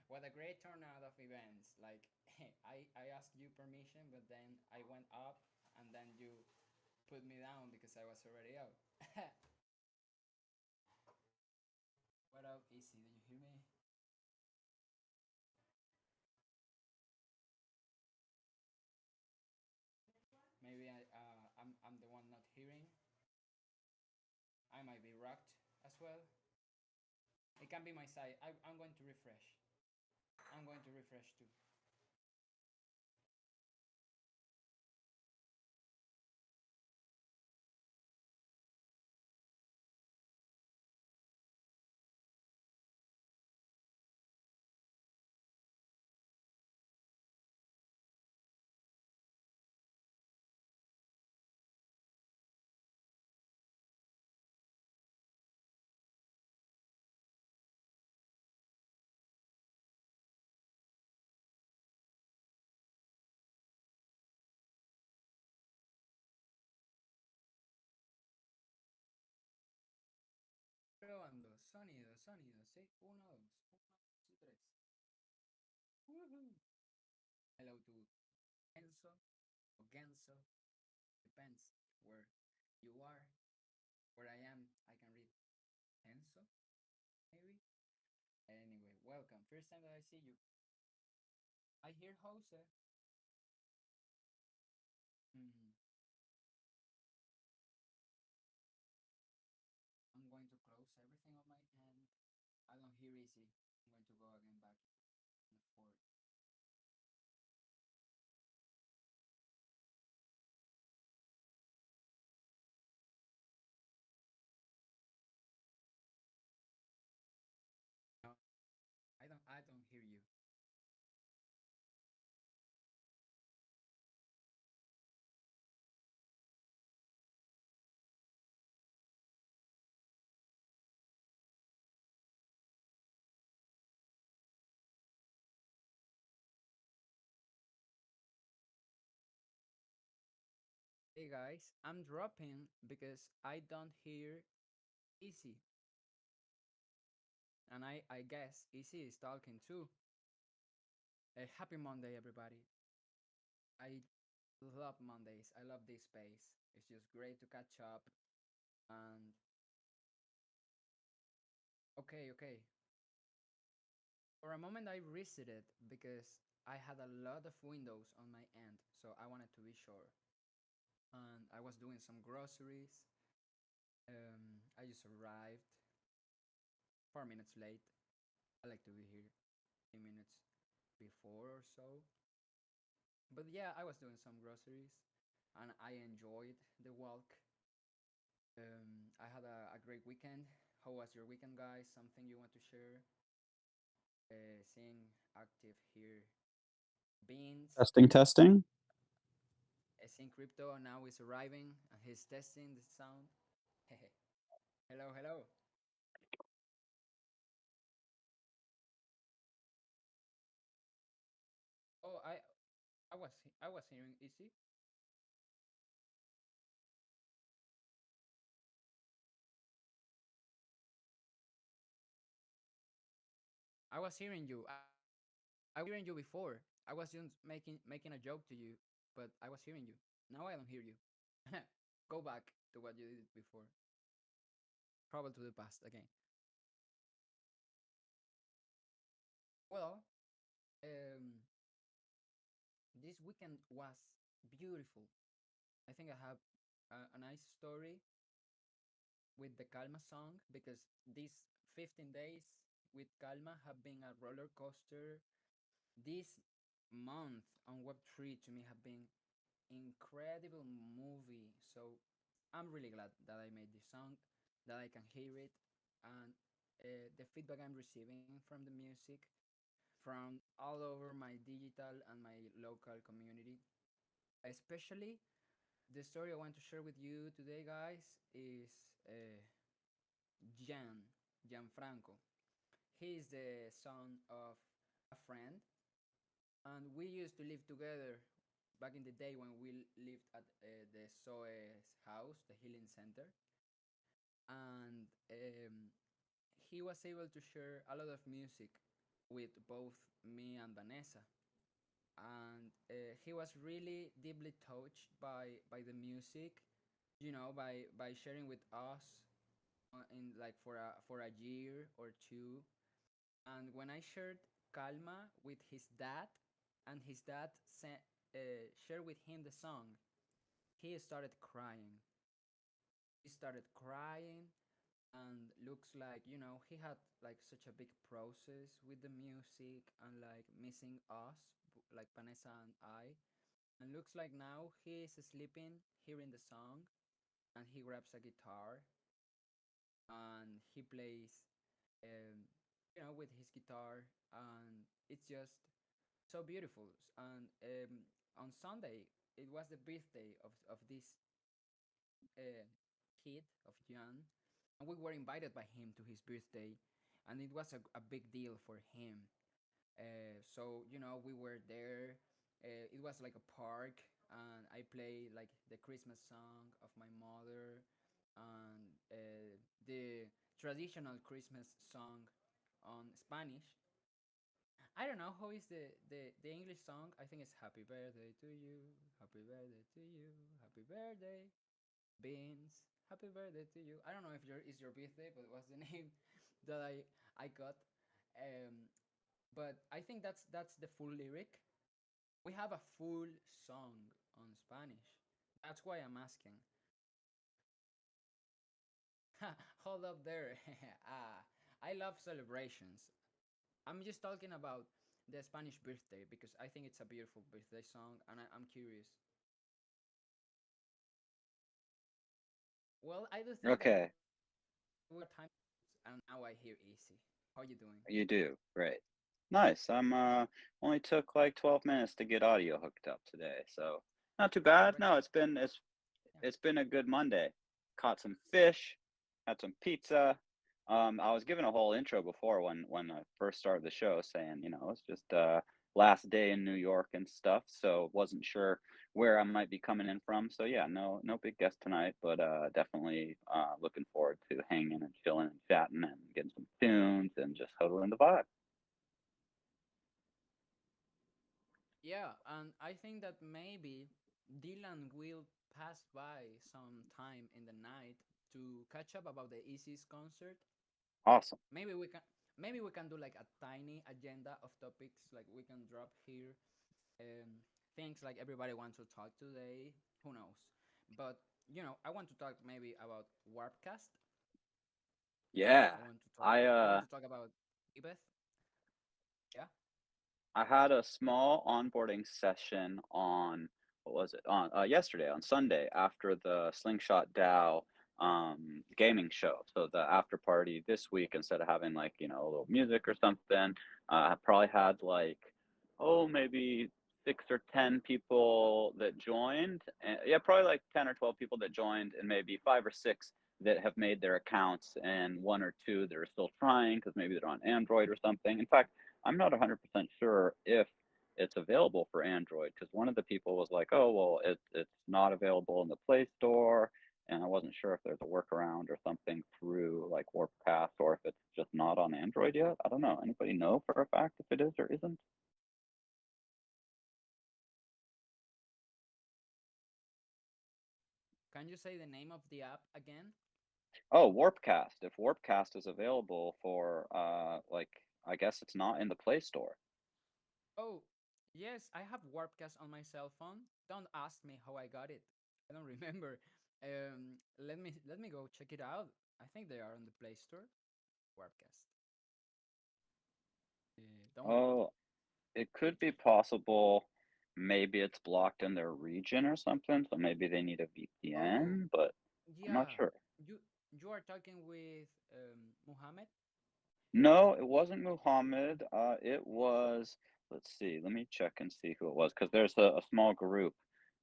What a great turnout of events. Like, I asked you permission, but then I went up and then you put me down because I was already out. What up, Easy? Did you hear me? Maybe I'm the one not hearing. I might be rocked as well. It can be my side. I'm going to refresh. I'm going to refresh too. Probando. Sonido, sonido. Sí. Uno, dos. Uno, dos y tres. Woohoo. Hello to Enzo or Genso. Depends where you are. Where I am, I can read Enzo, maybe. Anyway, welcome. First time that I see you. I hear Jose. Mhm. I'm going to close everything on my end. I don't hear Easy. I'm going to go again back to the fort. No, I don't hear you. Hey guys, I'm dropping because I don't hear Easy. And I guess Easy is talking too. Happy Monday, everybody. I love Mondays. I love this space. It's just great to catch up. And okay, okay. For a moment, I reset it because I had a lot of windows on my end, so I wanted to be sure. And I was doing some groceries. I just arrived 4 minutes late. I like to be here 10 minutes before or so. But yeah, I was doing some groceries and I enjoyed the walk. I had a great weekend. How was your weekend, guys? Something you want to share? Seeing active here. Beans. Testing, testing. Seeing crypto now is arriving and he's testing the sound. Hello, hello. Oh, I was hearing Easy. I was hearing you. I was hearing you before. I was just making a joke to you, but I was hearing you. Now I don't hear you. Go back to what you did before. Travel to the past again. Well, um, this weekend was beautiful. I think I have a nice story with the Calma song because these 15 days with Calma have been a roller coaster. This month on Web3 to me have been incredible movie. So I'm really glad that I made this song, that I can hear it, and the feedback I'm receiving from the music from all over my digital and my local community. Especially the story I want to share with you today, guys, is Gianfranco. He is the son of a friend, and we used to live together back in the day when we lived at the SOE's house, the healing center, and he was able to share a lot of music with both me and Vanessa. And he was really deeply touched by the music, by sharing with us in like for a year or two. And when I shared Calma with his dad, and his dad shared with him the song, he started crying. He started crying, and looks like, he had like such a big process with the music and like missing us, like Vanessa and I. And looks like now he is sleeping, hearing the song, and he grabs a guitar and he plays, um, with his guitar, and it's just so beautiful. And on Sunday, it was the birthday of this uh, kid of Jan, and we were invited by him to his birthday, and it was a big deal for him. So we were there. It was like a park, and I played like the Christmas song of my mother, and the traditional Christmas song on Spanish. I don't know how is the English song. I think it's Happy Birthday to you, Happy Birthday to you, Happy Birthday, Beans, Happy Birthday to you. I don't know if is your birthday, but what's the name that I got? Um, but I think that's the full lyric. We have a full song on Spanish. That's why I'm asking. Hold up there. ah, I love celebrations. I'm just talking about the Spanish birthday because I think it's a beautiful birthday song, and I'm curious. Well, I do think that Okay, we got time, and now I hear easy. How you doing? you do. Great. Nice. I'm only took like 12 minutes to get audio hooked up today, so not too Oh, bad. No, congratulations. Yeah. it's been a good Monday. Caught some fish, had some pizza. I was given a whole intro before when I first started the show saying, it's just last day in New York and stuff, so wasn't sure where I might be coming in from. So yeah, no big guest tonight, but definitely looking forward to hanging and chilling and chatting and getting some tunes and just huddling the vibe. Yeah, and I think that maybe Dylan will pass by some time in the night to catch up about the Easy's concert. Awesome. Maybe we can maybe we can do like a tiny agenda of topics, like we can drop here things like everybody wants to talk today. Who knows? But I want to talk maybe about Warpcast. Yeah. I I want to talk about Ibeth. Yeah. I had a small onboarding session on what was it on yesterday on Sunday after the Slingshot DAO gaming show. So the after party this week, instead of having like a little music or something, I probably had like maybe 6 or 10 people that joined. And, yeah, probably like 10 or 12 people that joined, and maybe 5 or 6 that have made their accounts, and 1 or 2 that are still trying because maybe they're on Android or something. In fact, I'm not 100% sure if it's available for Android because one of the people was like, "Oh, well, it's not available in the Play Store," and I wasn't sure if there's a workaround or something through like Warpcast or if it's just not on Android yet. I don't know. Anybody know for a fact if it is or isn't? Can you say the name of the app again? Oh, Warpcast. If Warpcast is available for like I guess it's not in the Play Store. Oh, yes, I have Warpcast on my cell phone. Don't ask me how I got it. I don't remember. Let me go check it out. I think they are on the Play Store. Warpcast. Don't know. Oh, it could be possible. Maybe it's blocked in their region or something, so maybe they need a Oh, VPN, but I'm not yeah. sure. You are talking with Muhammad? No, it wasn't Muhammad. It was, let's see, let me check and see who it was, because there's a small group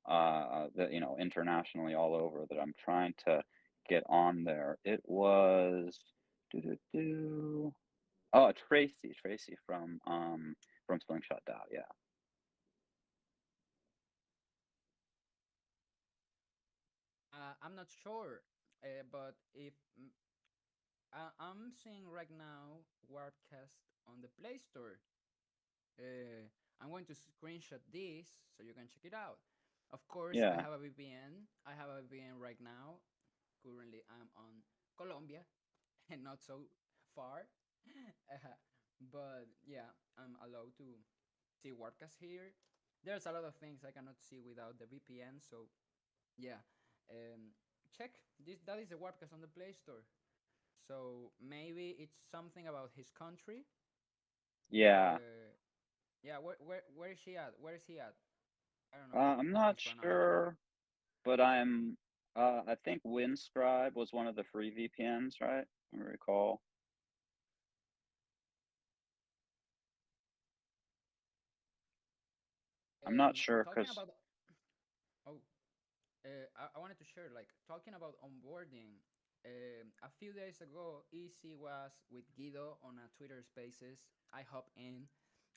that, internationally all over that I'm trying to get on there. It was, do. Oh, Tracy from Slingshot DAO, yeah. I'm not sure, but if I'm seeing right now Warpcast on the Play Store. Uh, I'm going to screenshot this so you can check it out. Of course, I Yeah. have a VPN. I have a VPN right now. Currently, I'm on Colombia and not so far. But yeah, I'm allowed to see Warcast here. There's a lot of things I cannot see without the VPN. So yeah, um, check this. That is a Warcast on the Play Store. So maybe it's something about his country. Yeah. Yeah, where is she at? Where is he at? I don't know I'm how not he's pronounced. sure, but I think Windscribe was one of the free VPNs, right? I recall. I'm not sure Talking because about oh, I wanted to share like talking about onboarding. A few days ago, EC was with Guido on a Twitter Spaces. I hop in,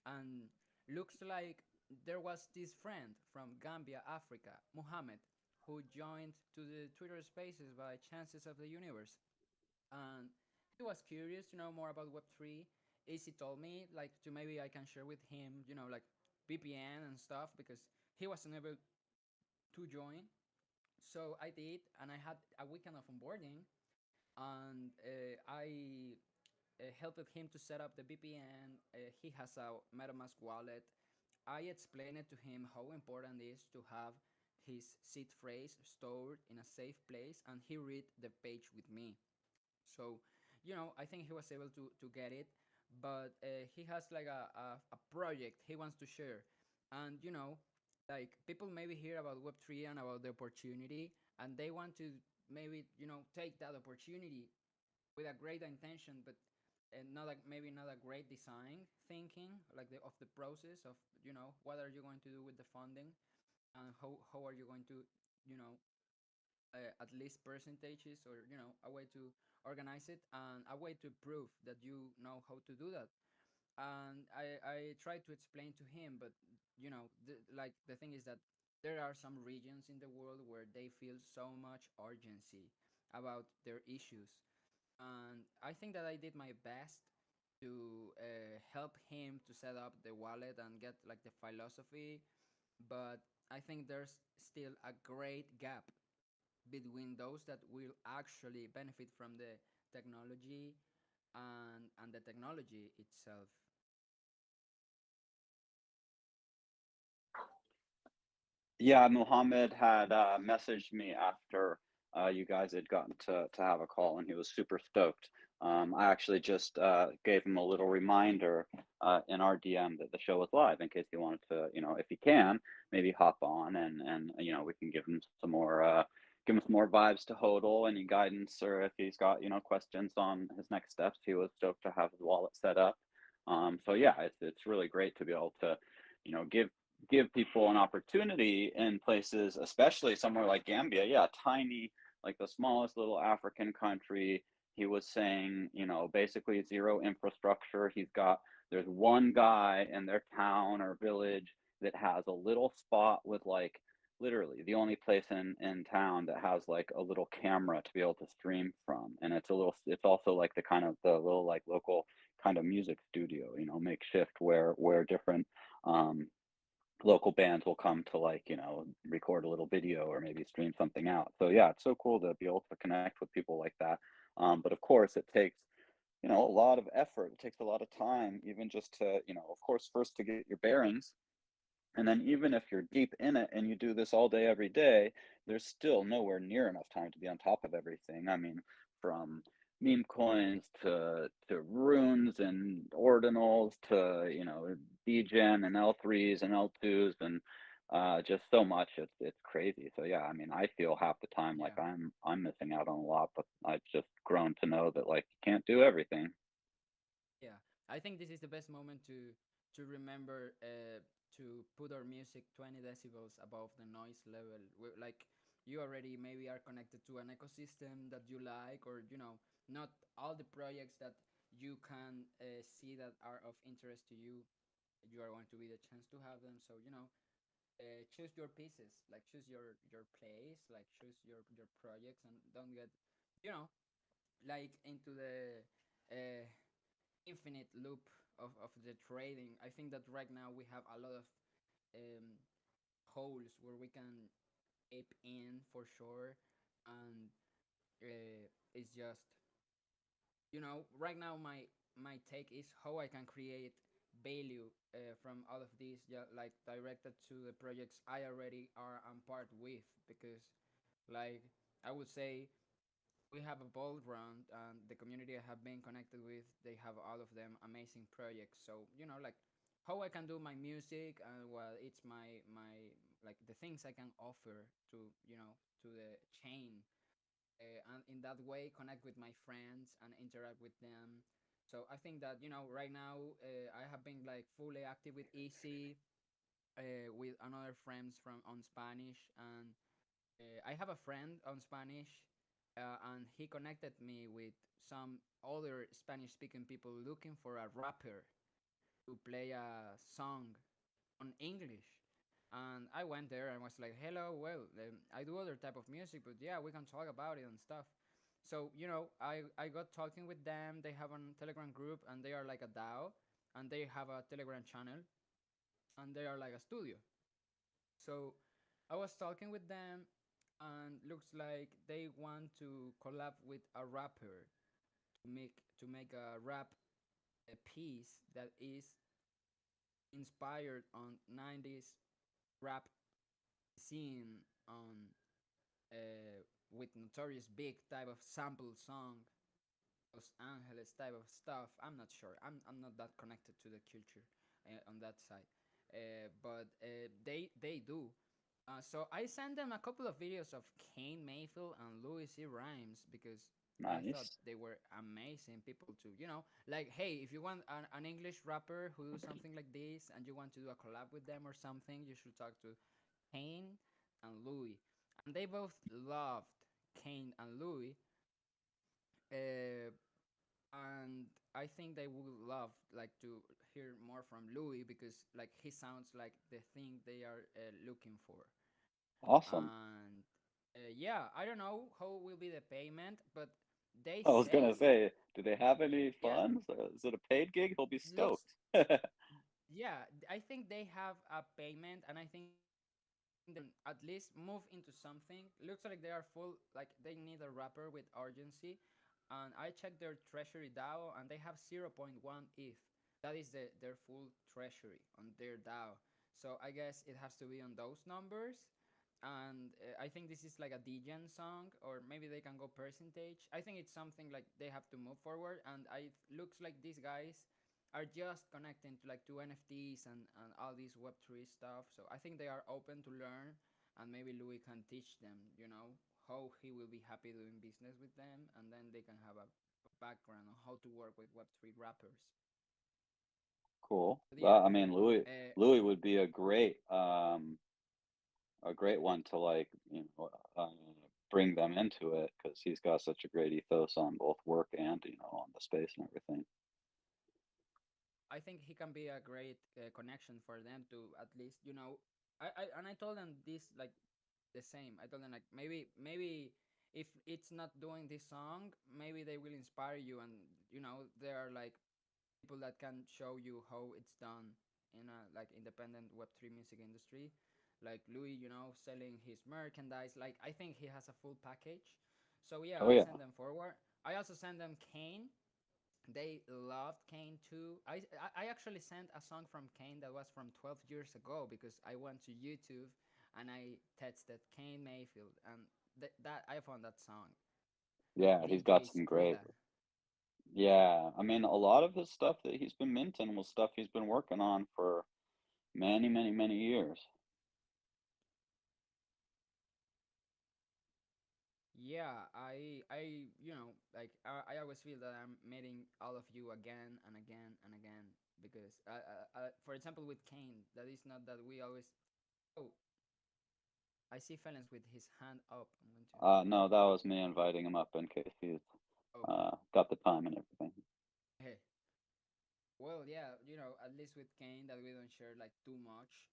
and looks like there was this friend from Gambia, Africa, Muhammad, who joined to the Twitter Spaces by chances of the universe. And he was curious to know more about Web3. AC told me like to maybe I can share with him, like VPN and stuff because he wasn't able to join. So I did, and I had a weekend of onboarding, and I helped him to set up the VPN. He has a MetaMask wallet. I explained it to him how important it is to have his seed phrase stored in a safe place, and he read the page with me. So, I think he was able to get it, but he has like a project he wants to share. And, like people maybe hear about Web3 and about the opportunity, and they want to maybe, take that opportunity with a great intention, but not like maybe not a great design thinking like of the process of what are you going to do with the funding, and how are you going to you know at least percentages, or a way to organize it and a way to prove that you know how to do that. And I tried to explain to him, but like the thing is that there are some regions in the world where they feel so much urgency about their issues, and I think that I did my best to help him to set up the wallet and get like the philosophy, but I think there's still a great gap between those that will actually benefit from the technology and the technology itself. yeah, Muhammad had messaged me after you guys had gotten to have a call, and he was super stoked. I actually just gave him a little reminder in our DM that the show was live in case he wanted to, if he can, maybe hop on and we can give him some more vibes to HODL, any guidance, or if he's got questions on his next steps. He was stoked to have his wallet set up. So yeah, it's really great to be able to give people an opportunity in places, especially somewhere like Gambia. Yeah, tiny, like the smallest little African country. He was saying, basically zero infrastructure. There's one guy in their town or village that has a little spot with like literally the only place in town that has like a little camera to be able to stream from. And it's also like the little like local kind of music studio, makeshift where different um local bands will come to like record a little video or maybe stream something out. So yeah, it's so cool to be able to connect with people like that. But of course it takes a lot of effort. It takes a lot of time, even just to of course first to get your bearings, and then even if you're deep in it and you do this all day every day, there's still nowhere near enough time to be on top of everything. I mean, from meme coins to runes and ordinals to degen and L3s and L2s and just so much. It's crazy. So yeah, I mean, I feel half the time like Yeah, I'm missing out on a lot, but I've just grown to know that like you can't do everything. yeah. I think this is the best moment to remember to put our music 20 decibels above the noise level. Like you already maybe are connected to an ecosystem that you like, or not all the projects that you can see that are of interest to you. You are going to be the chance to have them. So choose your pieces, like choose your place, like choose your projects, and don't get you know like into the uh, infinite loop of the trading. I think that right now we have a lot of um, holes where we can ape in for sure, and it's just right now my take is how I can create value from all of these, yeah, like directed to the projects I already are on part with, because like I would say we have a bold round, and the community I have been connected with, they have all of them amazing projects. So like how I can do my music, and well, it's my like the things I can offer to to the chain, and in that way connect with my friends and interact with them. So I think that right now I have been like fully active with EC, with another friends from on Spanish, and I have a friend on Spanish, and he connected me with some other Spanish speaking people looking for a rapper to play a song on English. And I went there and was like, "Hello, well, I do other type of music, but yeah, we can talk about it and stuff." So I got talking with them. They have a Telegram group, and they are like a DAO, and they have a Telegram channel, and they are like a studio. So I was talking with them, and looks like they want to collab with a rapper to make a rap a piece that is inspired on 90s rap scene on with Notorious Big type of sample song, Los Angeles type of stuff. I'm not sure. I'm not that connected to the culture on that side, but they do. So I sent them a couple of videos of Kane Mayfield and Louis C. Rhymes, because I thought Nice. they were amazing people to, like, hey, if you want an English rapper who do something like this and you want to do a collab with them or something, you should talk to Kane and Louis. And they both loved Kane and Louis. Uh, and I think they would love like to hear more from Louis, because like he sounds like the thing they are looking for. Awesome. And yeah, I don't know how will be the payment, but they I was gonna say say, do they have any yeah, funds? Is it a paid gig? He'll be looks stoked. yeah, I think they have a payment, and I think they can at least move into something. Looks like they are full, like they need a rapper with urgency. And I checked their treasury DAO, and they have zero point 0.1 ETH. That is their full treasury on their DAO. So I guess it has to be on those numbers. And I think this is like a degen song, or maybe they can go percentage. I think it's something like they have to move forward, and it looks like these guys are just connecting to like to NFTs and all this Web3 stuff. So I think they are open to learn, and maybe Louis can teach them, how he will be happy doing business with them, and then they can have a background on how to work with Web3 rappers. Cool. But yeah, Well, I mean, Louis uh, Louis would be a great one to like, bring them into it because he's got such a great ethos on both work and, on the space and everything. I think he can be a great connection for them to at least, I told them this like the same. I told them like maybe if it's not doing this song, maybe they will inspire you, and there are like people that can show you how it's done in a like independent Web3 music industry, like Louis, selling his merchandise. Like I think he has a full package. So yeah, Oh I yeah. send them forward. I also send them Kane. They loved Kane too. I actually sent a song from Kane that was from 12 years ago, because I went to YouTube and I tested Kane Mayfield, and that I found that song, Yeah, he's got DJ some great Scooter. Yeah, I mean, a lot of his stuff that he's been minting was stuff he's been working on for many, many, many years. Yeah, like I always feel that I'm meeting all of you again and again and again because, for example, with Kane, that is not that we always. Oh, I see Felix with his hand up. I'm going to. No, that was me inviting him up in case he's Okay. got the time and everything. Hey. Well, yeah, at least with Kane that we don't share like too much.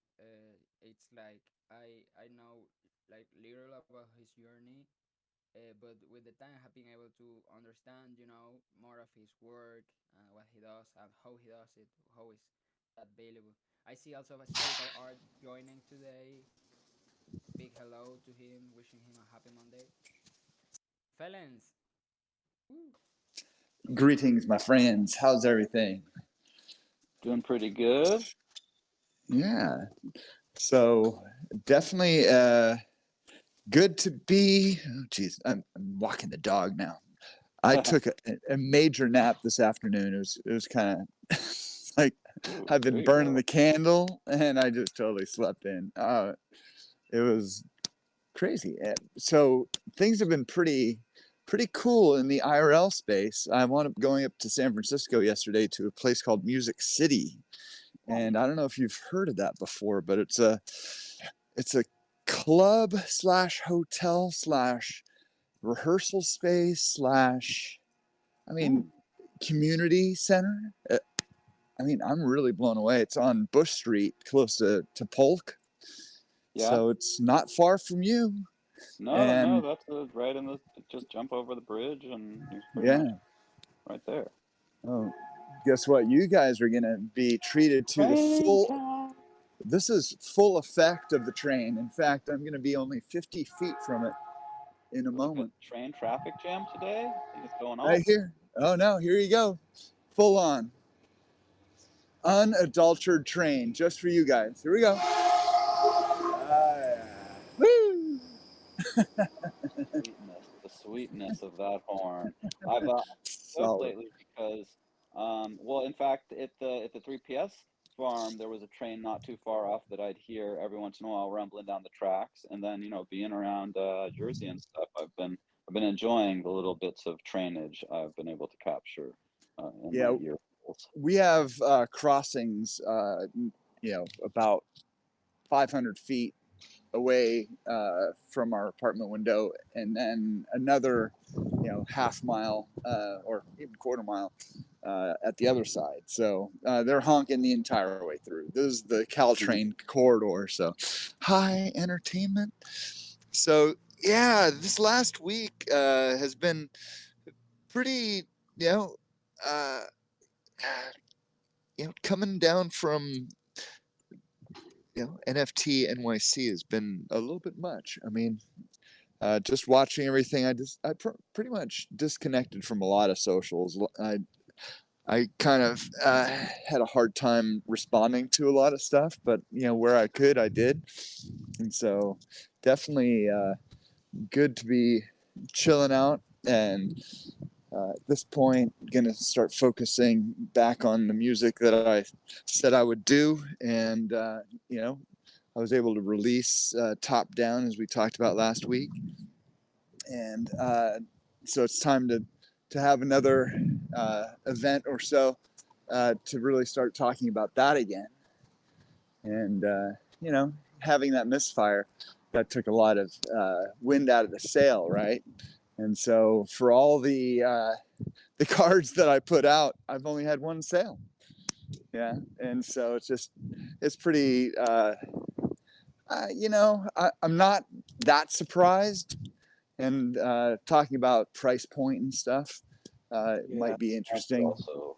It's like I know like little about his journey, but with the time, have been able to understand, more of his work and what he does and how he does it, how is that valuable. I see also a Spherical Art joining today. Big hello to him, wishing him a happy Monday. Felons, woo. Greetings, my friends. How's everything? Doing pretty good. Yeah. So definitely good to be. Oh, geez, I'm walking the dog now. I took a major nap this afternoon. It was kind of like Ooh, I've there been you burning go. the candle, and I just totally slept in. It was crazy. So things have been pretty cool in the IRL space. I wound up going up to San Francisco yesterday to a place called Music City. And I don't know if you've heard of that before, but it's a club slash hotel slash rehearsal space slash, I mean, Hmm. community center. I mean, I'm really blown away. It's on Bush Street, close to Polk, Yeah. so it's not far from you. No, no, And that's right in the just jump over the bridge and he's pretty much yeah, right there. oh, guess what? You guys are gonna be treated to the Train full. time. This is full effect of the train. In fact, I'm gonna be only 50 feet from it in a Like a moment. train traffic jam today? I think it's going Right off. here. Oh no, here you go. Full on. Unadulterated train just for you guys. Here we go. Woo! The sweetness of that horn. I've good Solid. lately because, well, in fact, at the 3PS farm, there was a train not too far off that I'd hear every once in a while rumbling down the tracks, and then being around Jersey and stuff, I've been enjoying the little bits of trainage I've been able to capture in my Yeah, earholes. we have crossings, about 500 feet away from our apartment window, and then another, half mile or even quarter mile at the other side. So they're honking the entire way through. This is the Caltrain corridor. So high entertainment. So yeah, this last week has been pretty, you know, uh, coming down from NFT NYC has been a little bit much. I mean, just watching everything, pretty much disconnected from a lot of socials. I kind of had a hard time responding to a lot of stuff, but where I could, I did, and so definitely good to be chilling out and. At this point, gonna start focusing back on the music that I said I would do, and I was able to release Top Down as we talked about last week, and so it's time to have another event or so to really start talking about that again, and having that misfire that took a lot of wind out of the sail, right? And so for all the cards that I put out, I've only had one sale. Yeah, and so it's pretty. I'm not that surprised. And talking about price point and stuff, it Yeah, might be that's interesting. also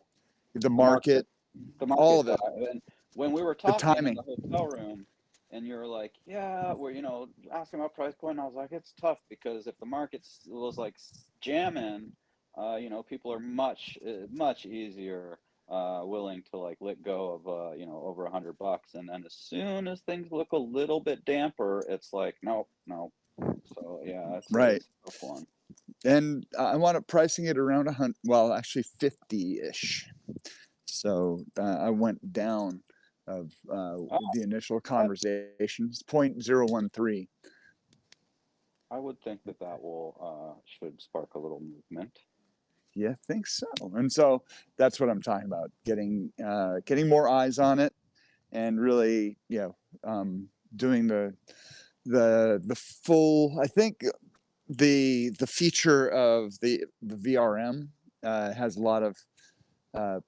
The the market. market, The all market of guy. it, And when we were the talking in timing. the hotel room, and you're like, "Yeah, we're asking about price point," I was like, "It's tough because if the market was like jamming, people are much easier willing to like let go of over $100, and then as soon as things look a little bit damper, it's like, nope, no." So yeah, it's Right. a tough one. and I want it pricing it around 100, well, actually 50-ish. So I went down of the initial conversations, 0.013. I would think that will should spark a little movement. Yeah, I think so. And so that's what I'm talking about, getting more eyes on it, and really, doing the full. I think the feature of the VRM has a lot of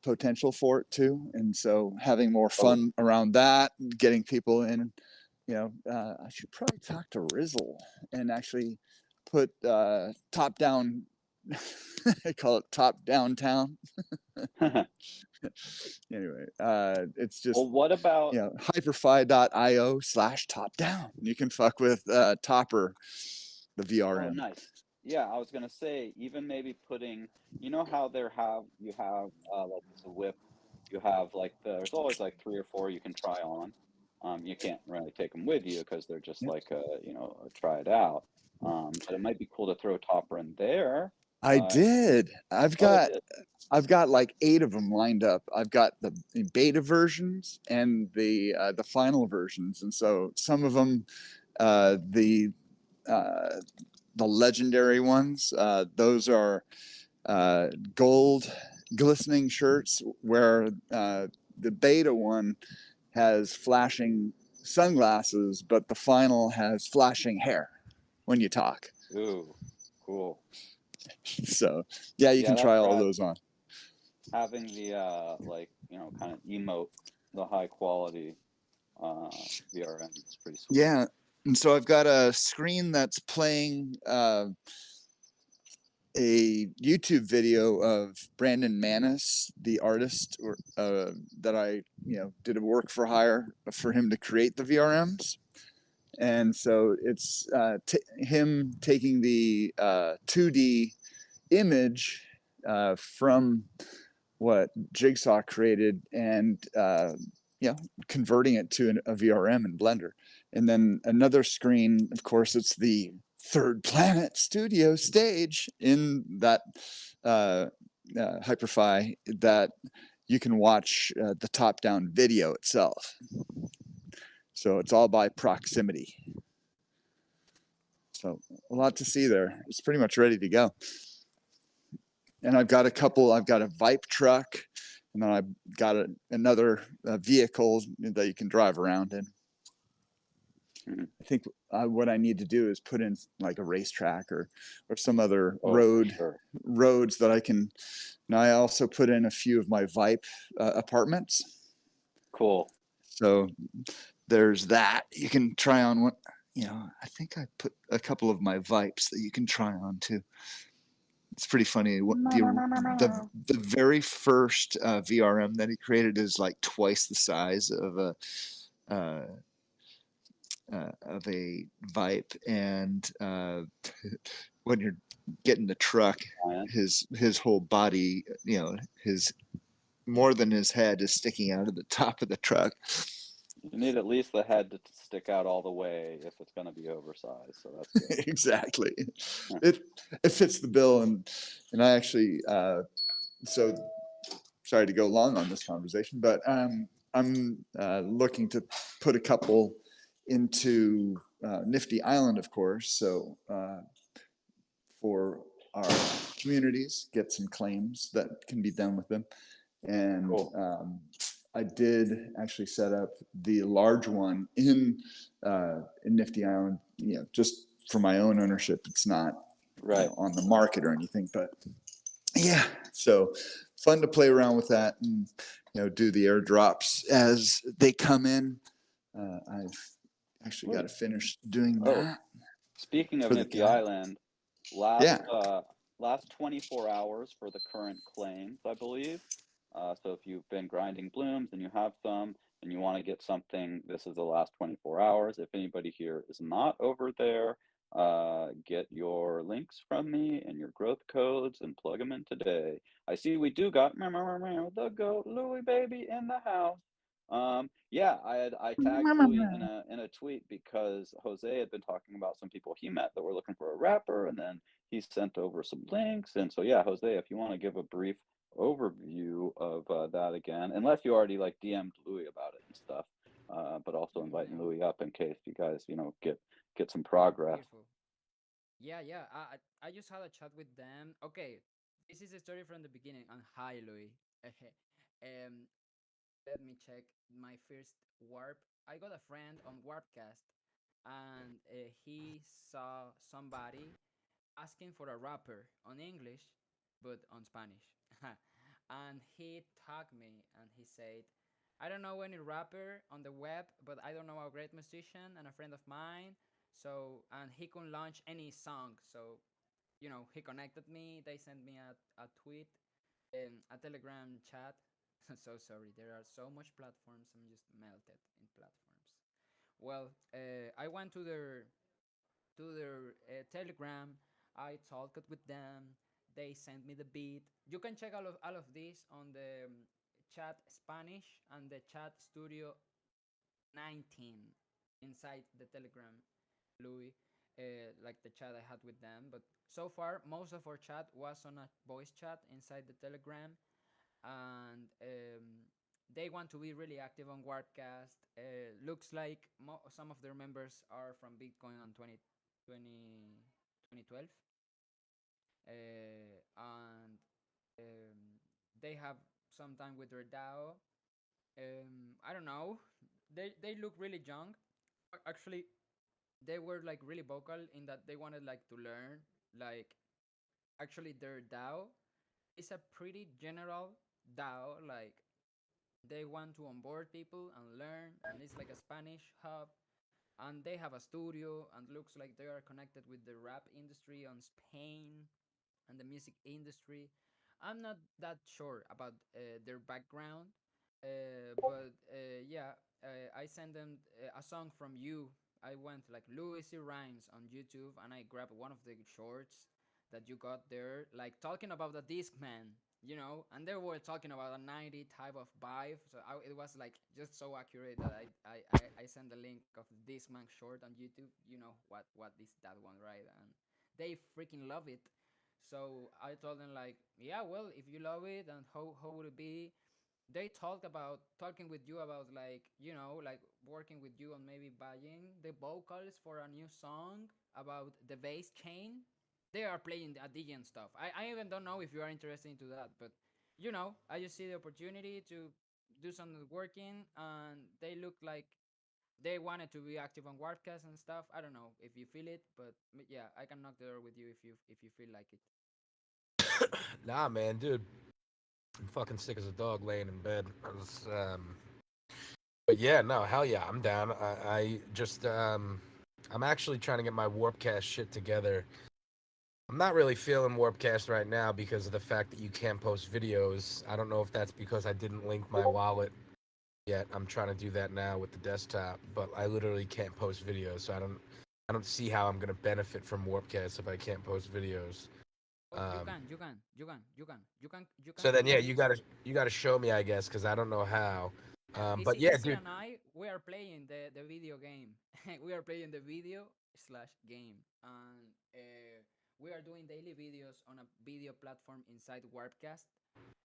potential for it too, and so having more fun around that, getting people in. I should probably talk to Rizzle and actually put top down. I call it top downtown. Anyway, it's just, Well, what about hyperfi.io/top down. You can fuck with Topper, the VRM. Oh, nice. Yeah, I was gonna say even maybe putting, you know how you have like the whip, you have like there's always like 3 or 4 you can try on. You can't really take them with you because they're just Yep. like try it out. But it might be cool to throw Topper in there. I did. I've got like 8 of them lined up. I've got the beta versions and the final versions, and so some of them, the legendary ones, those are gold glistening shirts, where the beta one has flashing sunglasses, but the final has flashing hair when you talk. Ooh, cool. So yeah, you can try all those on. Having the kind of emote, the high quality VRM is pretty sweet. Yeah, and so I've got a screen that's playing a YouTube video of Brandon Manis, the artist, that I did a work for hire for him to create the VRMs. And so it's him taking the 2D image from what Jigsaw created, and converting it to a VRM in Blender. And then another screen, of course, it's the Third Planet Studio stage in that Hyperfi, that you can watch the top-down video itself. So it's all by proximity. So a lot to see there. It's pretty much ready to go. And I've got a Vipe truck, and then I've got another vehicle that you can drive around in. I think what I need to do is put in like a racetrack or some other roads that I can. Now I also put in a few of my Vipe apartments. Cool. So there's that. You can try on what, I think I put a couple of my Vipes that you can try on too. It's pretty funny. The very first VRM that he created is like twice the size of a Vipe, and when you're getting the truck, his whole body, his more than his head is sticking out of the top of the truck. You need at least the head to stick out all the way if it's going to be oversized. So that's good. Exactly. It fits the bill, and I actually so sorry to go long on this conversation, but I'm looking to put a couple into Nifty Island, of course. So for our communities, get some claims that can be done with them, and cool. I did actually set up the large one in Nifty Island, just for my own ownership. It's not on the market or anything, but yeah, so fun to play around with that, and do the airdrops as they come in. I've actually got to finish doing that. Speaking of Nifty Island, last 24 hours for the current claims, I believe. So if you've been grinding blooms and you have some and you want to get something, this is the last 24 hours. If anybody here is not over there, get your links from me and your growth codes and plug them in today. I see we do got the goat Louie baby in the house. Yeah, I tagged Louis in a tweet because Jose had been talking about some people he met that were looking for a rapper, and then he sent over some links. And so yeah, Jose, if you want to give a brief overview of that again, unless you already like DM'd Louis about it and stuff, but also inviting No. Louis up in case you guys get some progress. Beautiful. Yeah. I just had a chat with them. Okay, this is a story from the beginning. And hi, Louis. um, let me check my first warp. I got a friend on Warpcast, and he saw somebody asking for a rapper on English, but on Spanish. And he tagged me and he said, I don't know any rapper on the web, but I don't know a great musician and a friend of mine. So, and he can launch any song. So, he connected me. They sent me a tweet, a Telegram chat. So sorry, there are so much platforms. I'm just melted in platforms. Well, I went to their Telegram. I talked with them. They sent me the beat. You can check all of this on the chat Spanish and the chat Studio 19 inside the Telegram, Louis, like the chat I had with them. But so far, most of our chat was on a voice chat inside the Telegram, and they want to be really active on Warpcast. Looks like some of their members are from Bitcoin on 2012, and they have some time with their DAO. I don't know. They look really young. Actually, they were like really vocal in that they wanted like to learn. Like actually, their DAO is a pretty general DAO. Like they want to onboard people and learn, and it's like a Spanish hub. And they have a studio, and looks like they are connected with the rap industry on Spain and the music industry. I'm not that sure about their background, but yeah, I sent them a song from you. I went like Louis C. Rhymes on YouTube, and I grabbed one of the shorts that you got there, like talking about the Discman, and they were talking about a 90 type of vibe. So it was like just so accurate that I sent the link of Discman short on YouTube. You know what is that one, right? And they freaking love it. So I told them like, yeah, well, if you love it, and how would it be? They talked about talking with you about like like working with you on maybe buying the vocals for a new song about the bass chain. They are playing a DJ and stuff. I even don't know if you are interested into that, but I just see the opportunity to do some working, and they look like they wanted to be active on Wordcast and stuff. I don't know if you feel it, but yeah, I can knock the door with you if you feel like it. Nah, man, dude, I'm fucking sick as a dog laying in bed. But yeah, no, hell yeah, I'm down. I just, I'm actually trying to get my Warpcast shit together. I'm not really feeling Warpcast right now because of the fact that you can't post videos. I don't know if that's because I didn't link my wallet yet. I'm trying to do that now with the desktop, but I literally can't post videos, so I don't see how I'm gonna benefit from Warpcast if I can't post videos. Oh, you can. So then, yeah, you gotta show me, I guess, because I don't know how. But yeah, Easy dude. and I, we are playing the video game. We are playing the video/game, and we are doing daily videos on a video platform inside Warpcast.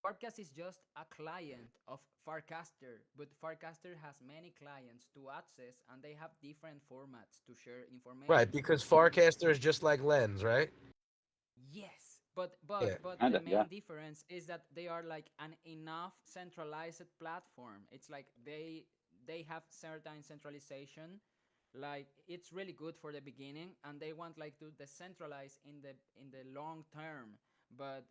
Warpcast is just a client of Farcaster, but Farcaster has many clients to access, and they have different formats to share Right, information. because So Farcaster is just like Lens, right? yes, but Yeah. but but the Kinda, yeah. main difference is that they are like an enough centralized platform. It's like they have certain centralization. Like it's really good for the beginning, and they want like to decentralize in the long term. But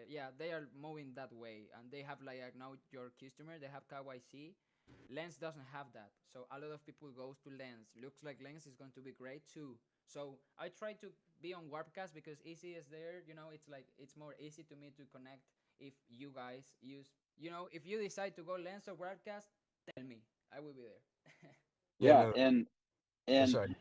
yeah, they are moving that way, and they have like now your customer. They have KYC. Lens doesn't have that, so a lot of people goes to Lens. Looks like Lens is going to be great too. So I try to be on Warpcast because easy is there. It's like it's more easy to me to connect if you guys use. If you decide to go Lens or Warpcast, tell me. I will be there. Yeah, Yeah, no. Oh, and sorry.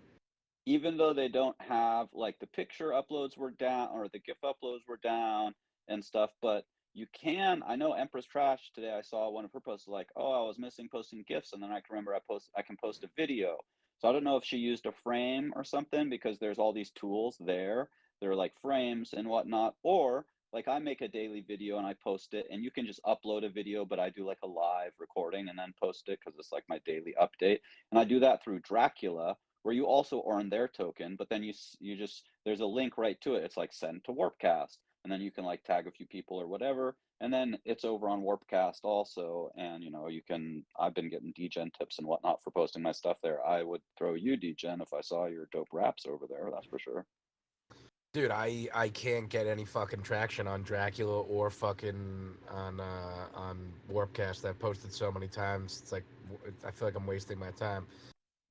even though they don't have like the picture uploads were down or the GIF uploads were down and stuff, but you can. I know Empress Trash today. I saw one of her posts like, "Oh, I was missing posting GIFs, and then I can remember I can post a video." So I don't know if she used a frame or something because there's all these tools there. They're like frames and whatnot, or like I make a daily video and I post it, and you can just upload a video, but I do like a live recording and then post it because it's like my daily update, and I do that through Dracula, where you also earn their token, but then you just there's a link right to it. It's like send to Warpcast, and then you can like tag a few people or whatever, and then it's over on Warpcast also. And you can. I've been getting degen tips and whatnot for posting my stuff there. I would throw you degen if I saw your dope raps over there. That's for sure. Dude, I can't get any fucking traction on Dracula or fucking on Warpcast. I've posted so many times. It's like I feel like I'm wasting my time.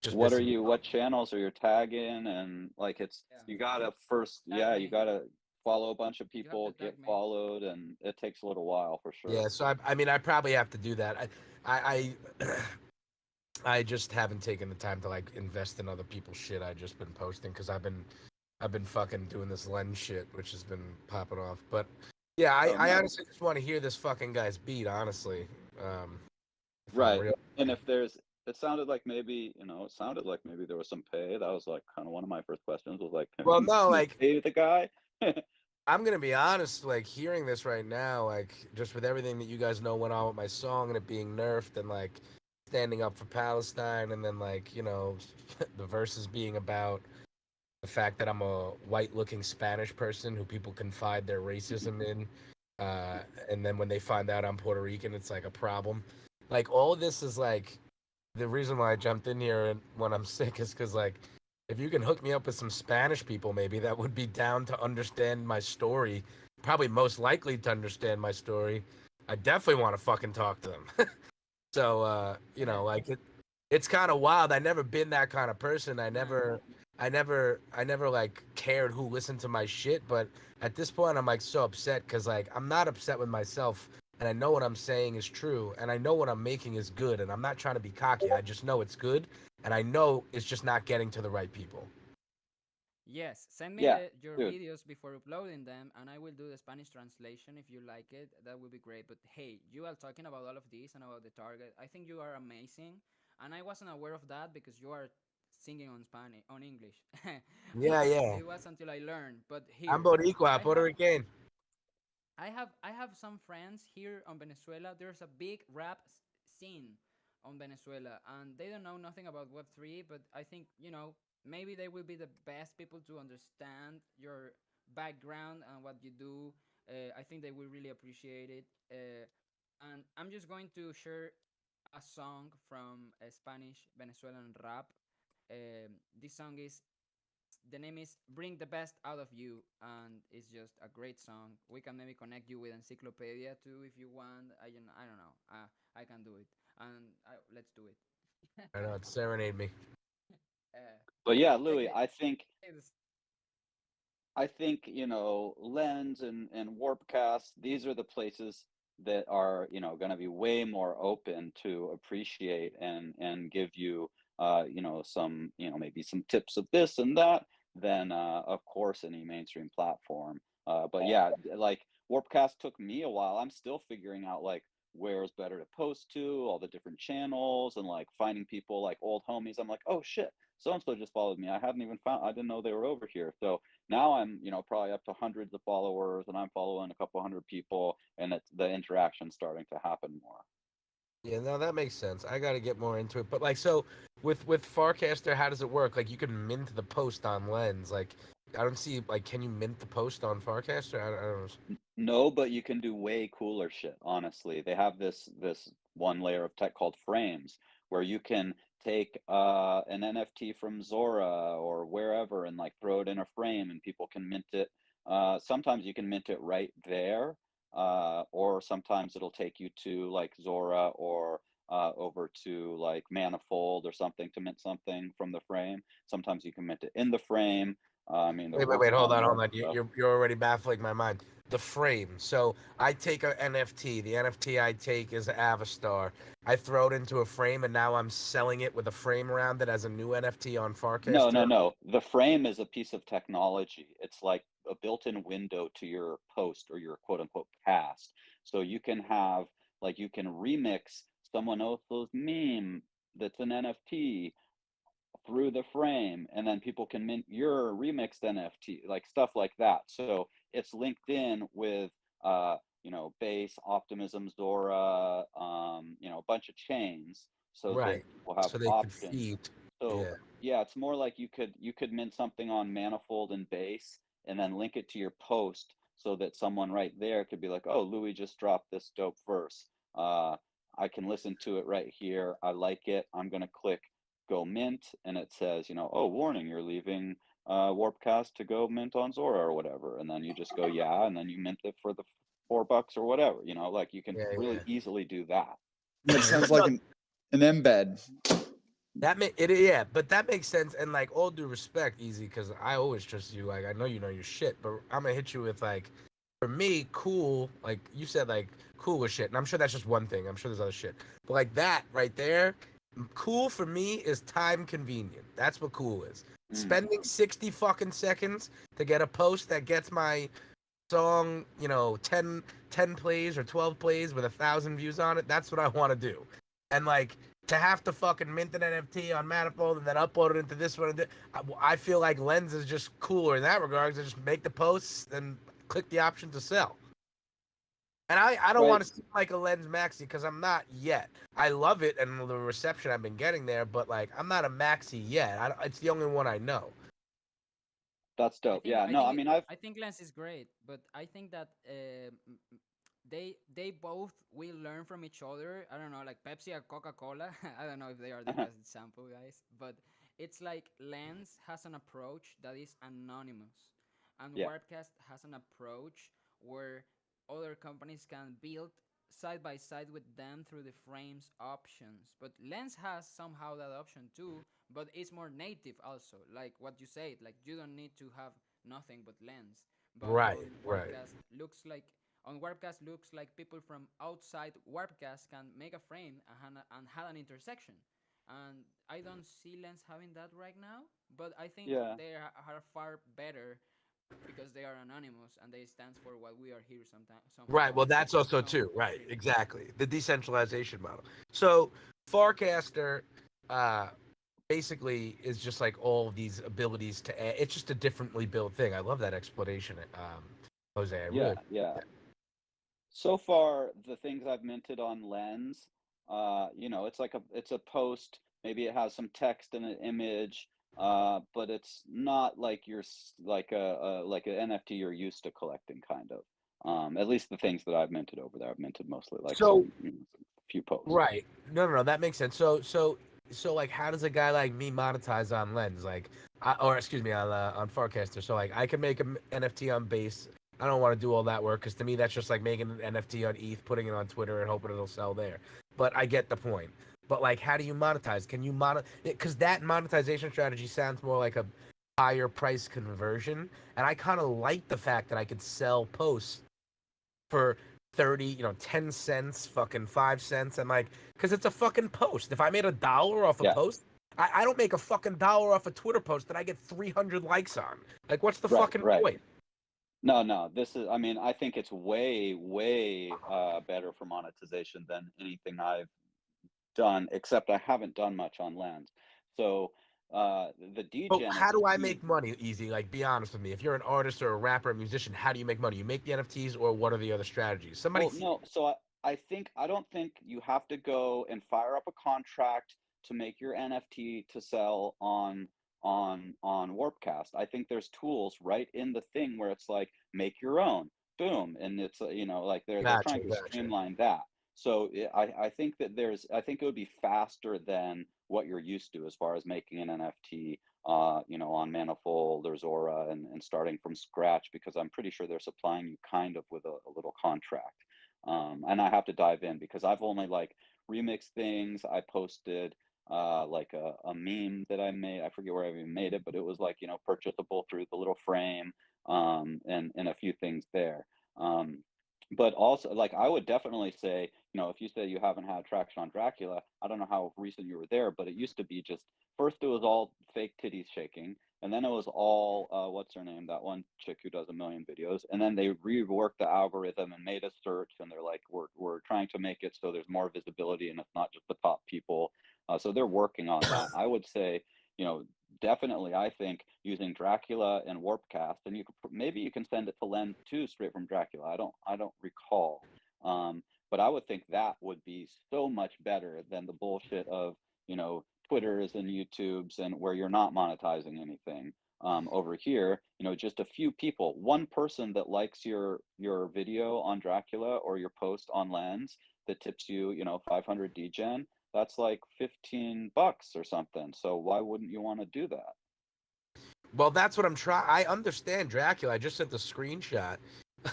Just What are missing. you? What channels are you tagging? And like it's Yeah. you gotta first, Tag yeah, me. you gotta follow a bunch of You have people, to get tag me. followed, and it takes a little while for sure. Yeah, so I mean, I probably have to do that. I I just haven't taken the time to like invest in other people's shit. I just been posting because I've been fucking doing this lens shit, which has been popping off. But yeah, Oh, I nice. honestly just want to hear this fucking guy's beat. Honestly, if I'm Right. real. And if there's, it sounded like maybe, it sounded like maybe there was some pay. That was like kind of one of my first questions was like, Well, can no, you like pay the guy? I'm gonna be honest, like hearing this right now, like just with everything that you guys know went on with my song and it being nerfed and like standing up for Palestine and then like, the verses being about the fact that I'm a white looking Spanish person who people confide their racism in. And then when they find out I'm Puerto Rican, it's like a problem. Like all of this is like the reason why I jumped in here and when I'm sick is because like if you can hook me up with some Spanish people maybe that would be down to understand my story, probably most likely to understand my story, I definitely want to fucking talk to them. So like it's kind of wild. I never been that kind of person. I never like cared who listened to my shit, but at this point I'm like so upset because like I'm not upset with myself and I know what I'm saying is true and I know what I'm making is good and I'm not trying to be cocky. I just know it's good and I know it's just not getting to the right people. Yes, send me Yeah, your dude. videos before uploading them, and I will do the Spanish translation if you like it. That would be great. But hey, you are talking about all of this and about the target. I think you are amazing, and I wasn't aware of that because you are singing on Spanish, on English. Yeah, yeah. It was until I learned. But I'm here, Boricua, I Puerto have Rican. I have some friends here on Venezuela. There's a big rap scene on Venezuela, and they don't know nothing about Web3. But I think maybe they will be the best people to understand your background and what you do. I think they will really appreciate it. And I'm just going to share a song from a Spanish Venezuelan rap. This song is the name is Bring the Best Out of You, and it's just a great song. We can maybe connect you with Encyclopedia too if you want. I don't know. I can do it, and let's do it. I know, it's Serenade Me. But yeah, Take Louis, it. Take this. I think, Lens and Warpcast, these are the places that are, going to be way more open to appreciate and give you, some, maybe some tips of this and that than, of course, any mainstream platform. But yeah, like Warpcast took me a while. I'm still figuring out like where's better to post to, all the different channels, and like finding people like old homies. I'm like, oh shit, so and so just followed me. I didn't know they were over here. So now I'm, probably up to hundreds of followers, and I'm following a couple hundred people, and the interaction's starting to happen more. Yeah, no, that makes sense. I got to get more into it. But like, so with Farcaster, how does it work? Like, you can mint the post on Lens. Like, I don't see like, can you mint the post on Farcaster? I don't know. No, but you can do way cooler shit, honestly. They have this one layer of tech called frames where you can take an NFT from Zora or wherever and like throw it in a frame and people can mint it. Sometimes you can mint it right there, or sometimes it'll take you to like Zora or over to like Manifold or something to mint something from the frame. Sometimes you can mint it in the frame. I mean, they're Wait, working hold on on, more stuff. You're already baffling my mind. The frame. So I take a NFT. The NFT I take is Avastar. I throw it into a frame, and now I'm selling it with a frame around it as a new NFT on No, Farcaster. no, no. The frame is a piece of technology. It's like a built-in window to your post or your quote unquote cast. So you can have like you can remix someone else's meme that's an NFT through the frame, and then people can mint your remixed NFT, like stuff like that. So it's linked in with Base, Optimism, Zora, a bunch of chains, so that Right. people have So they can options. feed. So Yeah. yeah, it's more like you could mint something on Manifold and Base, and then link it to your post, so that someone right there could be like, "Oh, Louis just dropped this dope verse. I can listen to it right here. I like it. I'm gonna click go mint," and it says, "Oh, warning, you're leaving Warpcast to go mint on Zora or whatever," and then you just go, "Yeah," and then you mint it for the $4 or whatever. Like you can Yeah, really yeah. easily do that. That sounds like an embed. But that makes sense. And like, all due respect, Easy, because I always trust you. Like, I know you know your shit, but I'm gonna hit you with like, for me, cool. Like you said, like cool with shit, and I'm sure that's just one thing. I'm sure there's other shit, but like that right there, cool for me is time convenient. That's what cool is. Spending 60 fucking seconds to get a post that gets my song, 10 plays or 12 plays with 1,000 views on it. That's what I want to do. And like, to have to fucking mint an NFT on Manifold and then upload it into this one, I feel like Lens is just cooler in that regard. To just make the posts and click the option to sell. And I don't Right. want to seem like a Lens maxi, because I'm not yet. I love it and the reception I've been getting there, but like, I'm not a maxi yet. It's the only one I know. That's dope. Yeah, no, I mean, I think Lens is great, but I think that they both will learn from each other. I don't know, like Pepsi and Coca-Cola. I don't know if they are the best example, guys, but it's like Lens has an approach that is anonymous, and Yeah. Warpcast has an approach where other companies can build side by side with them through the frames options. But Lens has somehow that option too, but it's more native also. Like what you said, like you don't need to have nothing but Lens. But Right. on Warpcast looks like people from outside Warpcast can make a frame and have an intersection. And I don't see Lens having that right now, but I think Yeah. they are far better because they are anonymous and they stands for what we are here sometimes. Right. Well, that's also too right. Exactly, the decentralization model. So Farcaster, basically is just like all of these abilities to add. It's just a differently built thing. I love that explanation, Jose. Yeah. So far, the things I've minted on Lens, it's a post. Maybe it has some text and an image, but it's not like like an NFT you're used to collecting, kind of. At least the things that I've minted over there, I've minted mostly like some few posts. Right. No, that makes sense. So like, how does a guy like me monetize on Lens? Like, on Farcaster. So like, I can make an NFT on Base. I don't want to do all that work, because to me that's just like making an NFT on ETH, putting it on Twitter, and hoping it'll sell there. But I get the point. But like, how do you monetize? Can you because that monetization strategy sounds more like a higher price conversion, and I kind of like the fact that I could sell posts for 30, 10 cents, fucking 5 cents. And like, because it's a fucking post. If I made $1 off a post, I don't make a fucking dollar off a Twitter post that I get 300 likes on. Like, what's the fucking point? No, I think it's way, way better for monetization than anything I've done, except I haven't done much on Lens. So the DGen. How do I make money? Easy. Like, be honest with me. If you're an artist or a rapper, or a musician, how do you make money? You make the NFTs, or what are the other strategies? So I don't think you have to go and fire up a contract to make your NFT to sell on Warpcast. I think there's tools right in the thing where it's like, make your own, boom, and it's like they're trying to streamline that. So I think that I think it would be faster than what you're used to as far as making an NFT, on Manifold or Zora, and starting from scratch, because I'm pretty sure they're supplying you kind of with a little contract. And I have to dive in because I've only like remixed things. I posted like a meme that I made. I forget where I even made it, but it was like, purchasable through the little frame, and a few things there. But also, like, I would definitely say, if you say you haven't had traction on Dracula, I don't know how recent you were there, but it used to be just, first it was all fake titties shaking, and then it was all what's her name, that one chick who does 1 million videos, and then they reworked the algorithm and made a search, and they're like, we're trying to make it so there's more visibility and it's not just the top people. So they're working on that. I would say, definitely, I think using Dracula and Warpcast, and maybe you can send it to Lens too, straight from Dracula. I don't recall, but I would think that would be so much better than the bullshit of Twitters and YouTubes and where you're not monetizing anything. Over here, just a few people, one person that likes your video on Dracula or your post on Lens that tips you, 500 DGen. That's like $15 or something. So why wouldn't you want to do that? Well, that's what I'm trying. I understand Dracula. I just sent the screenshot.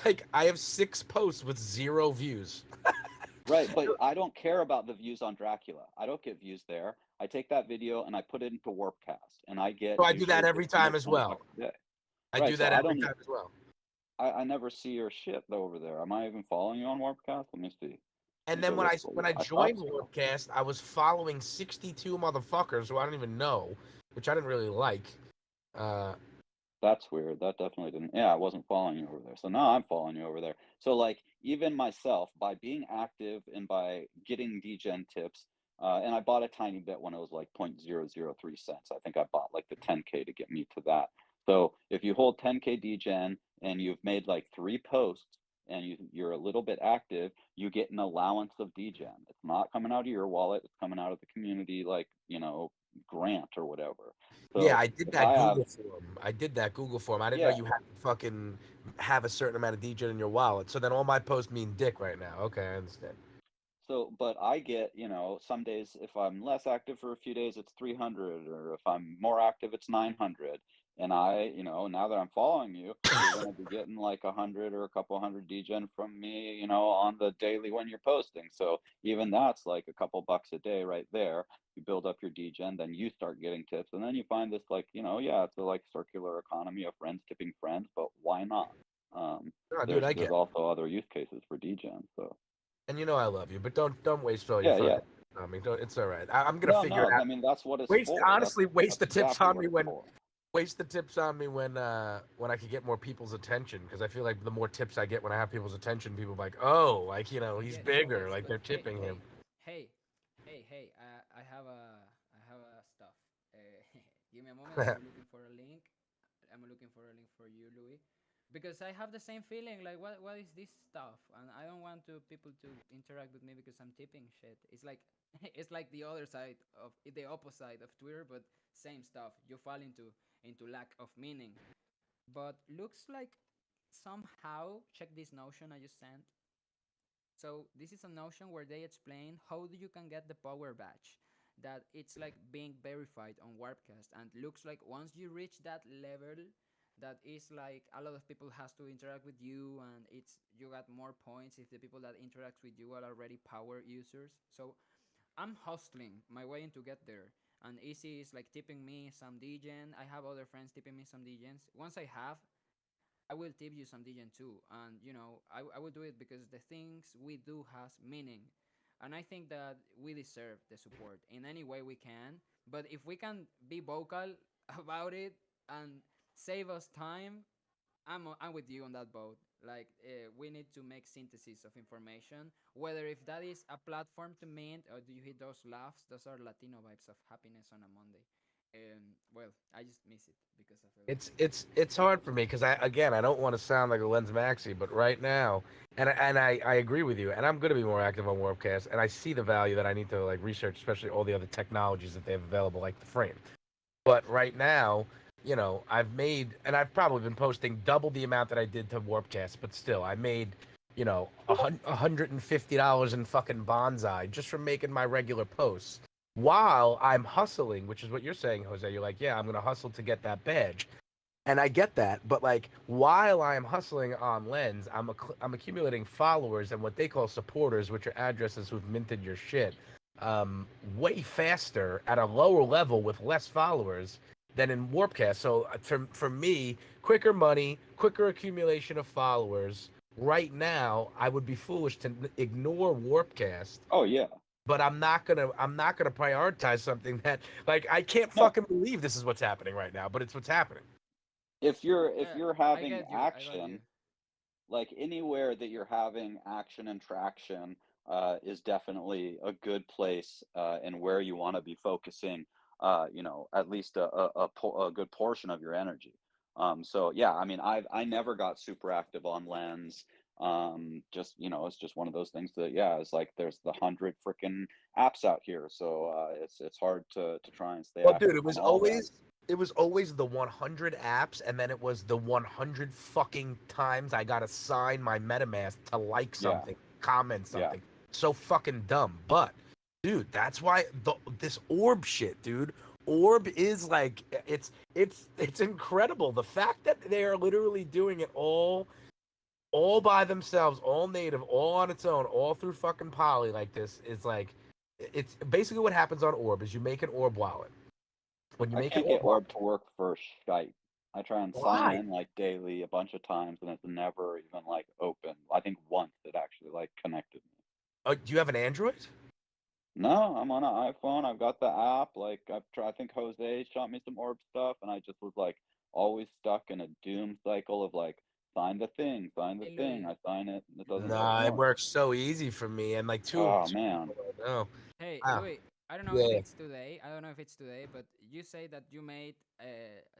Like, I have 6 posts with 0 views. Right, but I don't care about the views on Dracula. I don't get views there. I take that video and I put it into Warpcast, and I get. So I do that usually every 15 time or as 20 well. bucks a day. I Right, do so that I every don't. time as well. I never see your shit over there. Am I even following you on Warpcast? Let me see. And Let then me when go I look for when you. I I joined thought so. Warpcast, I was following 62 motherfuckers who I don't even know, which I didn't really like. That's weird. That definitely didn't. Yeah, I wasn't following you over there. So now I'm following you over there. So like even myself, by being active and by getting DGen tips, and I bought a tiny bit when it was like 0.003 cents. I think I bought like the 10K to get me to that. So if you hold 10K DGen and you've made like 3 posts and you're a little bit active, you get an allowance of DGen. It's not coming out of your wallet. It's coming out of the community, like, grant or whatever. So Yeah, I did if that I have, Google form. I did that Google form. I didn't know yeah. you had to fucking have a certain amount of DGen in your wallet. So then all my posts mean dick right now. Okay, I understand. So, but I get, some days if I'm less active for a few days, it's 300, or if I'm more active, it's 900. And now that I'm following you, you're going to be getting like 100 or a couple hundred DGen from me, on the daily when you're posting. So even that's like a couple bucks a day right there. You build up your DGen, then you start getting tips, and then you find this like, yeah, it's a like circular economy of friends tipping friends, but why not? Oh, dude, I There's get it. also other use cases for DGen. So. And I love you, but don't waste all your Yeah, yeah. fucking tips on me. It's all right. I'm gonna figure it No. out. I mean, that's what it's Waste for. honestly, waste the That's tips exactly on what me it's when for. waste the tips on me when I could get more people's attention, because I feel like the more tips I get when I have people's attention, people are like, oh, like he's Yes, bigger, yes, like but they're tipping him. hey, I have a stuff. Give me a moment. I'm looking for a link. I'm looking for a link for you, Louis, because I have the same feeling. Like, what is this stuff? And I don't want people to interact with me because I'm tipping shit. It's like it's like the other side of the opposite of Twitter, but same stuff. You fall into lack of meaning. But looks like somehow, check this notion I just sent. So this is a notion where they explain how you can get the power badge, that it's like being verified on Warpcast, and looks like once you reach that level, that is like a lot of people has to interact with you, and it's you got more points if the people that interact with you are already power users. So I'm hustling my way in to get there. And Easy is like tipping me some DGen. I have other friends tipping me some DGens. Once I have, I will tip you some DGen too. And I will do it because the things we do has meaning. And I think that we deserve the support in any way we can. But if we can be vocal about it and save us time, I'm with you on that boat. Like, we need to make synthesis of information, whether if that is a platform to mint, or do you hit those laughs? Those are Latino vibes of happiness on a Monday. Well, I just miss it because of everything. It's hard for me because I don't want to sound like a Lens Maxi, but right now, I agree with you, and I'm going to be more active on Warpcast, and I see the value that I need to like research, especially all the other technologies that they have available, like the frame. But right now, I've probably been posting double the amount that I did to Warpcast, but still, I made $150 in fucking bonsai just from making my regular posts while I'm hustling, which is what you're saying, Jose. You're like, yeah, I'm gonna hustle to get that badge, and I get that. But like, while I'm hustling on Lens, I'm accumulating followers and what they call supporters, which are addresses who've minted your shit, way faster at a lower level with less followers than in Warpcast. So for me, quicker money, quicker accumulation of followers. Right now, I would be foolish to ignore Warpcast. Oh yeah. but I'm not gonna prioritize something that like I can't No. fucking believe this is what's happening right now, but it's what's happening. If you're I having get you. I got you. action, like anywhere that you're having action and traction, is definitely a good place, and where you want to be focusing, at least a good portion of your energy. So yeah, I mean, I never got super active on Lens. Just it's just one of those things that yeah, it's like there's the 100 freaking apps out here, so it's hard to try and stay Well, active dude, on all of them. it was always the 100 apps, and then it was the 100 fucking times I got to sign my MetaMask to like Yeah, something, comment yeah, something. So fucking dumb. But, dude, that's why this orb shit, dude. Orb is like it's incredible. The fact that they are literally doing it all by themselves, all native, all on its own, all through fucking Poly like this is like it's basically what happens on Orb is you make an Orb wallet. When you I make an can't get Orb Orb to work for Skype. I try and sign why? in like daily a bunch of times, and it's never even like open. I think once it actually like connected me. Do you have an Android? No, I'm on an iPhone. I've got the app. Like I've tried. I think Jose shot me some Orb stuff, and I just was like always stuck in a doom cycle of like sign the thing, sign the Hey thing. Louis. I sign it, and it doesn't fucking Nah, it work. works so easy for me, and like Oh two man, people I know. Hey Ah, Louis. I don't know if yeah. it's today. I don't know if it's today, but you say that you made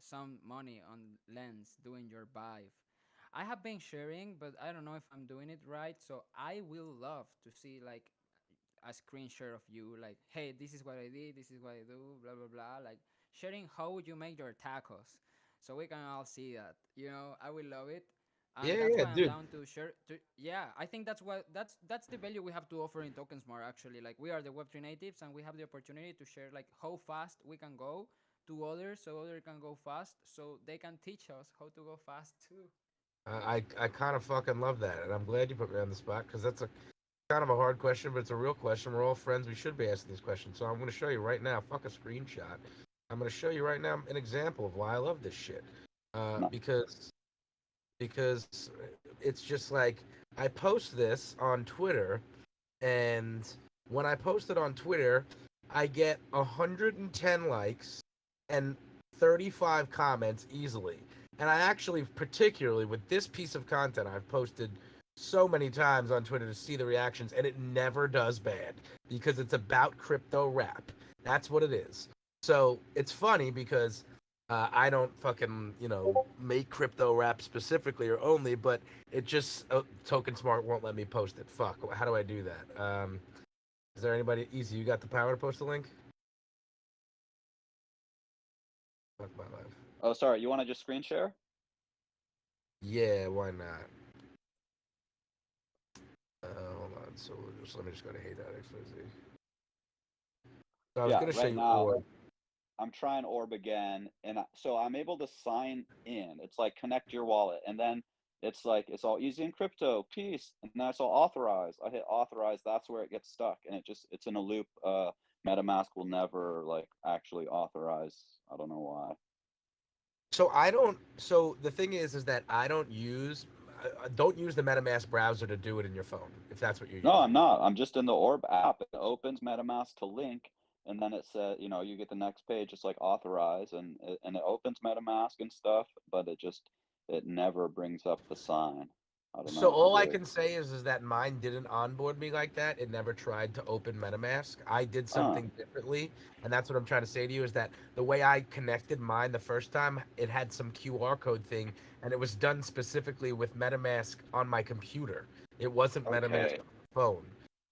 some money on Lens doing your Vive. I have been sharing, but I don't know if I'm doing it right. So I will love to see like a screen share of you, like, hey, this is what I did, this is what I do, blah blah blah. Like sharing how you make your tacos, so we can all see that. I will love it, and Yeah, that's yeah, why I'm dude. down to share. Yeah, I think that's the value we have to offer in Token Smart. Actually, like we are the Web3 natives, and we have the opportunity to share like how fast we can go to others, so others can go fast, so they can teach us how to go fast too. I kind of fucking love that, and I'm glad you put me on the spot because that's a kind of a hard question, but it's a real question. We're all friends. We should be asking these questions. So I'm going to show you right now. Fuck a screenshot. I'm going to show you right now an example of why I love this shit. no. Because it's just like I post this on Twitter, and when I post it on Twitter, I get 110 likes and 35 comments easily. And I actually, particularly with this piece of content, I've posted so many times on Twitter to see the reactions, and it never does bad because it's about crypto rap. That's what it is. So it's funny because I don't fucking make crypto rap specifically or only, but it just Token Smart won't let me post it. Fuck. How do I do that? Is there anybody easy? You got the power to post a link? Fuck my life. Oh, sorry. You want to just screen share? Yeah, why not? Hold on. So let me just go to hey.xyz. So I was Yeah. gonna show Right you now, Orb. I'm trying Orb again, and so I'm able to sign in. It's like connect your wallet, and then it's like it's all easy in crypto, peace, and that's all authorize. I hit authorize. That's where it gets stuck, and it's in a loop. MetaMask will never like actually authorize. I don't know why. So I don't. So the thing is that I don't use the MetaMask browser to do it in your phone if that's what you're No, using. I'm not. I'm just in the Orb app. It opens MetaMask to link, and then it says, you get the next page. It's like authorize, and it opens MetaMask and stuff, but it never brings up the sign. I don't So know. It's all I weird. can say is that mine didn't onboard me like that. It never tried to open MetaMask. I did Oh, something differently, and that's what I'm trying to say to you is that the way I connected mine the first time, it had some QR code thing, and it was done specifically with MetaMask on my computer. It wasn't MetaMask okay. on my phone,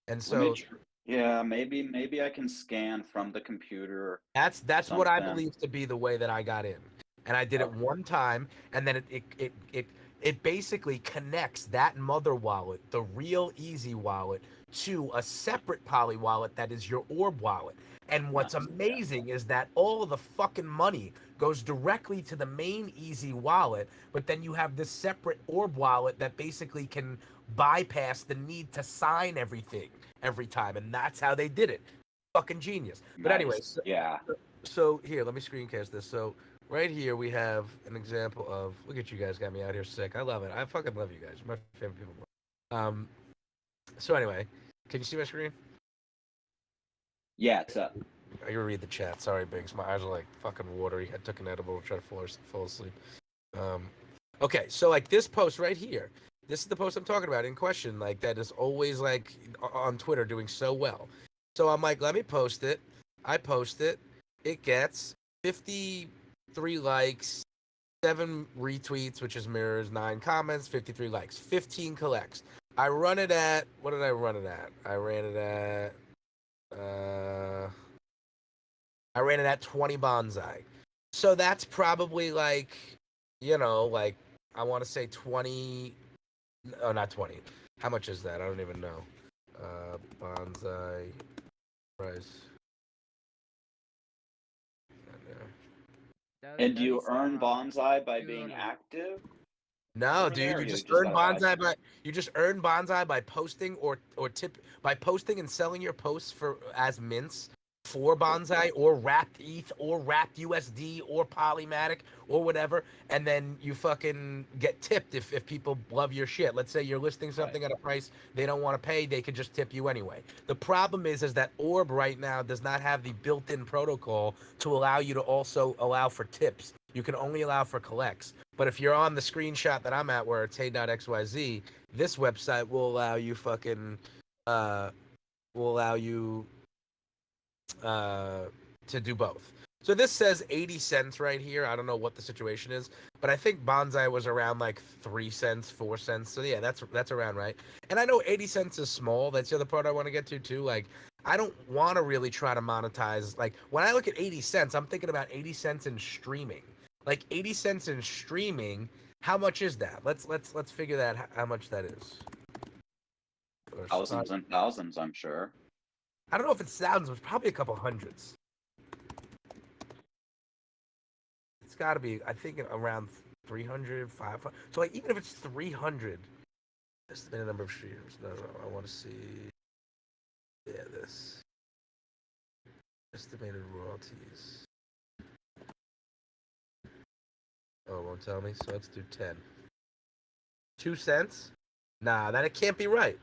and Let me. so Yeah, maybe I can scan from the computer or that's what I something. believe to be the way that I got in, and I did it Okay. one time, and then it basically connects that mother wallet, the real easy wallet, to a separate Poly wallet that is your Orb wallet. And what's Nice. amazing is that all of the fucking money goes directly to the main easy wallet, but then you have this separate Orb wallet that basically can bypass the need to sign everything every time, and that's how they did it. Fucking genius. But anyway, Nice. Yeah. so here, let me screencast this. So right here we have an example of look at you guys got me out here sick. I love it. I fucking love you guys. You're my favorite people. So anyway, can you see my screen? Yeah, it's up. I gotta read the chat. Sorry, Biggs. My eyes are like fucking watery. I took an edible to try to fall asleep. Okay, so like this post right here, this is the post I'm talking about in question. Like that is always like on Twitter doing so well. So I'm like, let me post it. I post it. It gets 53 likes, 7 retweets, which is mirrors, 9 comments, 53 likes, 15 collects. I run it at, what did I run it at? I ran it at 20 bonsai. So that's probably like, like I want to say 20. Oh, not 20. How much is that? I don't even know. Bonsai price. And do you is, earn bonsai by $2. being active? No, over dude, there, you or just just earn gotta add bonsai by posting or tip by posting and selling your posts for as mints for bonsai or wrapped ETH or wrapped USD or Polymatic or whatever, and then you fucking get tipped if people love your shit. Let's say you're listing something at a price they don't want to pay, they could just tip you anyway. The problem is that Orb right now does not have the built-in protocol to allow you to also allow for tips. You can only allow for collects. But if you're on the screenshot that I'm at where it's hey.xyz, this website will allow you to do both. So this says 80 cents right here. I don't know what the situation is, but I think bonsai was around like 3 cents, 4 cents. So yeah, that's around right. And I know 80 cents is small. That's the other part I want to get to too. Like I don't want to really try to monetize. Like when I look at 80 cents, I'm thinking about 80 cents in streaming. Like 80 cents in streaming, how much is that? Let's figure that how much that is. thousands and thousands, I'm sure. I don't know if it's thousands, but probably a couple hundreds. It's got to be, I think, around 300, 500. So, like, even if it's 300, estimated number of streams. No, I want to see. Yeah, this. Estimated royalties. Oh, it won't tell me. So let's do 10. 2 cents? Nah, that it can't be right.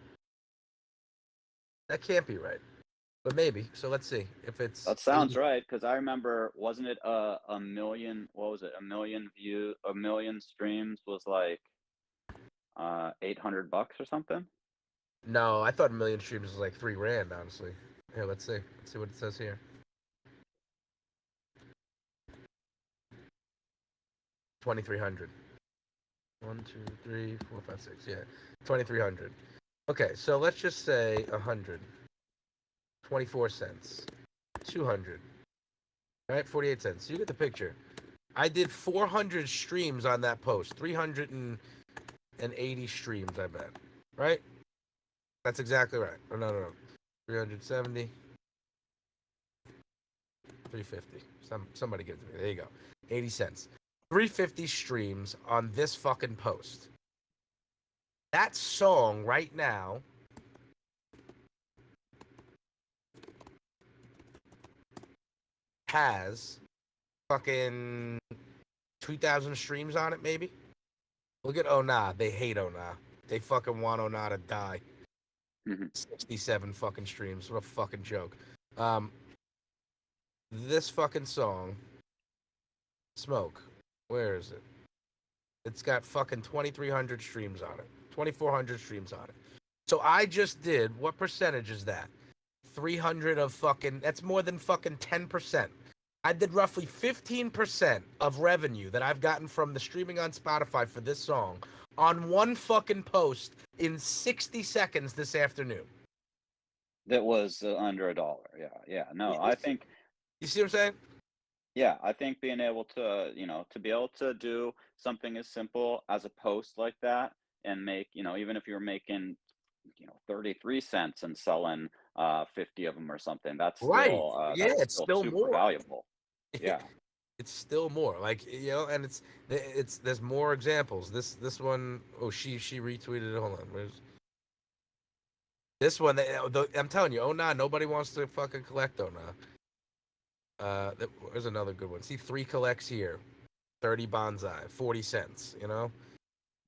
That can't be right. But maybe. So let's see if it's. That sounds right, because I remember, wasn't it a million? What was it? A million streams was like $800 or something. No, I thought a million streams was like $3,000. Honestly. Here, let's see. Let's see what it says here. 2,300. 1, 2, 3, 4, 5, 6. Yeah, 2,300. Okay, so let's just say 100. 24 cents. 200. All right, 48 cents. You get the picture. I did 400 streams on that post. 380 streams, I bet. Right? That's exactly right. Oh, no. 370. 350. Somebody give it to me. There you go. 80 cents. 350 streams on this fucking post. That song right now has fucking 2,000 streams on it, maybe. Look at Ona. They hate Ona. They fucking want Ona to die. 67 fucking streams. What a fucking joke. This fucking song, Smoke. Where is it? It's got fucking 2,300 streams on it. 2,400 streams on it. So I just did, what percentage is that? 300 of fucking, that's more than fucking 10%. I did roughly 15% of revenue that I've gotten from the streaming on Spotify for this song on one fucking post in 60 seconds this afternoon. That was under $1. Yeah. No, I think. You see what I'm saying? Yeah, I think being able to, to be able to do something as simple as a post like that and make, even if you're making, 33 cents and selling 50 of them or something, that's still it's still super more valuable. Yeah. It's still more like, and it's there's more examples. This one, oh, she retweeted it. Hold on, where's this one? I'm telling you, oh nah, nobody wants to fucking collect oh nah. There's another good one. See, 3 collects here, 30 bonsai, 40 cents.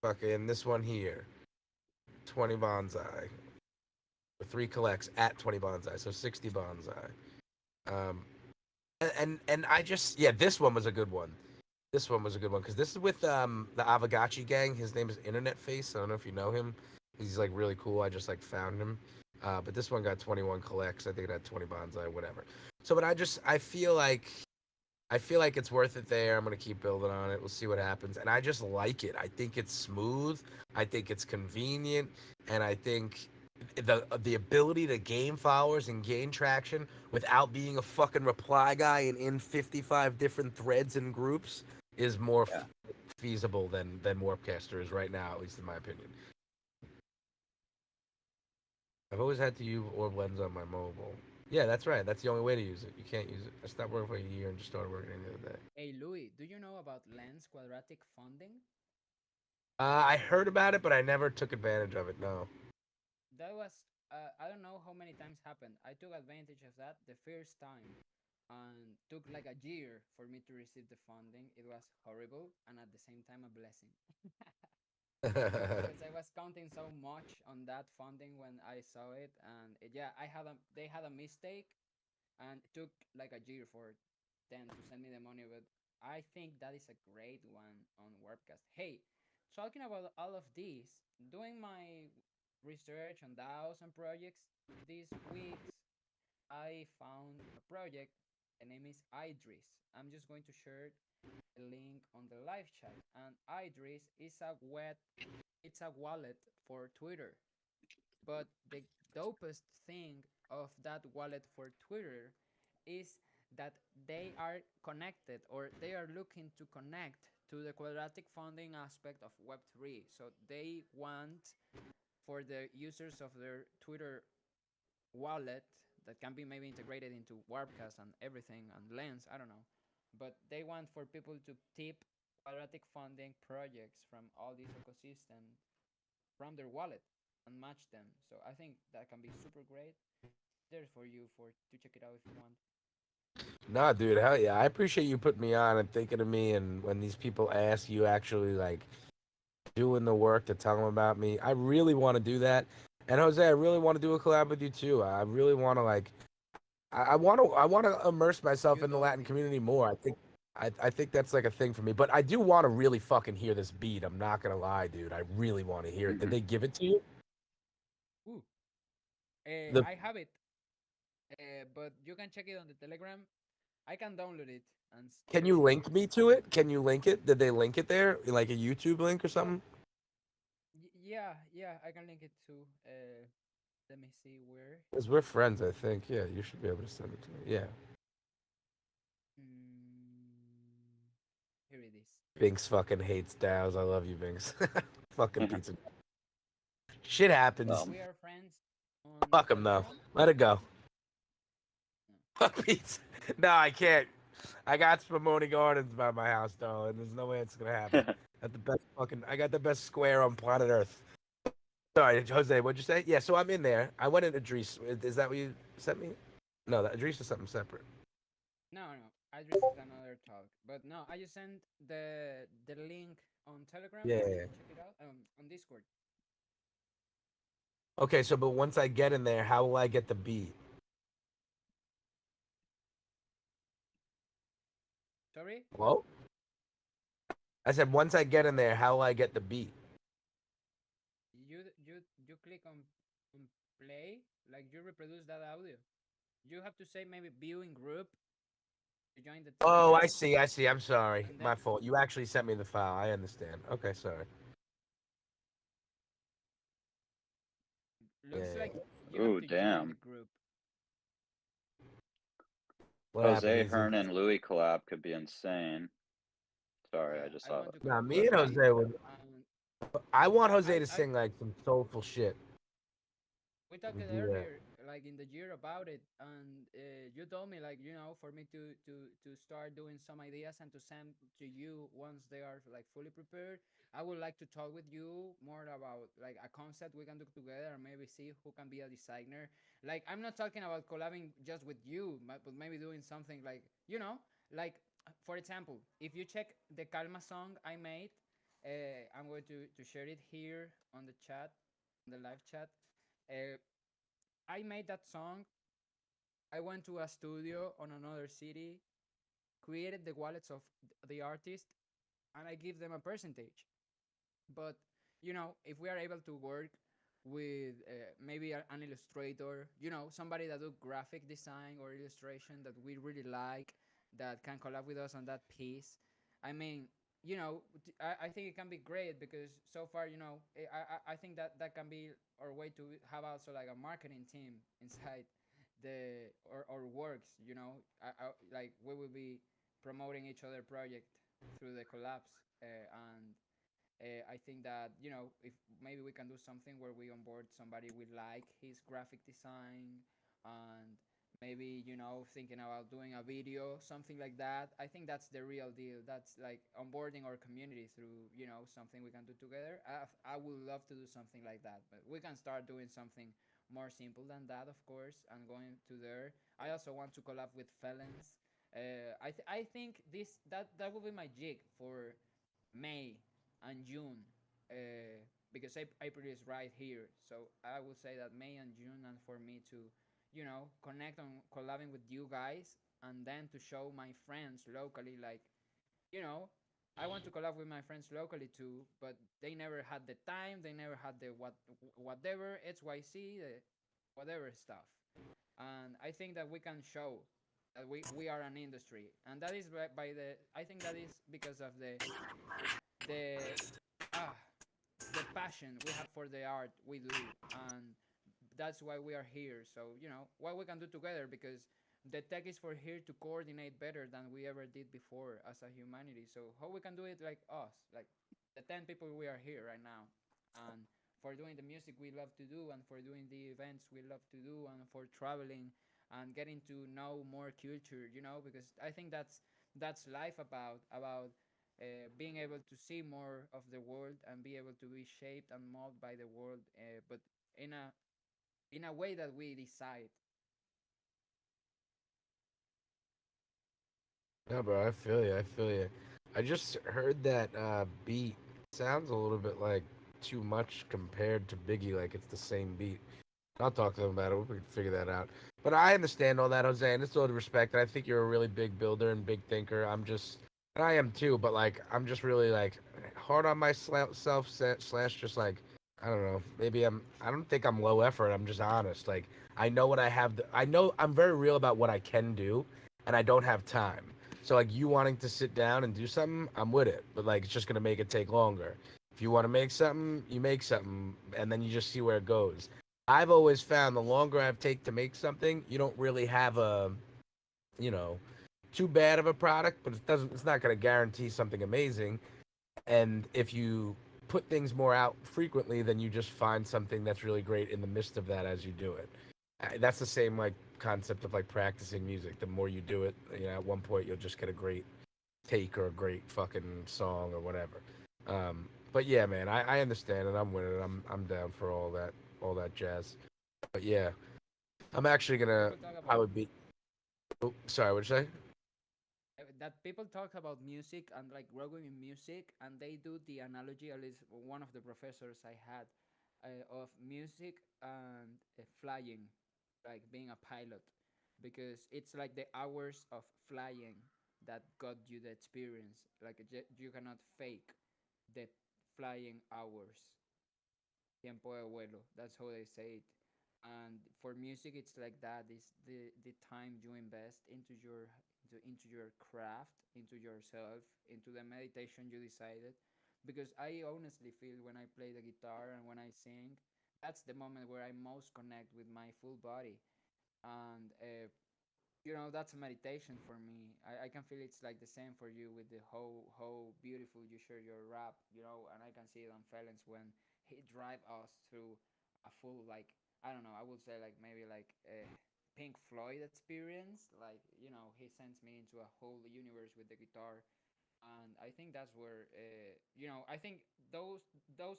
Fucking this one here, 20 bonsai. 3 collects at 20 bonsai, so 60 bonsai. Um, and I just yeah, this one was a good one. This one was a good one because this is with the Avagachi gang. His name is Internet Face. I don't know if you know him. He's like really cool. I just like found him. But this one got 21 collects. I think it had 20 bonsai, whatever. So, but I feel like it's worth it there. I'm gonna keep building on it. We'll see what happens. And I just like it. I think it's smooth. I think it's convenient, and I think the ability to gain followers and gain traction without being a fucking reply guy and in 55 different threads and groups is more Yeah. feasible than Warpcaster is right now, at least in my opinion. I've always had to use Orb Lens on my mobile. Yeah, that's right. That's the only way to use it. You can't use it. I stopped working for a year and just started working the other day. Hey Louis, do you know about lens quadratic funding? I heard about it, but I never took advantage of it. No. That was I don't know how many times happened. I took advantage of that the first time and took like a year for me to receive the funding. It was horrible and at the same time a blessing. Because I was counting so much on that funding when I saw it, and yeah, they had a mistake, and it took like a year for them to send me the money. But I think that is a great one on Warpcast. Hey, talking about all of these, doing my research on DAOs and projects these weeks, I found a project. The name is Idris. I'm just going to share the link on the live chat. And Idris is it's a wallet for Twitter. But the dopest thing of that wallet for Twitter is that they are connected, or they are looking to connect to the quadratic funding aspect of Web3. So they want for the users of their Twitter wallet that can be maybe integrated into Warpcast and everything and Lens, I don't know. But they want for people to tip quadratic funding projects from all these ecosystems from their wallet and match them. So I think that can be super great. There's for you for to check it out if you want. Nah, dude, hell yeah. I appreciate you putting me on and thinking of me. And when these people ask, you actually like doing the work to tell them about me. I really want to do that. And Jose, I really want to do a collab with you too. I really want to like, I want to immerse myself You in the told Latin me. community more. I think that's like a thing for me. But I do want to really fucking hear this beat. I'm not gonna lie, dude. I really want to hear it. Did Mhm. they give it to you? Ooh, The I have it, but you can check it on the Telegram. I can download it and Can share you it. link me to it? Can you link it? Did they link it there? Like a YouTube link or Oh, something? yeah, yeah. I can link it to. Let me see where. Because we're friends, I think. Yeah, you should be able to send it to me. Yeah. Mm, here it is. Binks fucking hates DAOs. I love you, Binks. Fucking pizza. Shit happens. Well, We are friends on Fuck him though. Telegram. Let it go. No. Fuck pizza. No, I can't. I got Spumoni Gardens by my house though, and there's no way it's gonna happen. Got the best fucking. I got the best square on planet Earth. Sorry, Jose. What'd you say? Yeah, so I'm in there. I went into Idris. Is that what you sent me? No, that Idris is something separate. No. Address is another talk. But no, I just sent the link on Telegram Yeah. and you can check it out on Discord. Okay, so but once I get in there, how will I get the beat? Sorry? Hello? I said once I get in there, how will I get the beat? You click on play, like you reproduce that audio. You have to say maybe viewing group to join the Oh, Telegram I see. I see. I'm sorry. and then My fault. You actually sent me the file. I understand. Okay, sorry. Yeah. looks like you have ooh, to join the damn. group. What happened, Jose Easy? Hearn and Louis collab could be insane. Sorry, I Yeah, just I saw want to Nah, the me clip. and Jose would. um, I want yeah, Jose to sing like some soulful shit. we talked We do that. earlier like in the year about it, and you told me like for me to start doing some ideas and to send to you once they are like fully prepared. I would like to talk with you more about like a concept we can do together and maybe see who can be a designer. Like I'm not talking about collabing just with you, but maybe doing something like like for example, if you check the Calma song I made, I'm going to share it here on the chat, on the live chat. uh, I made that song I went to a studio on another city, created the wallets of the artist, and I give them a percentage. But if we are able to work with maybe an illustrator, somebody that do graphic design or illustration that we really like, that can collab with us on that piece. I mean, I think it can be great because so far, I think that that can be our way to have also like a marketing team inside the or works. Like we will be promoting each other project through the collabs, and I think that if maybe we can do something where we onboard somebody we like his graphic design, and maybe thinking about doing a video, something like that. I think that's the real deal. That's like onboarding our community through something we can do together. I would love to do something like that, but we can start doing something more simple than that, of course, and going to there. I also want to collab with Felons. I think that will be my jig for May and June, because April is right here. So I would say that May and June, and for me to, connect on collabing with you guys, and then to show my friends locally, like, you know, I want to collab with my friends locally too, but they never had the time. They never had the whatever XYZ, the whatever stuff, and I think that we can show that we are an industry, and that is by the. I think that is because of the ah the passion we have for the art we do, and that's why we are here. So what we can do together, because the tech is for here to coordinate better than we ever did before as a humanity. So how we can do it like us, like the 10 people we are here right now, and for doing the music we love to do, and for doing the events we love to do, and for traveling and getting to know more culture, because I think that's life about being able to see more of the world and be able to be shaped and molded by the world, but in a way that we decide. No, bro, I feel you. I feel you. I just heard that beat sounds a little bit like too much compared to Biggie. Like it's the same beat. I'll talk to them about it. We can figure that out. But I understand all that, Jose, and it's all the respect. And I think you're a really big builder and big thinker. And I am too. But like, I'm just really like hard on myself slash just like I don't know. Maybe I don't think I'm low effort. I'm just honest. Like I know what I have. I know I'm very real about what I can do, and I don't have time. So like you wanting to sit down and do something, I'm with it. But like it's just gonna make it take longer. If you want to make something, you make something, and then you just see where it goes. I've always found the longer I've take to make something, you don't really have a, you know, too bad of a product, but it's not going to guarantee something amazing. And if you put things more out frequently, then you just find something that's really great in the midst of that as you do it. That's the same like concept of like practicing music. The more you do it, at one point you'll just get a great take or a great fucking song or whatever. But yeah, man, I understand and I'm with it. I'm down for all that jazz. But yeah, I'm actually gonna People talk I about would be. Oh, sorry, what'd you say? that people talk about music and like growing in music, and they do the analogy, at least one of the professors I had, of music and flying, like being a pilot, because it's like the hours of flying that got you the experience. Like you cannot fake the flying hours. Tiempo de vuelo. That's how they say it. And for music, it's like that. It's the time you invest into your craft, into yourself, into the meditation you decided. Because I honestly feel when I play the guitar and when I sing, that's the moment where I most connect with my full body. And that's a meditation for me. I can feel it's like the same for you with the how beautiful you share your rap, and I can see it on Felons when he drive us through a full, like, I don't know, I would say like maybe like a Pink Floyd experience. Like, he sends me into a whole universe with the guitar. And I think that's where I think those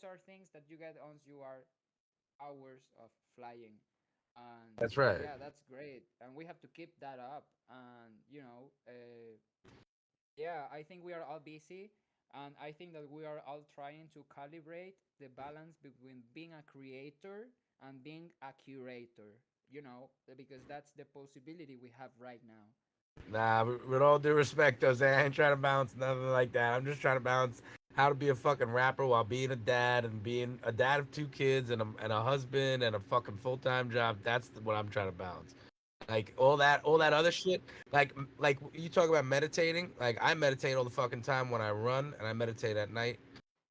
are things that you get once you are hours of flying. And That's right. yeah, that's great, and we have to keep that up. And yeah, I think we are all busy, and I think that we are all trying to calibrate the balance between being a creator and being a curator. because that's the possibility we have right now. Nah, with all due respect, though, I ain't trying to balance nothing like that. I'm just trying to balance how to be a fucking rapper while being a dad and being a dad of two kids and a husband and a fucking full time job. That's what I'm trying to balance. Like all that Yeah, other shit. Like you talk about meditating. Like I meditate all the fucking time when I run, and I meditate at night.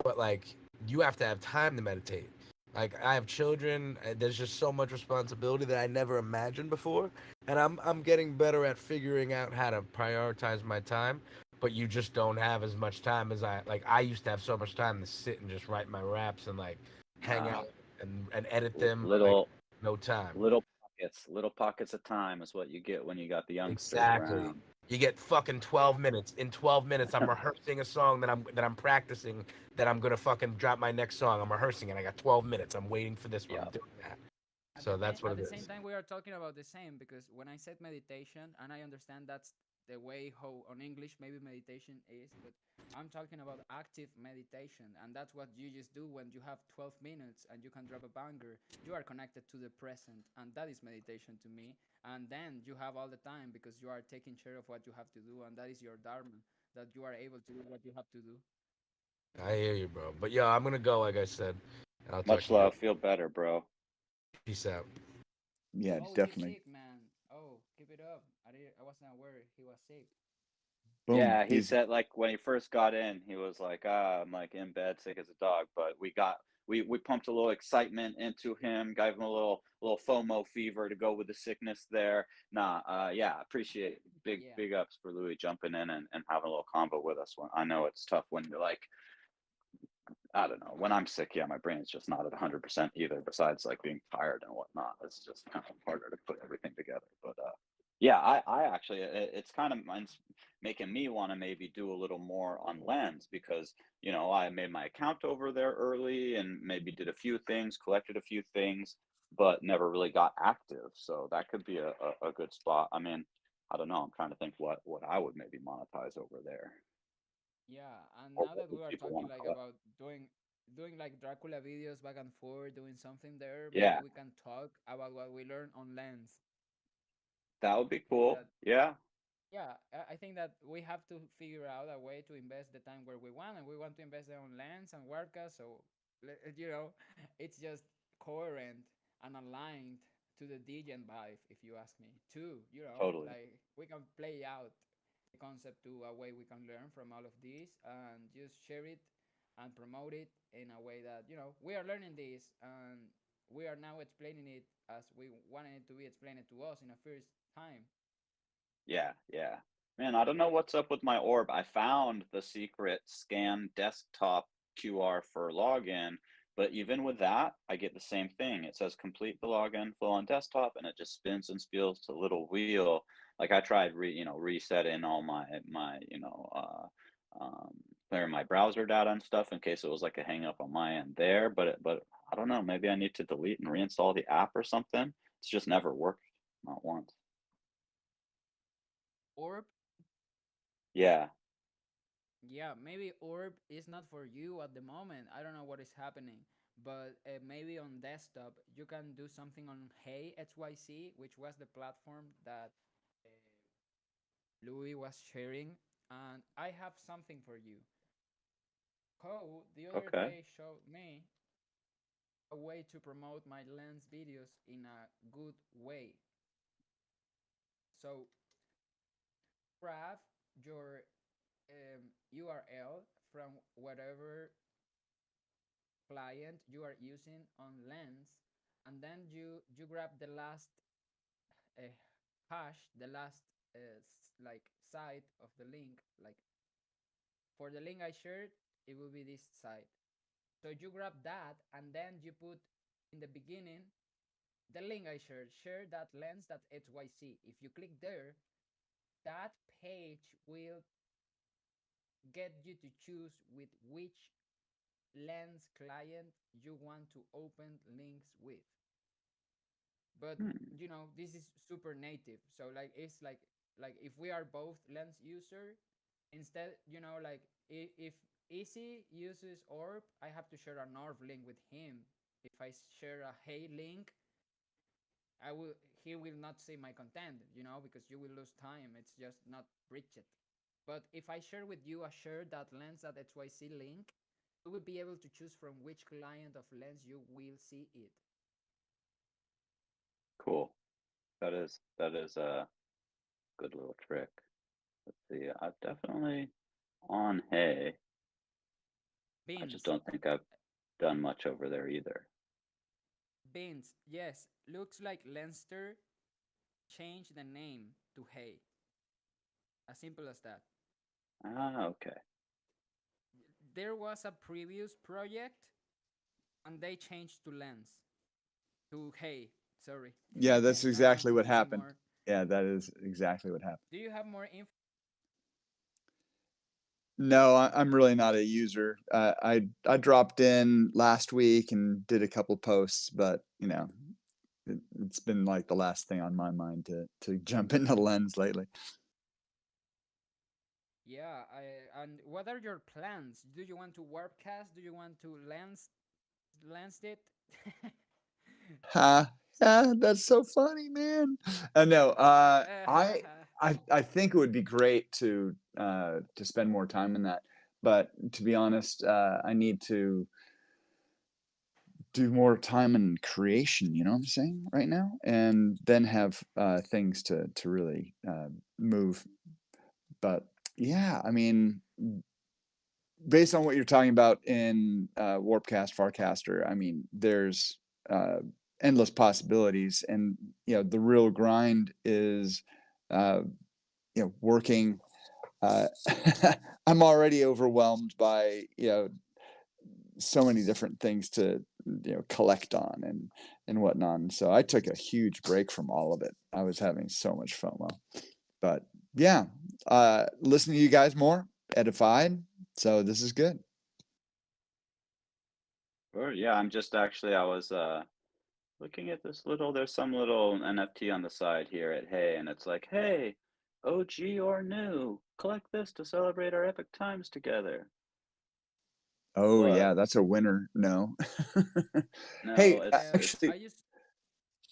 But like you have to have time to meditate. Like I have children. There's just so much responsibility that I never imagined before, and I'm getting better at figuring out how to prioritize my time. But you just don't have as much time as I used to have so much time to sit and just write my raps and like hang uh, out and edit them. Like little no time. little pockets of time is what you get when you got the youngsters Exactly. around. You get fucking yeah, 12 minutes. In 12 minutes, I'm rehearsing a song that I'm practicing that I'm gonna fucking drop my next song. I'm rehearsing it. I got 12 minutes. I'm waiting for this one. Yeah, I'm doing that. So that's what at it the same is. time we are talking about the same, because when I said meditation, and I understand that's the way how on English maybe meditation is, but I'm talking about active meditation, and that's what you just do when you have 12 minutes and you can drop a banger. You are connected to the present, and that is meditation to me. And then you have all the time because you are taking care of what you have to do, and that is your dharma, that you are able to do what you have to do. I hear you, bro. But yeah, I'm gonna go. Like I said, I'll talk much to you guys. love. Feel better, bro. Peace out. Yeah, Oh, he's definitely. sick, man. Oh, keep it up. I wasn't aware he was sick. Boom. Yeah, he He's said like when he first got in, he was like, "Ah, I'm like in bed, sick as a dog." But we pumped a little excitement into him, gave him a little FOMO fever to go with the sickness there. Nah, yeah, appreciate Yeah. big ups for Louis jumping in and having a little combo with us. When I know it's tough when you're like, I don't know, when I'm sick, yeah, my brain's just not at 100% either. Besides like being tired and whatnot, it's just kind of harder to put everything together. But yeah, I actually it's kind of mine's making me want to maybe do a little more on Lens because I made my account over there early and maybe did a few things, collected a few things, but never really got active. So that could be a good spot. I mean, I don't know. I'm trying to think what I would maybe monetize over there Yeah, and or now what that we would are people talking want to like collect. about doing like Dracula videos back and forth, doing something there, maybe Yeah, we can talk about what we learned on Lens. that would be I think cool. that Yeah, yeah, I think that we have to figure out a way to invest the time where we want, and we want to invest it on Lens and Warka, so it's just coherent and aligned to the Degen vibe, if you ask me. Too, totally. like we can play out the concept to a way we can learn from all of this and just share it and promote it in a way that we are learning this and we are now explaining it as we wanted it to be explained to us in a first time. Yeah, yeah. Man, I don't know what's up with my orb. I found the secret scan desktop QR for login, but even with that, I get the same thing. It says complete the login full on desktop and it just spins and spills to a little wheel. Like I tried resetting all clearing my browser data and stuff in case it was like a hang up on my end there, but I don't know, maybe I need to delete and reinstall the app or something. It's just never worked, not once. Orb, Yeah. yeah, maybe Orb is not for you at the moment. I don't know what is happening, but maybe on desktop you can do something on Hey XYZ, which was the platform that uh, Louis was sharing. And I have something for you. Code the other Okay. day showed me a way to promote my Lens videos in a good way. So grab your URL from whatever client you are using on Lens, and then you grab the last uh, hash, the last like side of the link. Like for the link I shared, it will be this side. So you grab that, and then you put in the beginning the link I shared. Share that lens.xyz. If you click there, that page will get you to choose with which Lens client you want to open links with. But Hmm. this is super native, so like it's like if we are both Lens user, instead like if Easy uses Orb, I have to share an Orb link with him. If I share a Hey link, I will he will not see my content, because you will lose time. It's just not reach it. But if I share with you a share.lens.xyz link, you will be able to choose from which client of Lens you will see it. Cool. That is a good little trick. Let's see. I've definitely on Hey. I just Beans. don't think I've done much over there either. Beans. Yes, looks like Lenster changed the name to Hey. As simple as that. Ah, okay. There was a previous project and they changed to Lens. To Hey, sorry. Yeah, that's Now I'm exactly what confusing happened. more. Yeah, that is exactly what happened. Do you have more info? No, I'm really not a user. I dropped in last week and did a couple posts, but it's been like the last thing on my mind to jump into Lens lately. Yeah, and what are your plans? Do you want to warpcast? Do you want to lens it? Ha! Yeah, that's so funny, man. No, I think it would be great to spend more time in that, but to be honest, I need to do more time in creation. You know what I'm saying right now, and then have things to really move. But yeah, I mean, based on what you're talking about in Warpcast, Farcaster, I mean, there's endless possibilities, and the real grind is working. I'm already overwhelmed by so many different things to collect on and whatnot. And so I took a huge break from all of it. I was having so much FOMO, but yeah, listening to you guys more edified. So this is good. Or yeah, I'm just actually I was looking at this there's some little NFT on the side here at Hey, and it's like, hey, OG or new, collect this to celebrate our epic times together. Oh But yeah, that's a winner. No. Hey, no, actually, I just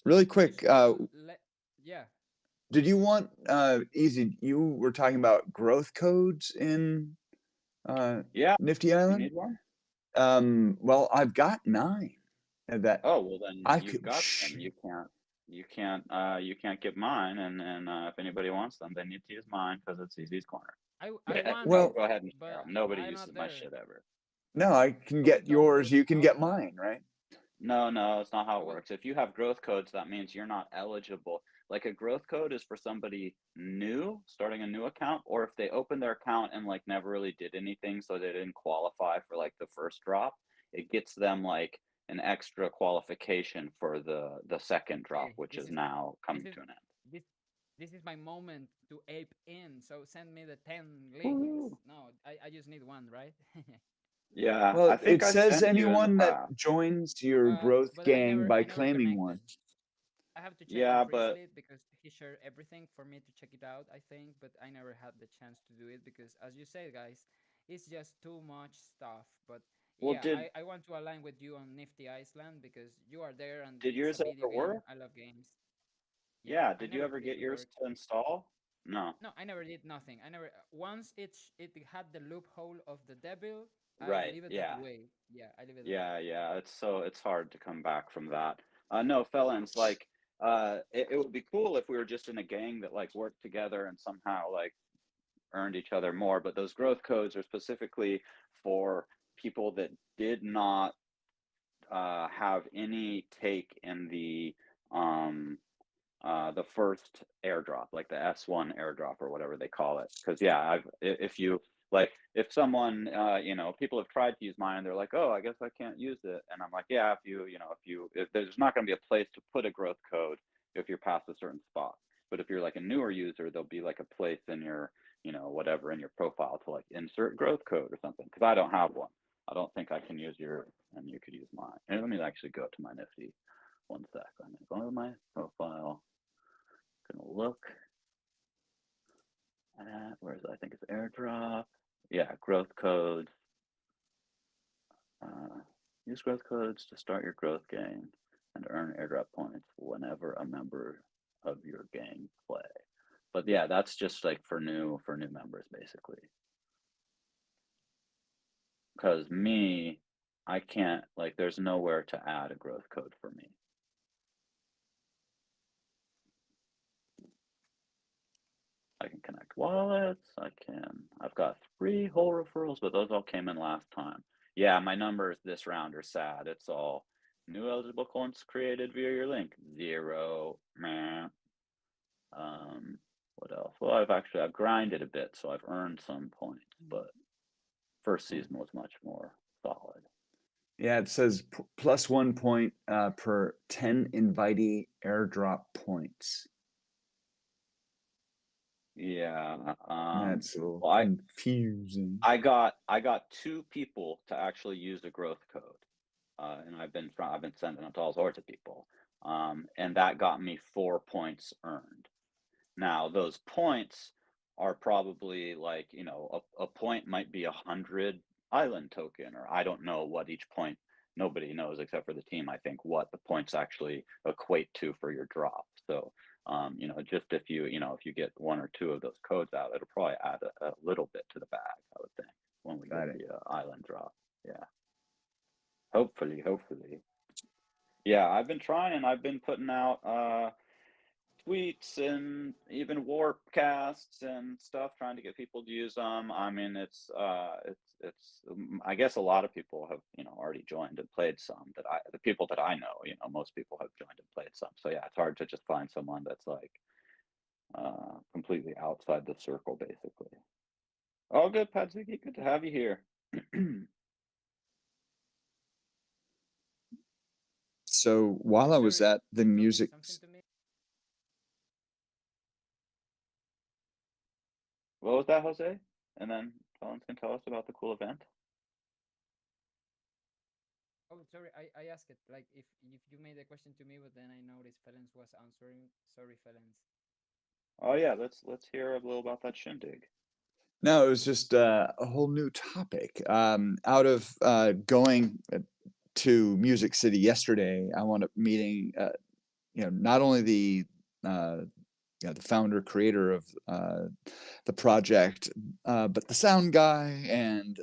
really quick, yeah. did you want easy? You were talking about growth codes in yeah, Nifty you Island. need one? Well, I've got 9 that Oh, well then I you've could. got them. You can't get mine, and if anybody wants them, they need to use mine because it's Easy's corner. I But want no, it, Well, go ahead and share but them. Nobody I'm uses not my there. shit ever. no, I can I will get yours. download You can all get of them. mine, right? No, it's not how I it will. works. If you have growth codes, that means you're not eligible. Like a growth code is for somebody new, starting a new account, or if they opened their account and like never really did anything, so they didn't qualify for like the first drop, it gets them like an extra qualification for the second drop, Okay, which this is is now this coming is to an end. this this is my moment to ape in. So send me the 10 links. Woo! No, I just need one, right? Yeah, Well, I it think I says sent you in the anyone that past. joins your growth But gang by I never claiming connected. one. I have to check on Yeah, but Priestly because he shared everything for me to check it out, I think, but I never had the chance to do it because, as you said, guys, it's just too much stuff. But well, yeah, I want to align with you on Nifty Iceland because you are there and did it's a yours video ever game. work? I love games. Yeah, Yeah, I did you never ever put it get to yours work. to install? No. No, I never did nothing. I never once it had the loophole of the devil. I Right. leave it that Yeah. way. Yeah, I leave it that way. Yeah. It's hard to come back from that. No, felons, like it would be cool if we were just in a gang that like worked together and somehow like earned each other more, but those growth codes are specifically for people that did not have any take in the first airdrop, like the S1 airdrop or whatever they call it. Because yeah, if you like if someone people have tried to use mine and they're like, oh, I guess I can't use it, and I'm like, yeah, if there's not going to be a place to put a growth code if you're past a certain spot. But if you're like a newer user, there'll be like a place in your whatever in your profile to like insert growth code or something. Because I don't have one. I don't think I can use yours, and you could use mine. And let me actually go to my Nifty. One sec. I'm going to go to my profile. Gonna look at where is it? I think it's airdrop. Yeah, growth codes. Use growth codes to start your growth game. and earn airdrop points whenever a member of your gang play. But yeah, that's just like for new members basically. Because me, I can't, like, there's nowhere to add a growth code for me. I can connect wallets. I've got 3 whole referrals, but those all came in last time. Yeah, my numbers this round are sad. It's all new eligible coins created via your link. 0. Meh. What else? Well, I've grinded a bit, so I've earned some points, but first season was much more solid. Yeah, it says plus 1 point per 10 invitee airdrop points. Yeah. That's a little well, confusing. I got 2 people to actually use the growth code, and I've been sending it to all sorts of people, and that got me 4 points earned. Now those points are probably like, you know, a point might be 100 island token, or I don't know what each point. Nobody knows except for the team, I think, what the points actually equate to for your drop. So you know, just if you get 1 or 2 of those codes out, it'll probably add a little bit to the bag, I would think, when we get the island drop. Yeah. Hopefully. Yeah, I've been trying. I've been putting out tweets and even warp casts and stuff, trying to get people to use them. I mean, it's I guess a lot of people have, you know, already joined and played some. The people that I know, you know, most people have joined and played some. So yeah, it's hard to just find someone that's like completely outside the circle, basically. Oh, good, Patsuki, good to have you here. So while I was at the music, what was that, Jose? And then Collins can tell us about the cool event. Oh, sorry, I asked it, like, if you made a question to me, but then I noticed Felens was answering. Sorry, Felens. Oh yeah, let's hear a little about that shindig. no, it was just a whole new topic. Out of going to Music City yesterday, I wound up meeting, you know, not only the the founder creator of the project, but the sound guy and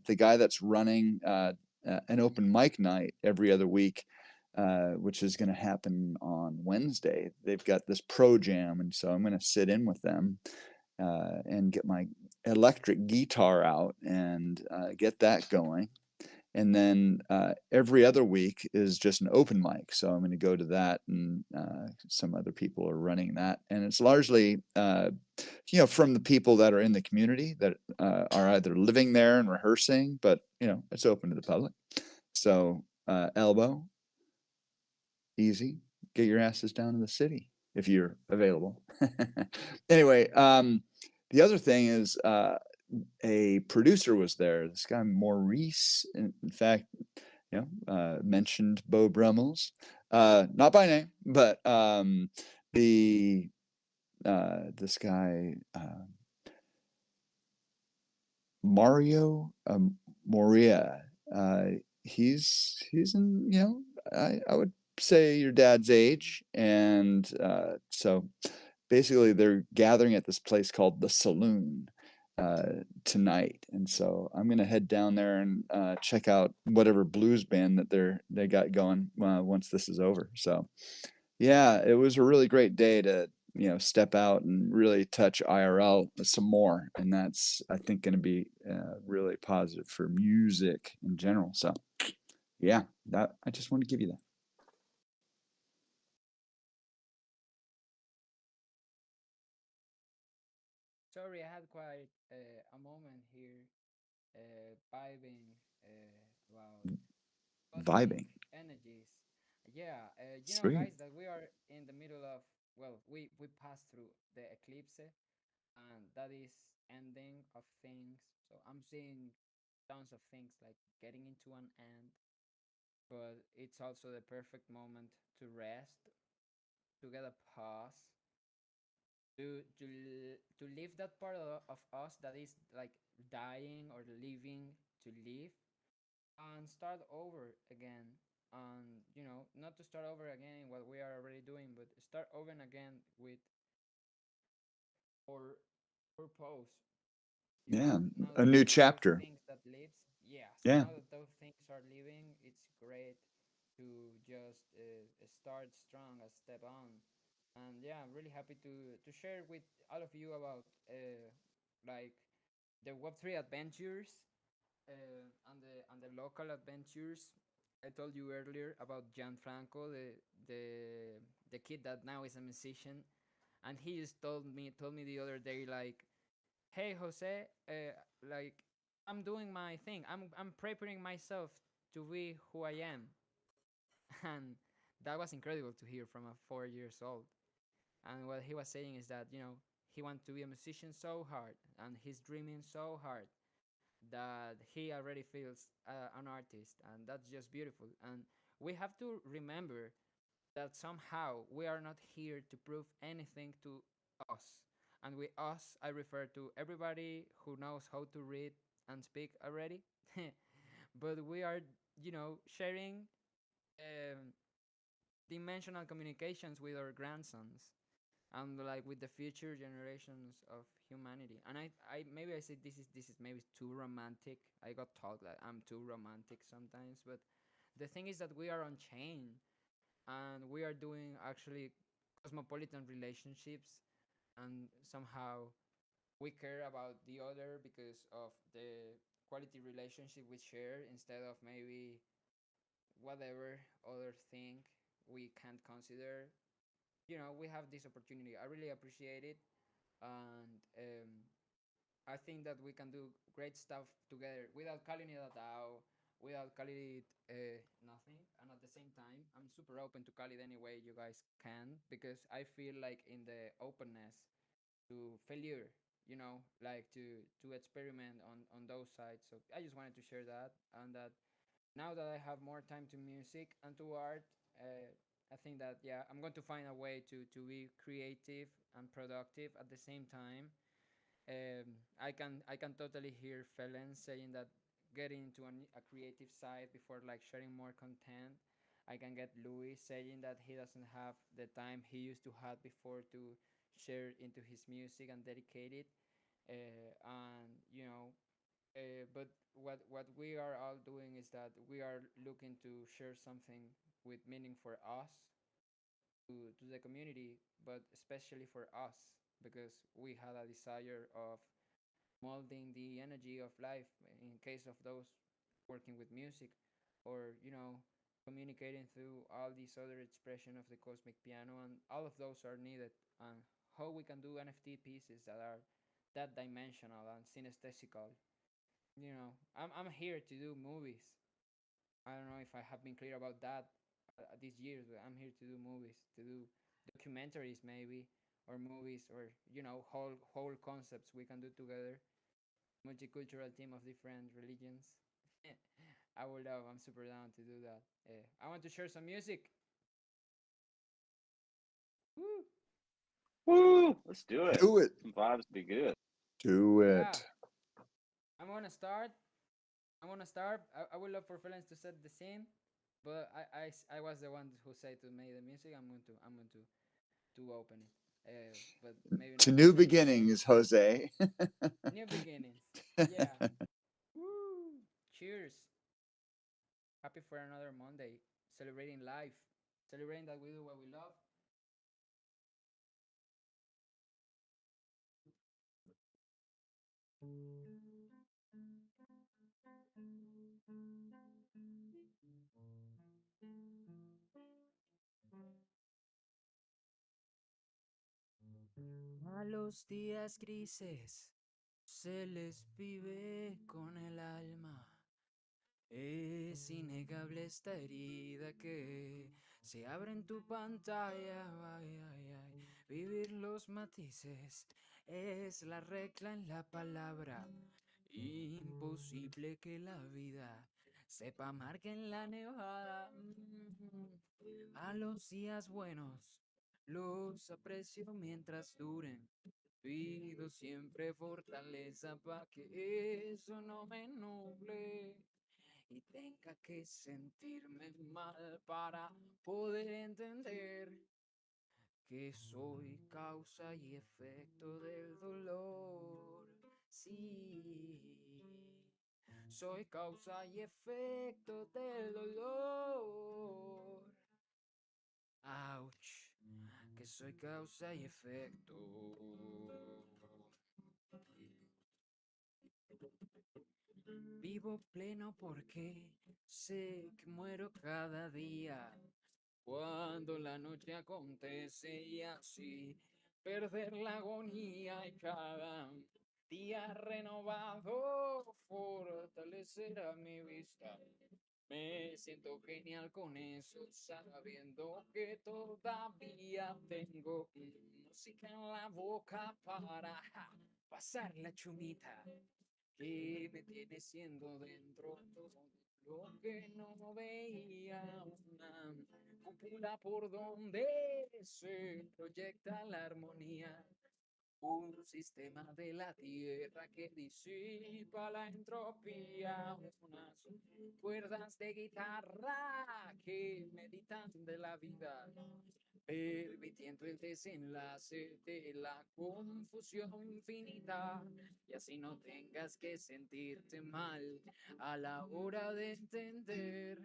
the guy that's running an open mic night every other week, which is going to happen on Wednesday. They've got this pro jam, and so I'm going to sit in with them and get my electric guitar out and get that going. And then every other week is just an open mic, so I'm going to go to that, and some other people are running that, and it's largely you know, from the people that are in the community that are either living there and rehearsing, but you know, it's open to the public. So elbow easy, get your asses down to the city if you're available. Anyway, the other thing is a producer was there. This guy Maurice, in fact, you know, mentioned Beau Brummels, not by name, but the this guy Mario Moria. He's in, you know, I would say your dad's age, and so basically they're gathering at this place called the Saloon tonight, and so I'm gonna head down there and check out whatever blues band that they got going once this is over. So yeah, it was a really great day to, you know, step out and really touch IRL some more, and that's, I think, going to be really positive for music in general. So yeah, that I just want to give you that. Sorry, I had quite a moment here, vibing about cosmic Vibing. energies. Yeah, you know, Sweet. guys, that we are in the middle of, well, we passed through the eclipse, and that is ending of things. So I'm seeing tons of things like getting into an end, but it's also the perfect moment to rest, to get a pause, to leave that part of us that is like dying or living to live, and start over again. and not to start over again in what we are already doing, but start over again with our purpose. Yeah, Now a that new those chapter. things that lives, yes, Yeah. now that those things are living, it's great to just start strong and step on. And yeah, I'm really happy to share with all of you about like the Web3 adventures and the local adventures. I told you earlier about Gianfranco, the kid that now is a musician, and he just told me the other day, like, hey Jose, like, I'm doing my thing. I'm preparing myself to be who I am, and that was incredible to hear from a 4 years old. And what he was saying is that he wants to be a musician so hard, and he's dreaming so hard that he already feels an artist, and that's just beautiful. And we have to remember that somehow we are not here to prove anything to us. And with us, I refer to everybody who knows how to read and speak already. But we are, sharing um, dimensional communications with our grandsons and like with the future generations of humanity. And I maybe I said this is maybe too romantic. I got told that I'm too romantic sometimes, but the thing is that we are on chain, and we are doing actually cosmopolitan relationships, and somehow we care about the other because of the quality relationship we share, instead of maybe whatever other thing we can't consider. We have this opportunity. I really appreciate it, and I think that we can do great stuff together without calling it a DAO, without calling it nothing. And at the same time, I'm super open to call it any way you guys can, because I feel like in the openness to failure, like to experiment on those sides. So I just wanted to share that, and that now that I have more time to music and to art, I think that yeah, I'm going to find a way to be creative and productive at the same time. I can totally hear Felon saying that getting into a creative side before like sharing more content. I can get Louis saying that he doesn't have the time he used to have before to share into his music and dedicate it. And but what we are all doing is that we are looking to share something with meaning for us, to the community, but especially for us, because we had a desire of molding the energy of life in case of those working with music, or communicating through all these other expression of the cosmic piano, and all of those are needed. And how we can do NFT pieces that are that dimensional and synesthetical. I'm here to do movies. I don't know if I have been clear about that this year, but I'm here to do movies, to do documentaries maybe, or movies, or whole concepts we can do together, multicultural team of different religions. I would love. I'm super down to do that. I want to share some music. Woo! Woo! Let's do it. Do it. Some vibes be good. Do Yeah, it. I'm gonna start. I would love for Felix to set the scene, but I was the one who said to make the music. I'm going to open it. But maybe To not to new set the scene. beginnings, Jose. New beginnings. Yeah. Woo! Cheers. Happy for another Monday. Celebrating life. Celebrating that we do what we love. A los días grises se les vive con el alma. Es innegable esta herida que se abre en tu pantalla. Ay, ay, ay. Vivir los matices es la regla en la palabra. Imposible que la vida sepa amar que en la nevada. A los días buenos los aprecio mientras duren. Pido siempre fortaleza para que eso no me nuble y tenga que sentirme mal para poder entender que soy causa y efecto del dolor. Sí, soy causa y efecto del dolor. Ouch, que soy causa y efecto. Vivo pleno porque sé que muero cada día. Cuando la noche acontece y así perder la agonía y cada día renovado fortalecerá mi vista. Me siento genial con eso, sabiendo que todavía tengo música en la boca para pasar la chumita que me tiene siendo dentro todo lo que no veía, una cúpula por donde se proyecta la armonía, un sistema de la tierra que disipa la entropía, unas cuerdas de guitarra que meditan de la vida, permitiendo el desenlace de la confusión infinita, y así no tengas que sentirte mal a la hora de entender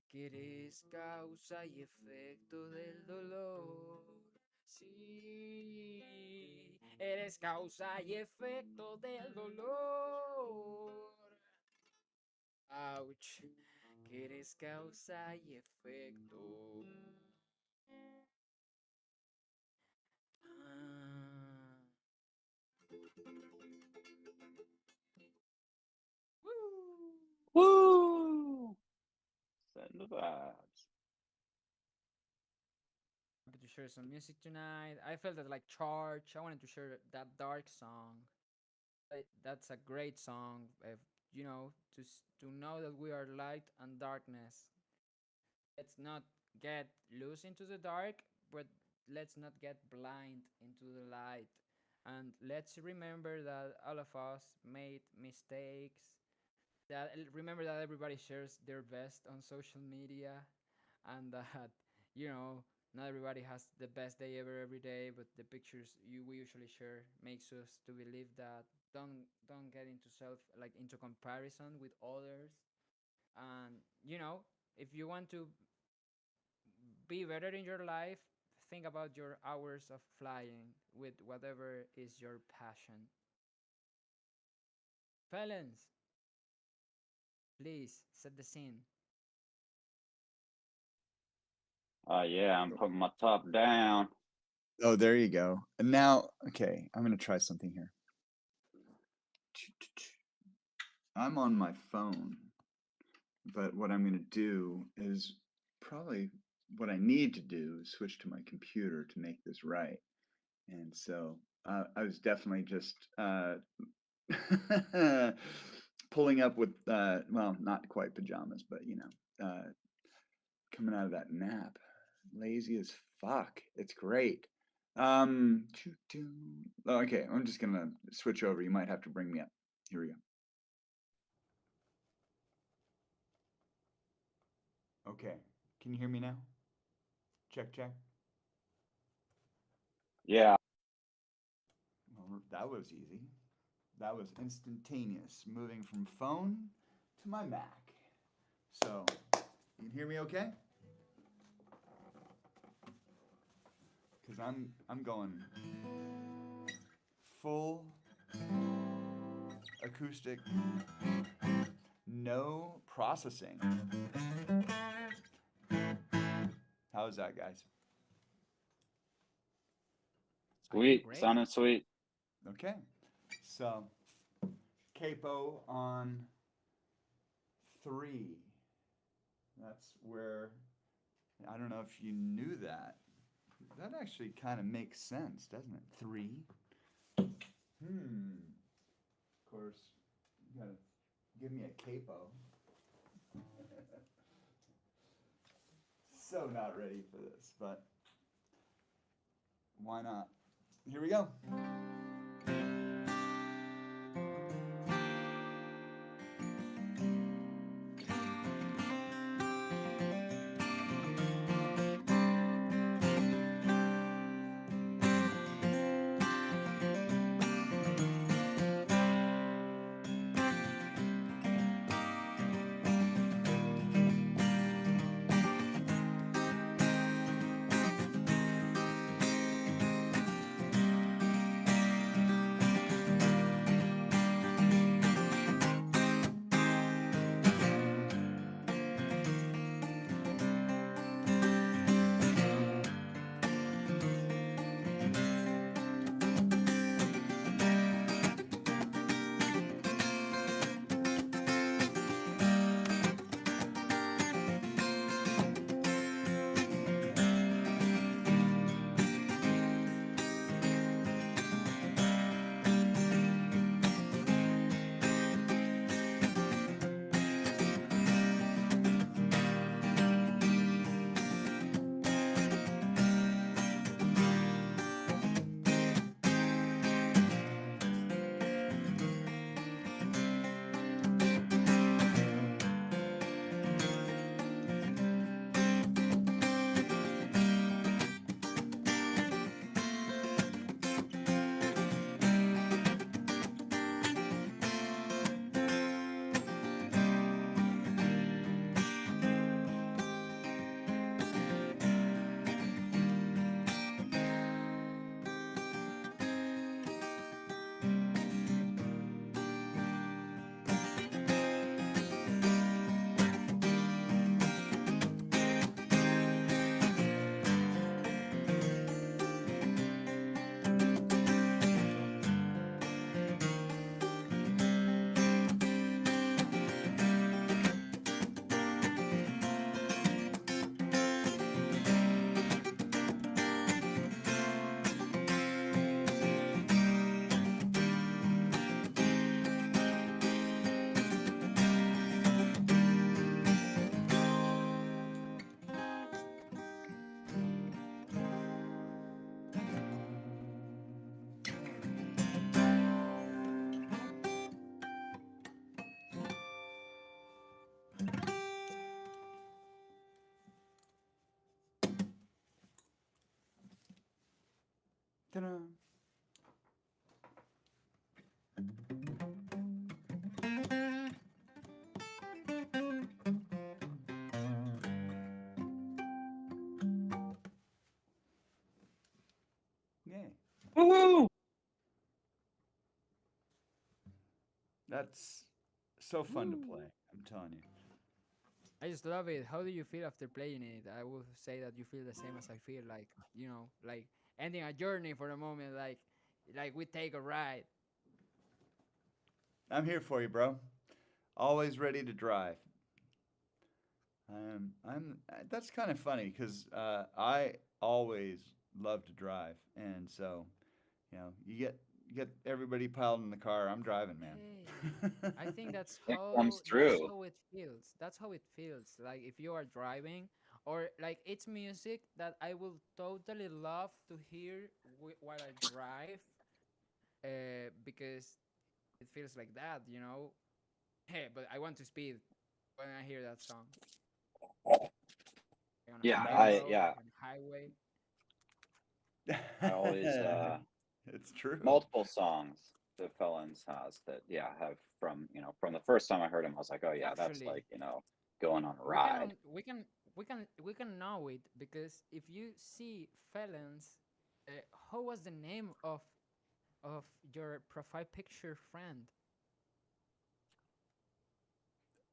que eres causa y efecto del dolor. Sí, eres causa y efecto del dolor. Ouch, que eres causa y efecto. Ah. Woo. Woo! Send the vibes. Happy to share some music tonight. I felt that like charge. I wanted to share that dark song. That's a great song. If, you know, to know that we are light and darkness. Let's not get loose into the dark, but let's not get blind into the light. And let's remember that all of us made mistakes. Remember that everybody shares their best on social media, and that you know not everybody has the best day ever every day, but the pictures we usually share makes us to believe that don't get into into comparison with others. And you know, if you want to be better in your life, think about your hours of flying with whatever is your passion. Felons, please set the scene. Yeah, I'm putting my top down. Oh, there you go. And now, okay, I'm going to try something here. I'm on my phone, but what I'm going to do is probably what I need to do is switch to my computer to make this right. And so I was definitely just pulling up with, well, not quite pajamas, but, you know, coming out of that nap. Lazy as fuck. It's great. Okay, I'm just gonna switch over. You might have to bring me up. Here we go. Okay, can you hear me now? Check, check. Yeah. Well, that was easy. That was instantaneous, moving from phone to my Mac. So, you can hear me okay? Because I'm going full acoustic, no processing. How is that, guys? Sweet. Sounded sweet. Okay. So, capo on 3. That's where, I don't know if you knew that. That actually kind of makes sense, doesn't it? 3. Of course, you gotta give me a capo. So not ready for this, but why not? Here we go. Ta-da. Yay. Woo! That's so fun to Woo. play. I'm telling you. I just love it. How do you feel after playing it? I will say that you feel the same as I feel. Like, you know, like ending a journey for a moment. Like we take a ride. I'm here for you, bro. Always ready to drive. That's kind of funny because I always love to drive, and so you get everybody piled in the car. I'm driving, Hey, I man. think that's It how comes that's true. how it feels. That's how it feels. Like if you are driving, or like it's music that I will totally love to hear while I drive, because it feels like that, you know. Hey, but I want to speed when I hear that song. Like on a Yeah, main Nice. road, yeah. like on a highway. I always It's true. multiple songs that Felons has that have from the first time I heard him, I was like, oh yeah, that's Actually, like going on a we ride. can we can we can know it because if you see Felons, how was the name of your profile picture friend?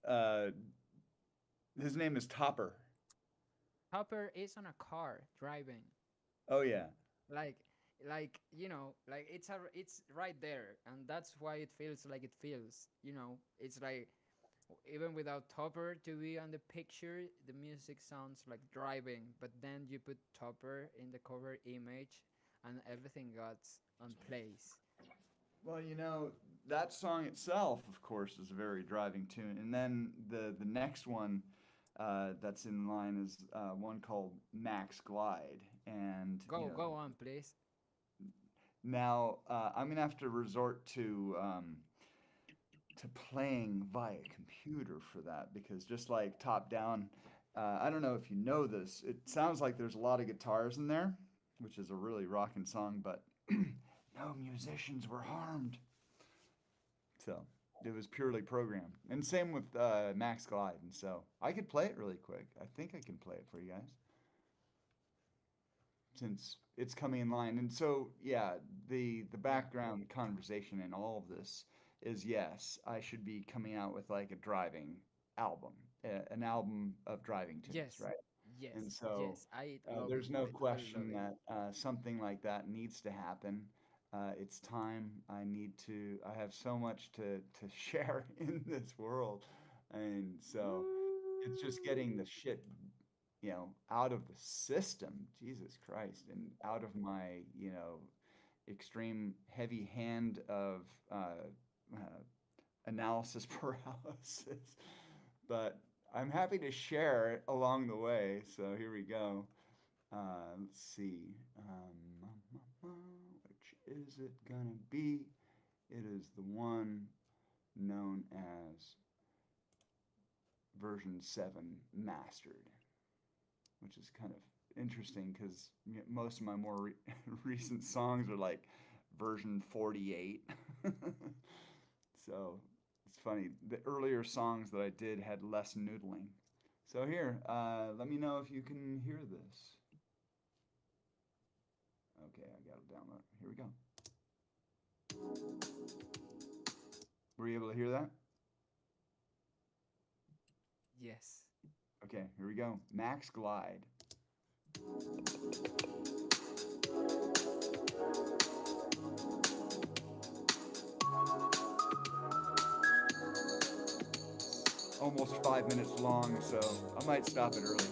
Uh, his name is Topper. Hopper is on a car driving. Oh yeah. Like you know, like it's right there, and that's why it feels like it feels. You know, it's like even without Topper to be on the picture, the music sounds like driving. But then you put Topper in the cover image, and everything got on place. Well, that song itself, of course, is a very driving tune. And then the next one that's in line is one called Max Glide. And, Go on, please. now I'm gonna have to resort to playing via computer for that because just like top down, I don't know if you know this. It sounds like there's a lot of guitars in there, which is a really rocking song, but no musicians were harmed. So it was purely programmed. And same with Max Glide. And so I could play it really quick. I think I can play it for you guys since it's coming in line. And so yeah, the Yeah. background conversation in all of this is yes, I should be coming out with like a driving album, an album of driving tunes, Yes. right? And Yes. so Yes. I love there's it. no I totally love question it. that something like that needs to happen. It's time. I have so much to share in this world. And so it's just getting the shit, out of the system, Jesus Christ, and out of my, extreme heavy hand of uh, analysis paralysis. But I'm happy to share along the way. So here we go. Let's see. Which is it gonna be? It is the one known as version 7 mastered, which is kind of interesting because most of my more recent songs are like version 48. So it's funny. The earlier songs that I did had less noodling. So here, let me know if you can hear this. Okay, I got it download. Here we go. Were you able to hear that? Yes. Okay, here we go. Max Glide. Almost 5 minutes long, so I might stop it early.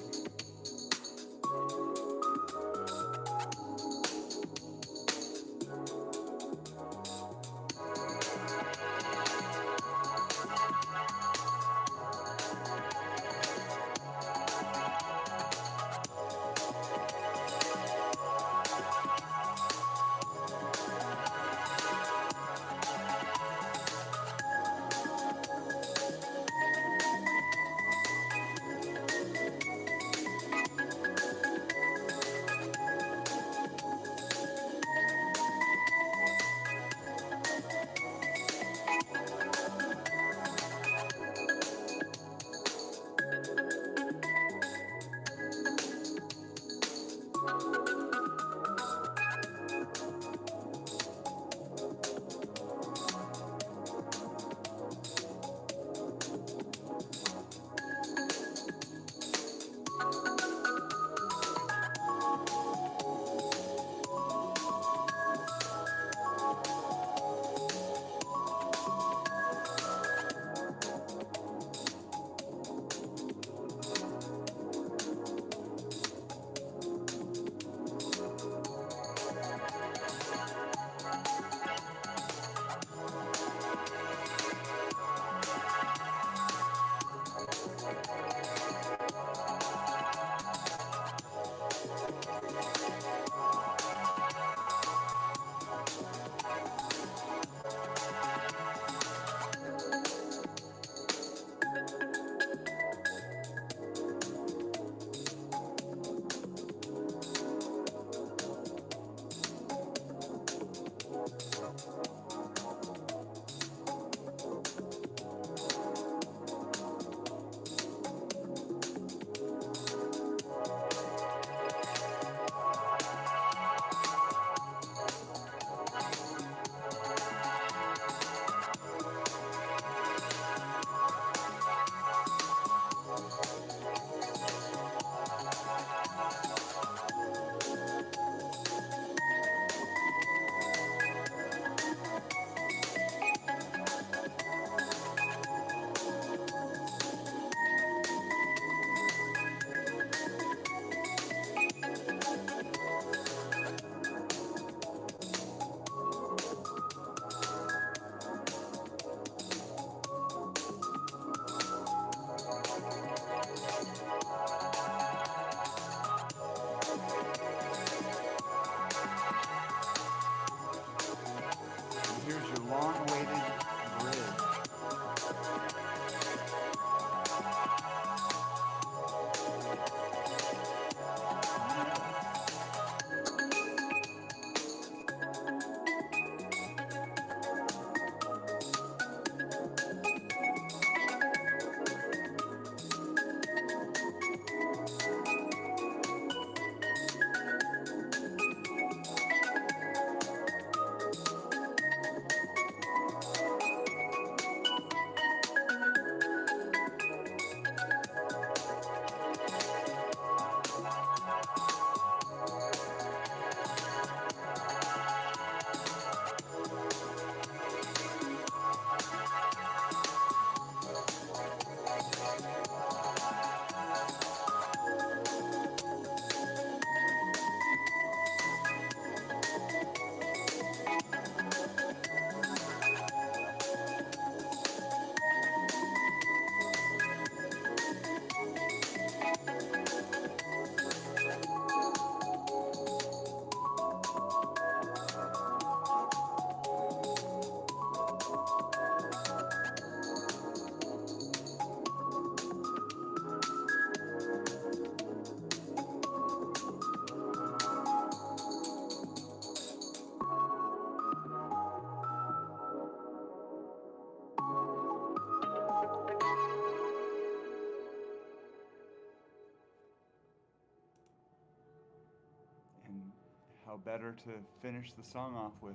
how better to finish the song off with.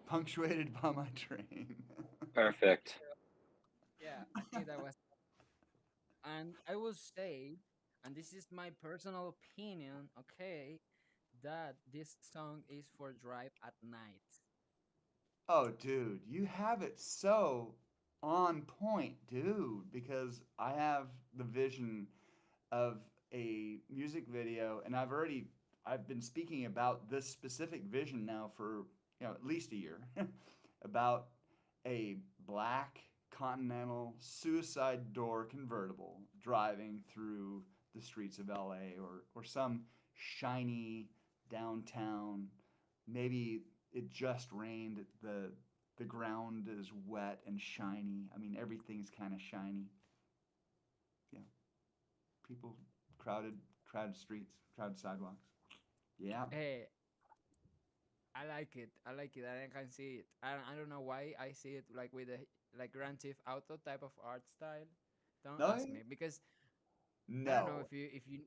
Punctuated by my train. Perfect. Yeah, I think that was, and I will say, and this is my personal opinion, okay, that this song is for drive at night. Oh, dude, you have it so on point, dude, because I have the vision of a music video, and I've been speaking about this specific vision now for, at least a year, about a black Continental suicide door convertible driving through the streets of LA, or some shiny downtown. Maybe it just rained. The ground is wet and shiny. I mean, everything's kind of shiny. Yeah, people, crowded streets, crowded sidewalks. Yeah. Hey, I like it. I like it. I can see it. I don't know why I see it like with a like Grand Theft Auto type of art style. Don't No, ask me because I don't know no. if you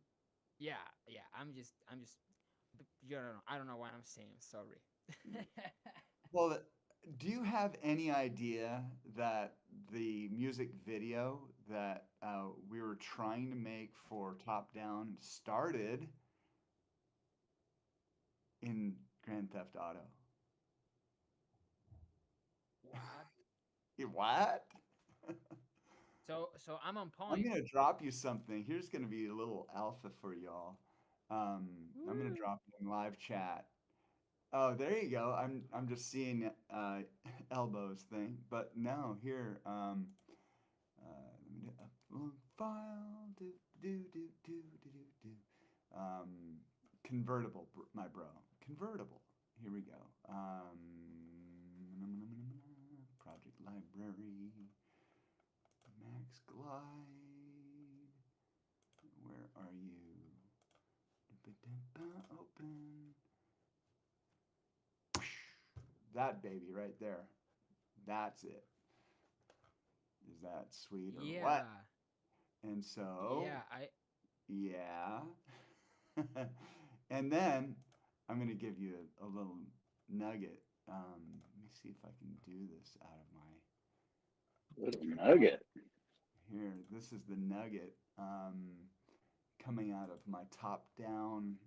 yeah, yeah. I'm just you don't know. I don't know what I'm saying. Sorry. Well, do you have any idea that the music video that we were trying to make for Top Down started in Grand Theft Auto? What? What? So I'm on I'm point. gonna drop you something. Here's gonna be a little alpha for y'all. I'm gonna Woo. drop it in live chat. Oh, there you go. I'm just seeing elbows thing, but no, here. Let me upload file. Do. Convertible, my bro. Convertible. Here we go. Project library. Max Glide. Where are you? Open. That baby right there. That's it. Is that sweet or what? Yeah. And so, Yeah, I yeah. And then I'm going to give you a little nugget. Let me see if I can do this out of my. Little nugget. Here, this is the nugget coming out of my top down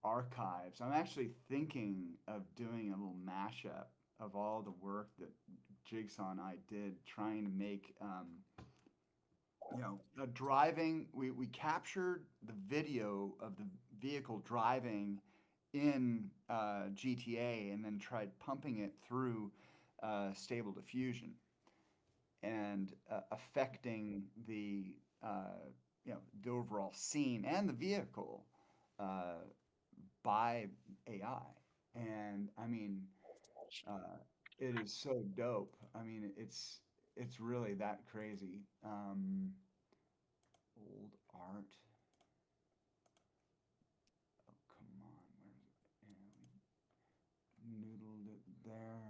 archives. I'm actually thinking of doing a little mashup of all the work that Jigsaw and I did trying to make driving. We captured the video of the vehicle driving in GTA and then tried pumping it through Stable Diffusion and affecting the overall scene and the vehicle by AI. And I mean, it is so dope. I mean, it's really that crazy. Old art. Oh, come on, where's it? Yeah, we noodled it there.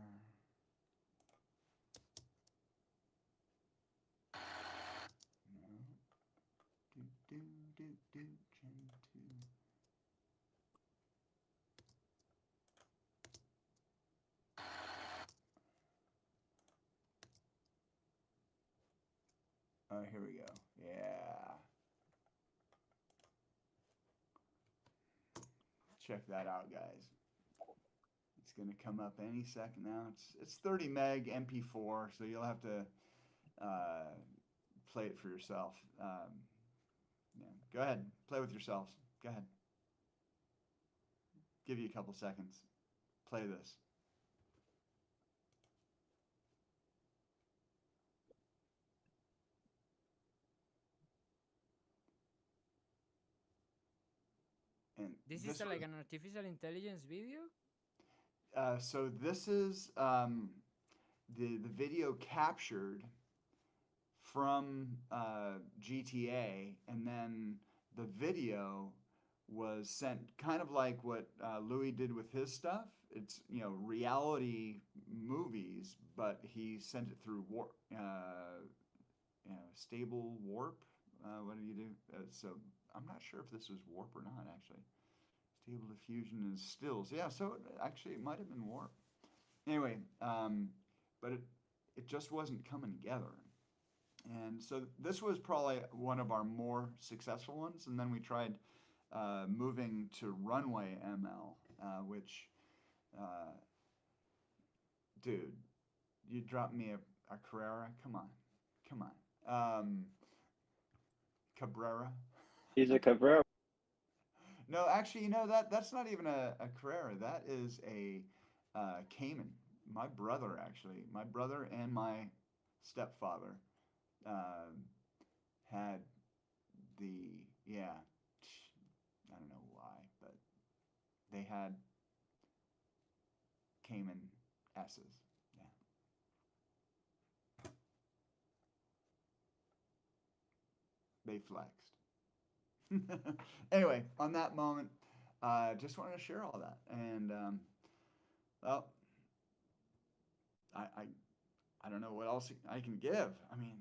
No. Gen 2. Oh, here we go. Yeah. Check that out, guys. It's gonna come up any second now. It's 30 meg MP4, so you'll have to play it for yourself. Yeah, go ahead, play with yourselves. Go ahead. Give you a couple seconds. Play this. And this is this like was an artificial intelligence video? so this is the video captured from GTA, and then the video was sent kind of like what Louis did with his stuff. It's reality movies, but he sent it through stable warp. What do you do? So I'm not sure if this was warp or not, actually. Stable diffusion is stills. Yeah, so actually it might have been warp. Anyway, but it just wasn't coming together. And so this was probably one of our more successful ones. And then we tried moving to Runway ML, which, uh, dude, you dropped me a Carrera? Come on. Come on. Cabrera? He's a Cabrera. No, actually, that's not even a Carrera. That is a Cayman. My brother, actually, my brother and my stepfather had yeah, I don't know why, but they had Cayman S's. Yeah. They flexed. Anyway, on that moment, just wanted to share all that. And, well, I, I don't know what else I can give. I mean,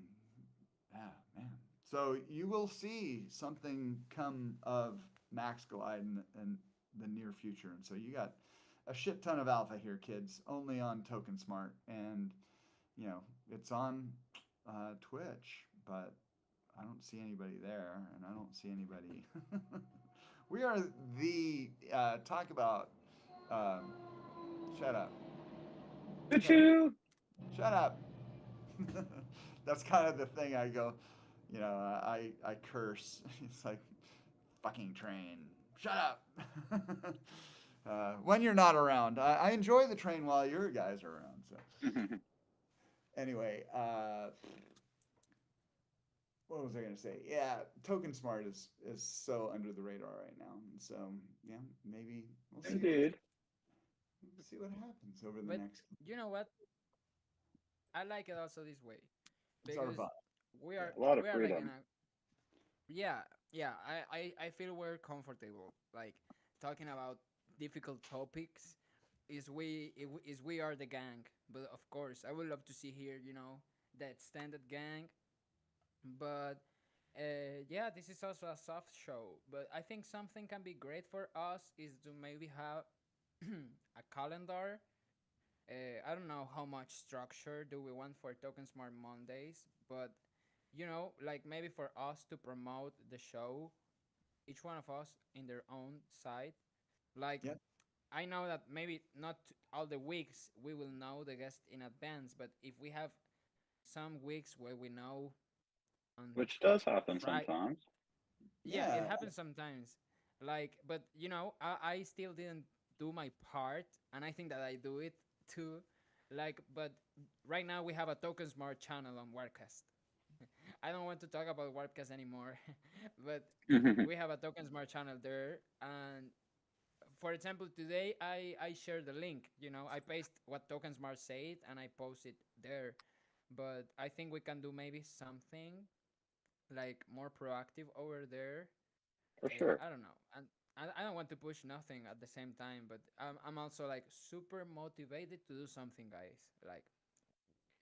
yeah, man. So you will see something come of Max Glide in the near future. And so you got a shit ton of alpha here, kids, only on Token Smart. And, it's on Twitch, but I don't see anybody there, and I don't see anybody. We are the talk about. Um, shut up. Choo-choo. Shut up. That's kind of the thing. I go, I curse. It's like fucking train. Shut up. When you're not around, I enjoy the train while your guys are around. So anyway, what was I gonna say? Yeah, Token Smart is so under the radar right now, and so yeah, maybe we'll see. Indeed. We'll see what happens over the But next. you know what? I like it also this way It's our because vibe. we Yeah. are A lot of we are like in freedom. a yeah, yeah. I feel we're comfortable like talking about difficult topics. Is we are the gang, but of course I would love to see here the extended gang. But yeah, this is also a soft show. But I think something can be great for us is to maybe have a calendar. I don't know how much structure do we want for Token Smart Mondays, but like maybe for us to promote the show, each one of us in their own side. Like Yeah. I know that maybe not all the weeks we will know the guest in advance, but if we have some weeks where we know on Which does happen Friday, sometimes. yeah, it Yeah. happens sometimes. Like, but I still didn't do my part, and I think that I do it too. Like, but right now we have a Token Smart channel on Warcast. I don't want to talk about Warpcast anymore, but we have a Token Smart channel there. And for example, today I share the link. I paste what Token Smart said and I post it there. But I think we can do maybe something like more proactive over there. For sure. I don't know, and I don't want to push nothing at the same time, but I'm also like super motivated to do something, guys. Like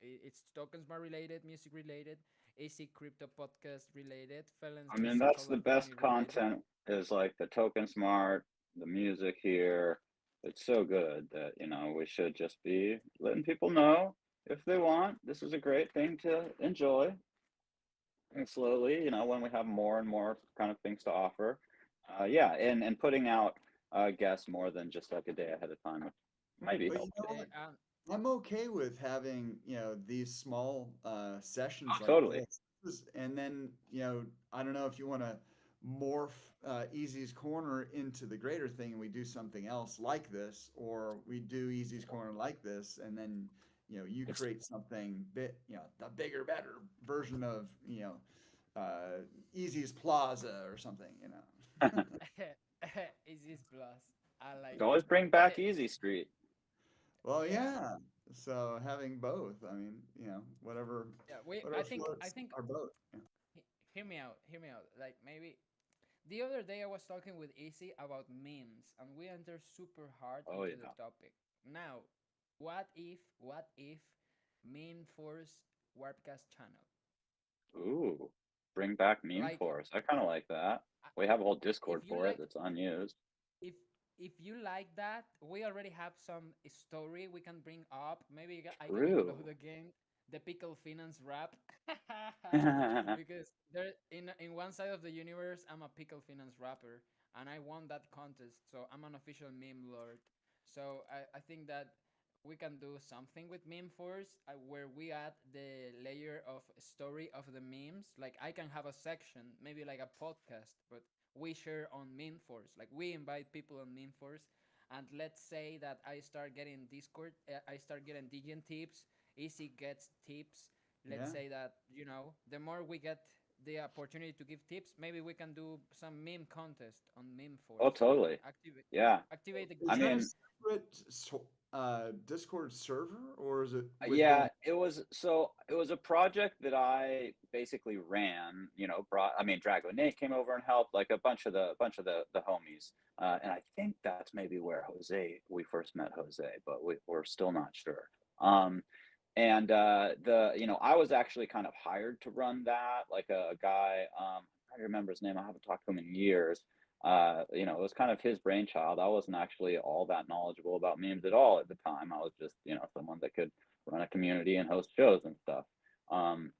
it's Token Smart related, music related, AC Crypto podcast related, Felons I the mean, that's Circle the of Money best related. content is like the Token Smart, the music here. It's so good that, we should just be letting people know if they want. This is a great thing to enjoy. And slowly, when we have more and more kind of things to offer. Yeah, and putting out guests more than just like a day ahead of time, which might be But you know helpful. what? I'm okay with having, these small sessions Oh, like totally. this. And then, I don't know if you want to morph Easy's Corner into the greater thing and we do something else like this, or we do Easy's Corner like this, and then, you It's create something the bigger, better version of, Easy's Plaza or something. Is this plus? I like it. always bring back Easy Street. Well, Yeah, yeah. So having both, I mean, whatever, yeah. We whatever I floats think our boat. Yeah. hear me out. Hear me out. Like maybe the other day I was talking with Easy about memes, and we entered super hard Oh, into the yeah. topic. Now, what if meme force Warpcast channel? Ooh. Bring back Meme Like Force. I kind of like that. I- We have a whole if Discord you for it like that's unused. if if you like that, we already have some story we can bring up. Maybe I can True. include again the pickle finance rap because there in one side of the universe I'm a pickle finance rapper and I won that contest, so I'm an official meme lord. So I think that we can do something with meme force where we add the layer of story of the memes. Like I can have a section, maybe like a podcast, but we share on meme force. Like we invite people on meme force, and let's say that I start getting Discord, I start getting Degen tips, Easy gets tips. Let's Yeah. say that the more we get the opportunity to give tips, maybe we can do some meme contest on meme Oh, force. totally. Yeah. Activate the I Is that a mean, separate Discord server, or is it yeah, within? it was a project that I basically ran, Drago Nate came over and helped, like a bunch of the homies. And I think that's maybe where we first met Jose, but we're still not sure. Um, and I was actually kind of hired to run that, like a guy, I don't remember his name, I haven't talked to him in years. It was kind of his brainchild. I wasn't actually all that knowledgeable about memes at all at the time. I was just, someone that could run a community and host shows and stuff. Um,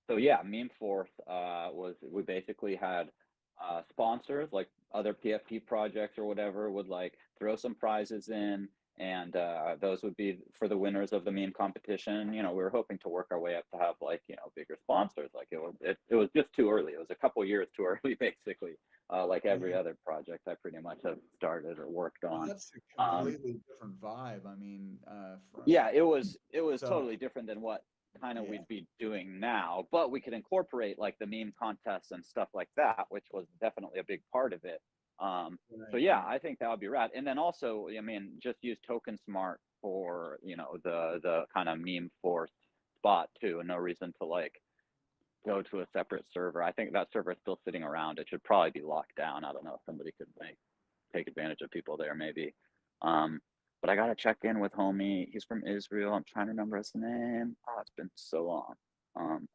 so yeah, Meme Force was we basically had sponsors like other PFP projects or whatever would like throw some prizes in, and those would be for the winners of the meme competition. We were hoping to work our way up to have like bigger sponsors. Like it was just too early. It was a couple years too early, basically. Like every Yeah. other project I pretty much have started or worked Well, on. that's a Um, completely different vibe. I mean, yeah, it was so totally different than what kind of yeah, we'd be doing now, but we could incorporate like the meme contests and stuff like that, which was definitely a big part of it. So right, yeah, right. I think that would be rad. And then also, I mean, just use Token Smart for the kind of meme force spot too, and no reason to like go to a separate server. I think that server is still sitting around. It should probably be locked down. I don't know if somebody could like take advantage of people there maybe. Um, but I gotta check in with homie. He's from Israel. I'm trying to remember his name. Oh, it's been so long. Um,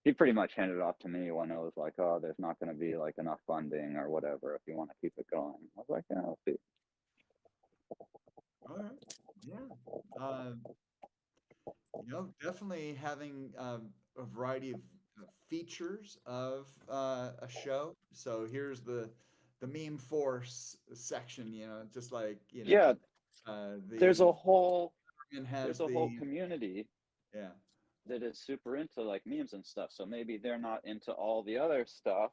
he pretty much handed it off to me when it was like, oh, there's not going to be like enough funding or whatever if you want to keep it going. I was like, yeah, I'll see. All right. Yeah. Uh, definitely having a variety of features of a show. So here's the meme force section. Just like Yeah, there's the a whole government there's has a whole the community yeah. that is super into like memes and stuff. So maybe they're not into all the other stuff,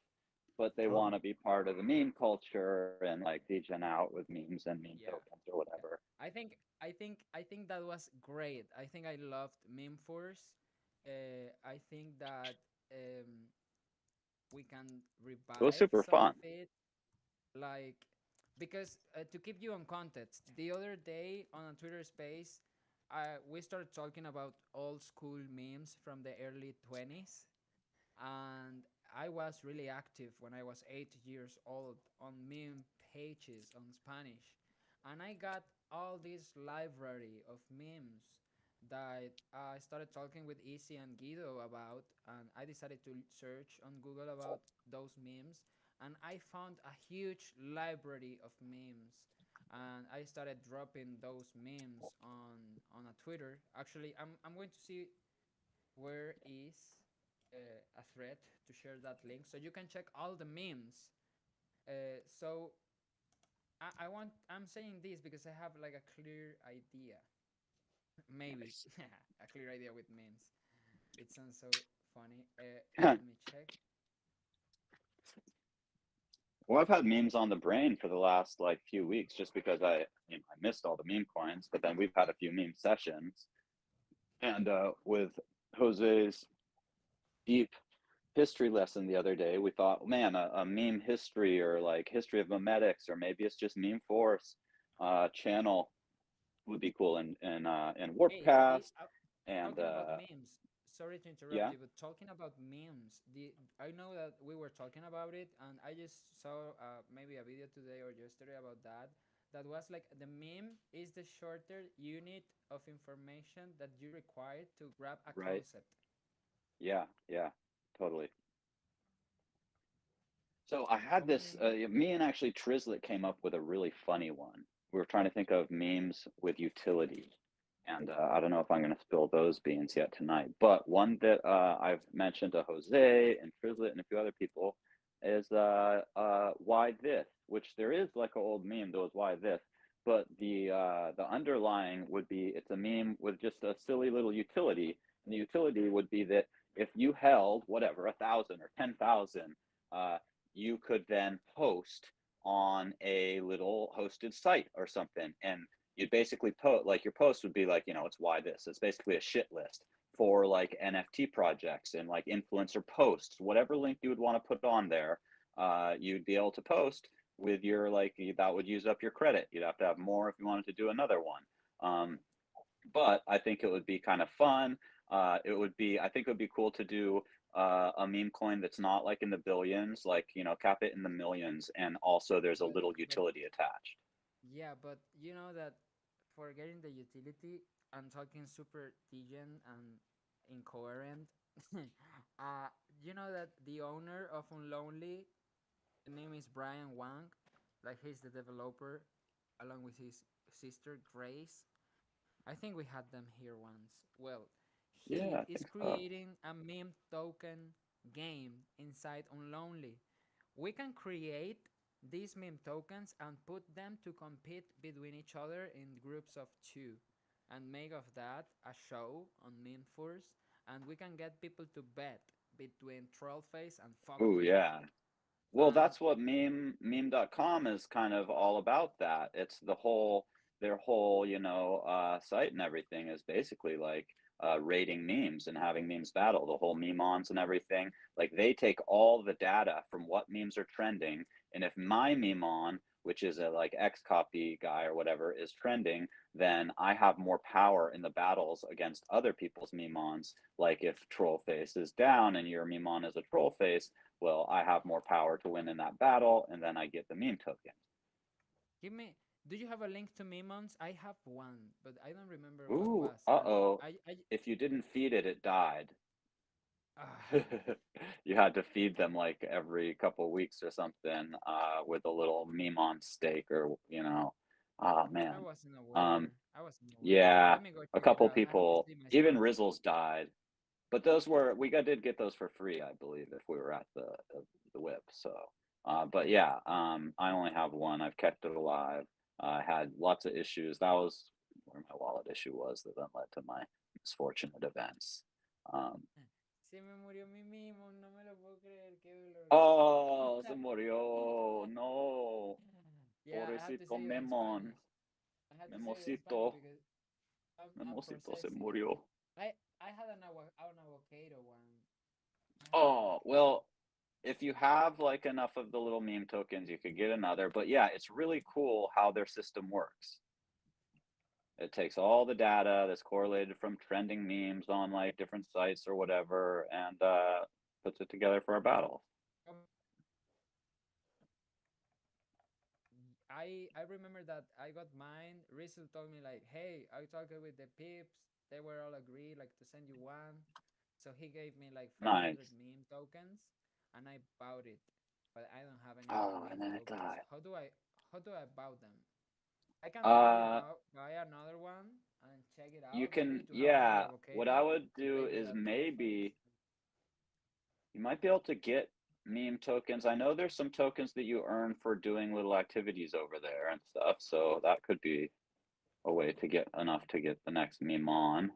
but they want Totally. to be part of the meme culture and like degen out with memes and meme Yeah. tokens or Yeah. whatever. I think that was great. I think I loved Meme Force. I think that um, we can It was revive super some of fun. it, like because to keep you on context, the other day on a Twitter space, we started talking about old school memes from the early 20s, and I was really active when I was 8 years old on meme pages on Spanish, and I got all this library of memes that I started talking with Easy and Guido about, and I decided to search on Google about those memes, and I found a huge library of memes. And I started dropping those memes on a Twitter. Actually, I'm going to see where is a thread to share that link so you can check all the memes. So I'm saying this because I have like a clear idea, maybe Nice. a clear idea with memes. It sounds so funny. Let me check. Well, I've had memes on the brain for the last like few weeks just because I missed all the meme coins, but then we've had a few meme sessions. And with Jose's deep history lesson the other day, we thought, man, a meme history or like history of memetics, or maybe it's just Meme Force channel would be cool in Hey, Warpcast. And talking about memes. Sorry to interrupt yeah, you, but talking about memes, I know that we were talking about it, and I just saw maybe a video today or yesterday about that. That was like the meme is the shorter unit of information that you require to grab a right. concept. Yeah, yeah, totally. So I How had this, many? me and actually Trizlet came up with a really funny one. We were trying to think of memes with utility. And I don't know if I'm going to spill those beans yet tonight. But one that I've mentioned to Jose and Trizlet and a few other people is why this, which there is like an old meme that was why this. But the underlying would be it's a meme with just a silly little utility. And the utility would be that if you held whatever, 1,000 or 10,000, uh, you could then post on a little hosted site or something. And you'd basically post, like your post would be like, it's why this. It's basically a shit list for like NFT projects and like influencer posts, whatever link you would want to put on there. You'd be able to post with your that would use up your credit. You'd have to have more if you wanted to do another one. But I think it would be kind of fun. I think it would be cool to do a meme coin that's not like in the billions, like, cap it in the millions. And also there's a little But utility attached. yeah, but you know that for getting the utility, I'm talking super degen and incoherent. You know that the owner of Unlonely, the name is Brian Wang, like he's the developer, along with his sister Grace. I think we had them here once. Well, Yeah, he I is think so. creating a meme token game inside Unlonely. We can create these meme tokens and put them to compete between each other in groups of two and make of that a show on Meme Force, and we can get people to bet between Trollface and Oh Fuckface. yeah. Well, And that's what meme.com is kind of all about that. It's their whole, site and everything is basically like rating memes and having memes battle, the whole memons and everything. Like they take all the data from what memes are trending, and if my memon, which is a like X copy guy or whatever, is trending, then I have more power in the battles against other people's memons. Like if Trollface is down and your memon is a Trollface, well, I have more power to win in that battle, and then I get the meme token. give me, do you have a link to Memons? I have one, but I don't remember what Ooh, was. And uh-oh. I If you didn't feed it, it died. uh, You had to feed them like every couple of weeks or something, with a little meme on steak or. Oh I man. wasn't Um, aware. I wasn't aware. yeah, Let me go a check it couple out. I have to people, see even myself. Rizzles died, but did get those for free, I believe, if we were at the whip. So, but yeah, I only have one. I've kept it alive. I had lots of issues. That was where my wallet issue was that then led to my misfortunate events. Um, Se me murió mi mimo, no me lo puedo creer, qué dolor. oh, se murió. No, Yeah, I have to pobrecito say it in Memon. Spanish. I have to say it in Spanish Memosito. because I'm Memosito se processing it. murió. I had an avocado one. I had an Oh, avocado. well, if you have like enough of the little meme tokens, you could get another. But yeah, it's really cool how their system works. It takes all the data that's correlated from trending memes on like different sites or whatever, and puts it together for a battle. Um, I remember that I got mine. Rizzo told me like, hey, I talked with the peeps. They were all agreed like to send you one. So he gave me like 500 Nice. meme tokens, and I bought it. But I don't have any more Oh, and meme then it tokens. died. How do I buy them? I can maybe Uh, buy another one and check it you out maybe can, to have another yeah. What I avocado would to do play with is that troll face. maybe you might be able to get meme tokens. I know there's some tokens that you earn for doing little activities over there and stuff, so that could be a way to get enough to get the next meme on.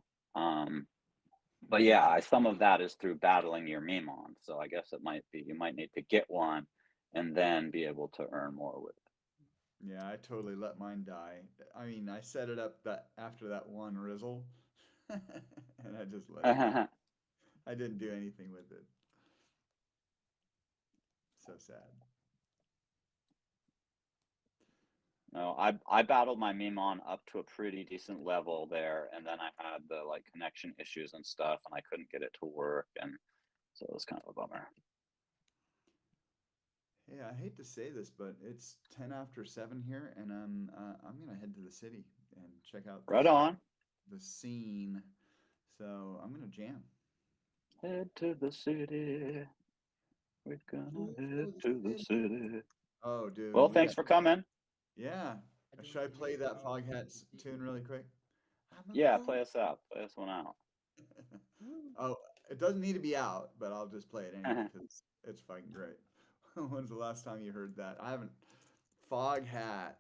But yeah, some of that is through battling your meme on. So I guess it might be you might need to get one and then be able to earn more with Yeah, I totally let mine die. I mean, I set it up that after that one Rizzle, and I just let it die. it. I didn't do anything with it. So sad. No, I battled my meme on up to a pretty decent level there, and then I had the like connection issues and stuff, and I couldn't get it to work, and so it was kind of a bummer. Yeah, I hate to say this, but it's 10 after 7 here, and I'm gonna head to the city and check out Right on. the scene. So I'm gonna jam. Head to the city. We're gonna head to the city. Oh, dude. Well, we thanks got- for coming. Yeah. Should I play that Foghat tune really quick? I'm a Yeah, fool. play us out. Play us one out. Oh, it doesn't need to be out, but I'll just play it anyway because it's fucking great. When's the last time you heard that? I haven't. Foghat,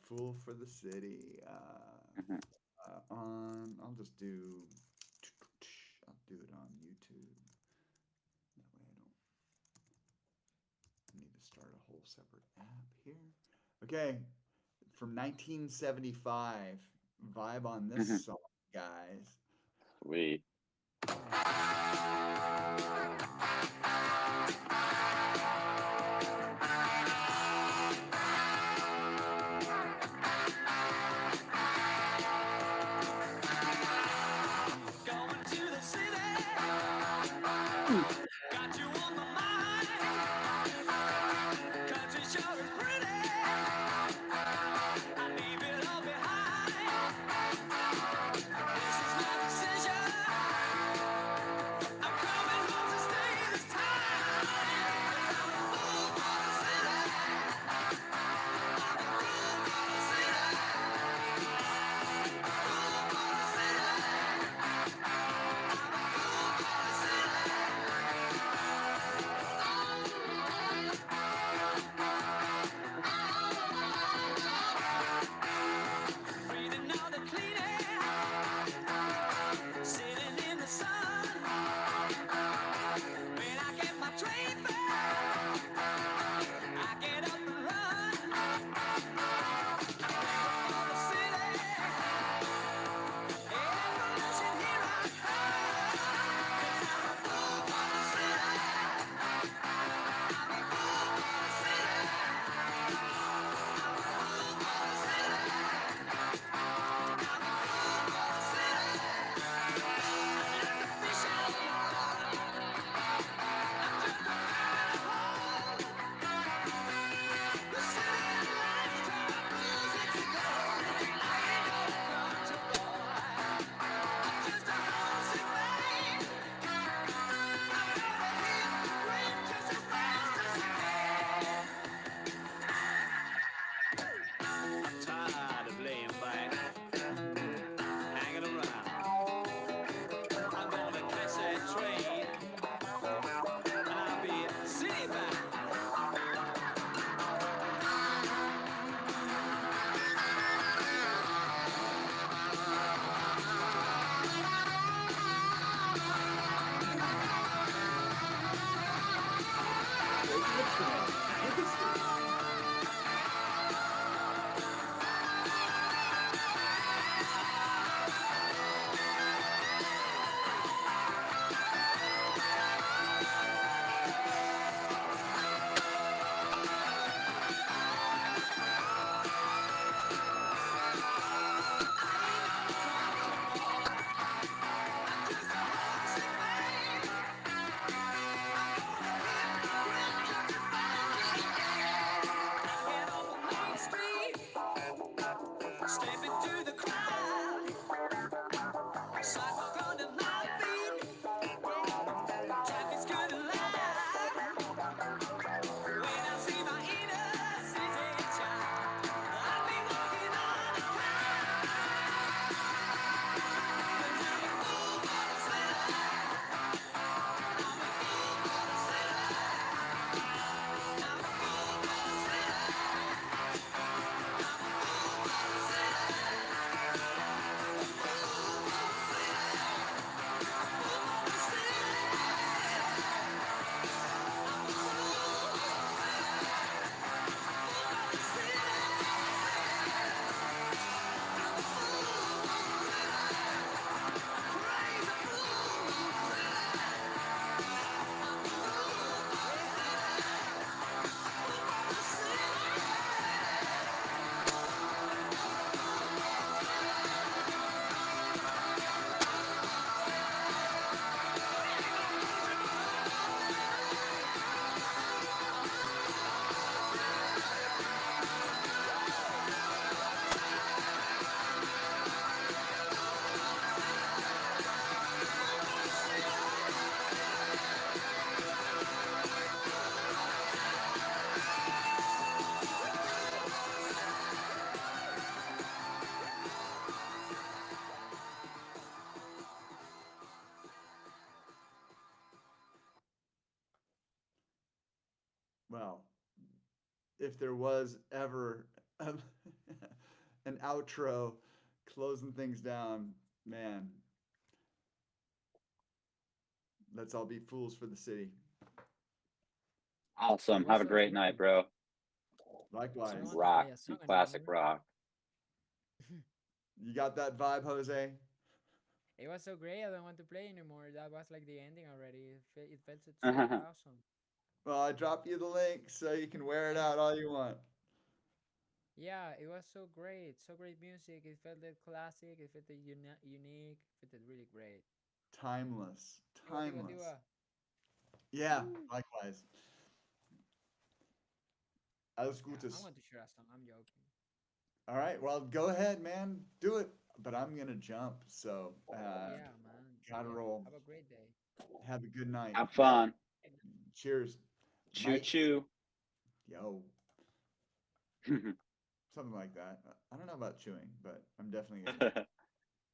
Fool for the City. Mhm. I'll just do. I'll do it on YouTube. That way I don't need to start a whole separate app here. Okay, from 1975. Vibe on this Mhm. song, guys. Sweet. Going to the city, got you on my mind. Country sure is pretty, I leave it all behind. This is my decision, I'm coming home to stay this time. 'Cause I'm a fool for the city, I'm a fool for the city, fool for the city, I'm a fool for the city. Breathing all the clean air, sitting in the sun. When I get my train back, I get up and run. For the city, evolution here I come. 'Cause I'm a fool for the city, I'm a fool for the city, I'm a fool for the city, I'm a fool for the city. Like a fish out of water, I'm just a man at home. The city lifestyle music to go. I ain't no country boy, I'm just a homesick man. I'm gonna hit the green just as fast as I can. I'm tired of laying back, hanging around. I'm gonna catch that train, and I'll be city bound. well, if there was ever an outro closing things down, man, let's all be fools for the city. Awesome. It Have was a so great night, great. bro. Likewise. I Some want to rock, play a some song classic anymore. rock. You got that vibe, Jose? It was so great. I don't want to play anymore. That was like the ending already. It felt so awesome. Well, I drop you the link so you can wear it out all you want. Yeah, it was so great. So great music. It felt the classic. It felt the unique. It felt really great. Timeless. Diwa, diwa, Timeless. diwa. Yeah, Woo. likewise. Alles Yeah, Gutes. I'm going to share a song. I'm joking. All right, well, go ahead, man. Do it. But I'm going to jump. So, Yeah, man. gotta Yeah. roll. Have a great day. Have a good night. Have fun. Cheers. Choo Night. choo. Yo. Something like that. I don't know about chewing, but I'm definitely going to.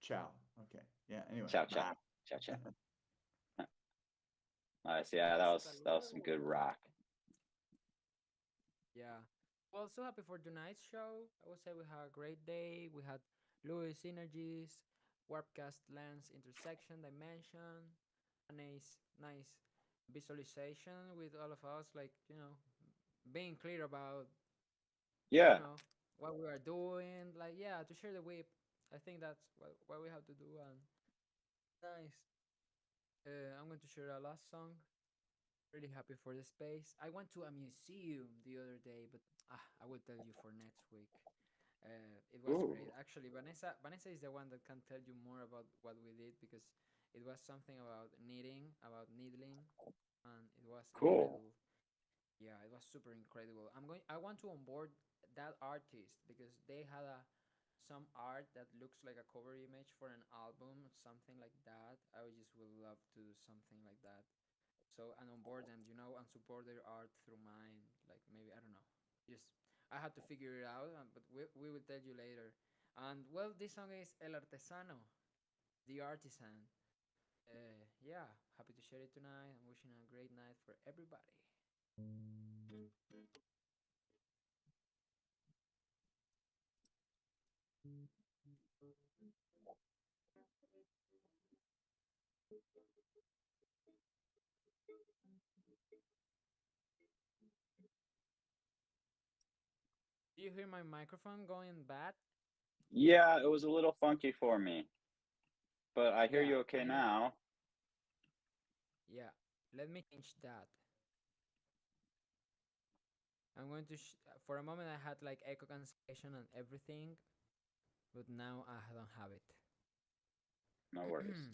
Ciao. Okay. Yeah, anyway. Ciao, ciao. Bye. Ciao, ciao. Nice. Yeah, that was some good rock. Yeah. Well, so happy for tonight's show. I would say we had a great day. We had Louis Synergies, Warpcast Lens Intersection Dimension, a nice visualization with all of us, like, being clear about, Yeah. what we are doing. Like, yeah, to share the whip. I think that's what we have to do. And nice. I'm going to share a last song. Really happy for the space. I went to a museum the other day, but I will tell you for next week. It was Ooh, great. Actually, Vanessa is the one that can tell you more about what we did, because it was something about knitting, about needling, and it was cool. incredible. Yeah, it was super incredible. I want to onboard that artist, because they had some art that looks like a cover image for an album, something like that. I would love to do something like that. So, and onboard them, and support their art through mine. Like, maybe, I don't know. Just I had to figure it out, but we will tell you later. And well, this song is El Artesano, the artisan. Yeah, happy to share it tonight. I'm wishing a great night for everybody. Do you hear my microphone going bad? Yeah, it was a little funky for me, but I hear Yeah, you okay now. yeah. Let me change that. I'm going to for a moment I had like echo cancellation and everything, but now I don't have it. No worries.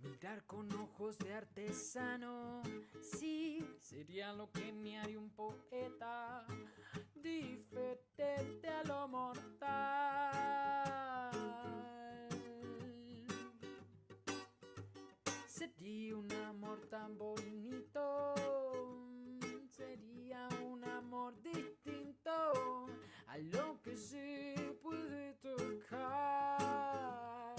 Mirar con ojos de artesano, sí, sería lo que me haría un poeta, diferente a lo mortal. Sería un amor tan bonito, sería un amor distinto a lo que se puede tocar.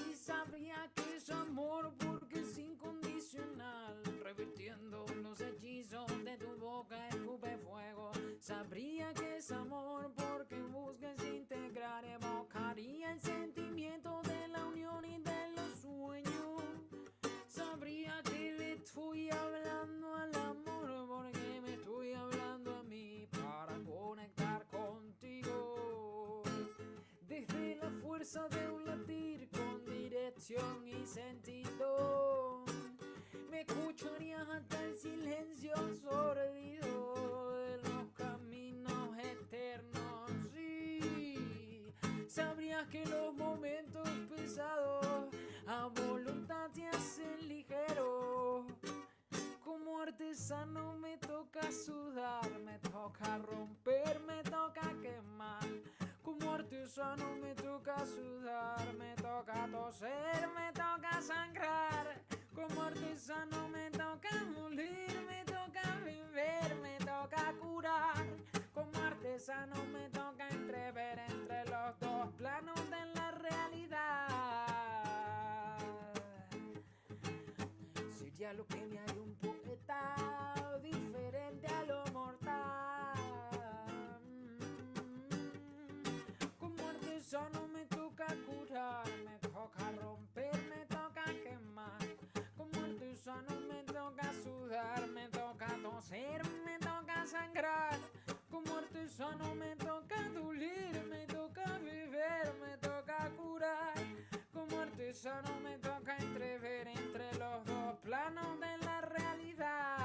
Y sabría que es amor porque es incondicional, revirtiendo los hechizos de tu boca, escupe fuego. Sabría que es amor porque buscas integrar, evocaría el sentimiento de la unión y de los sueños. Sabría que le estoy hablando al amor porque me estoy hablando a mí para conectar contigo. Desde la fuerza de un latir con dirección y sentido, me escucharías hasta el silencio sordido de los caminos eternos. Sí, sabría días que los momentos pesados a voluntad te hacen ligero. Como artesano me toca sudar, me toca romper, me toca quemar. Como artesano me toca sudar, me toca toser, me toca sangrar. Como artesano me toca morir, me toca beber, me toca curar. Como artesano me toca entrever entre los dos planos de la realidad. Sería lo que me haría un poeta diferente a lo mortal. Como artesano me toca curar, me toca romper, me toca quemar. Como artesano me toca sudar, me toca toser, me toca sangrar. Como artesano me toca doler, me toca beber, me toca curar. Como artesano me toca entrever entre los dos planos de la realidad.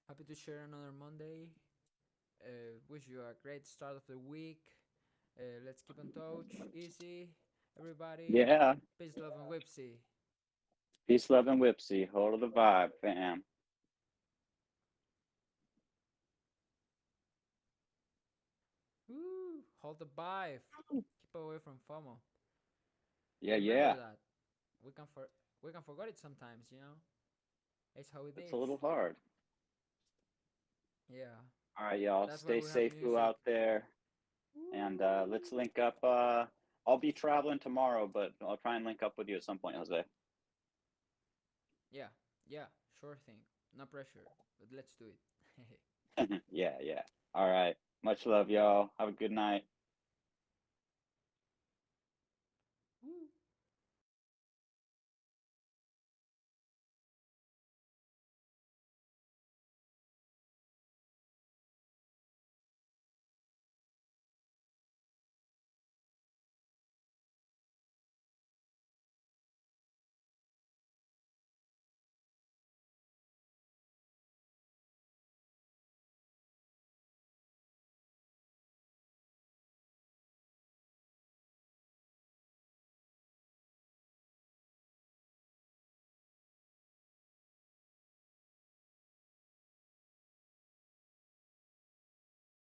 Happy to share another Monday. Wish you a great start of the week. Let's keep in touch. Easy, everybody. Yeah. Peace, love, and whipsy. Peace, love, and whipsy. Hold the vibe, fam. Woo! Hold the vibe. Keep away from FOMO. Yeah, Remember yeah. that. We can forget it sometimes, you know. It's how it It's is. a little hard. Yeah. All right, y'all. That's why Stay we have safe music. out there. And let's link up. I'll be traveling tomorrow, but I'll try and link up with you at some point, Jose. Yeah. Yeah. Sure thing. No pressure, but let's do it. Yeah, yeah. All right. Much love, y'all. Have a good night.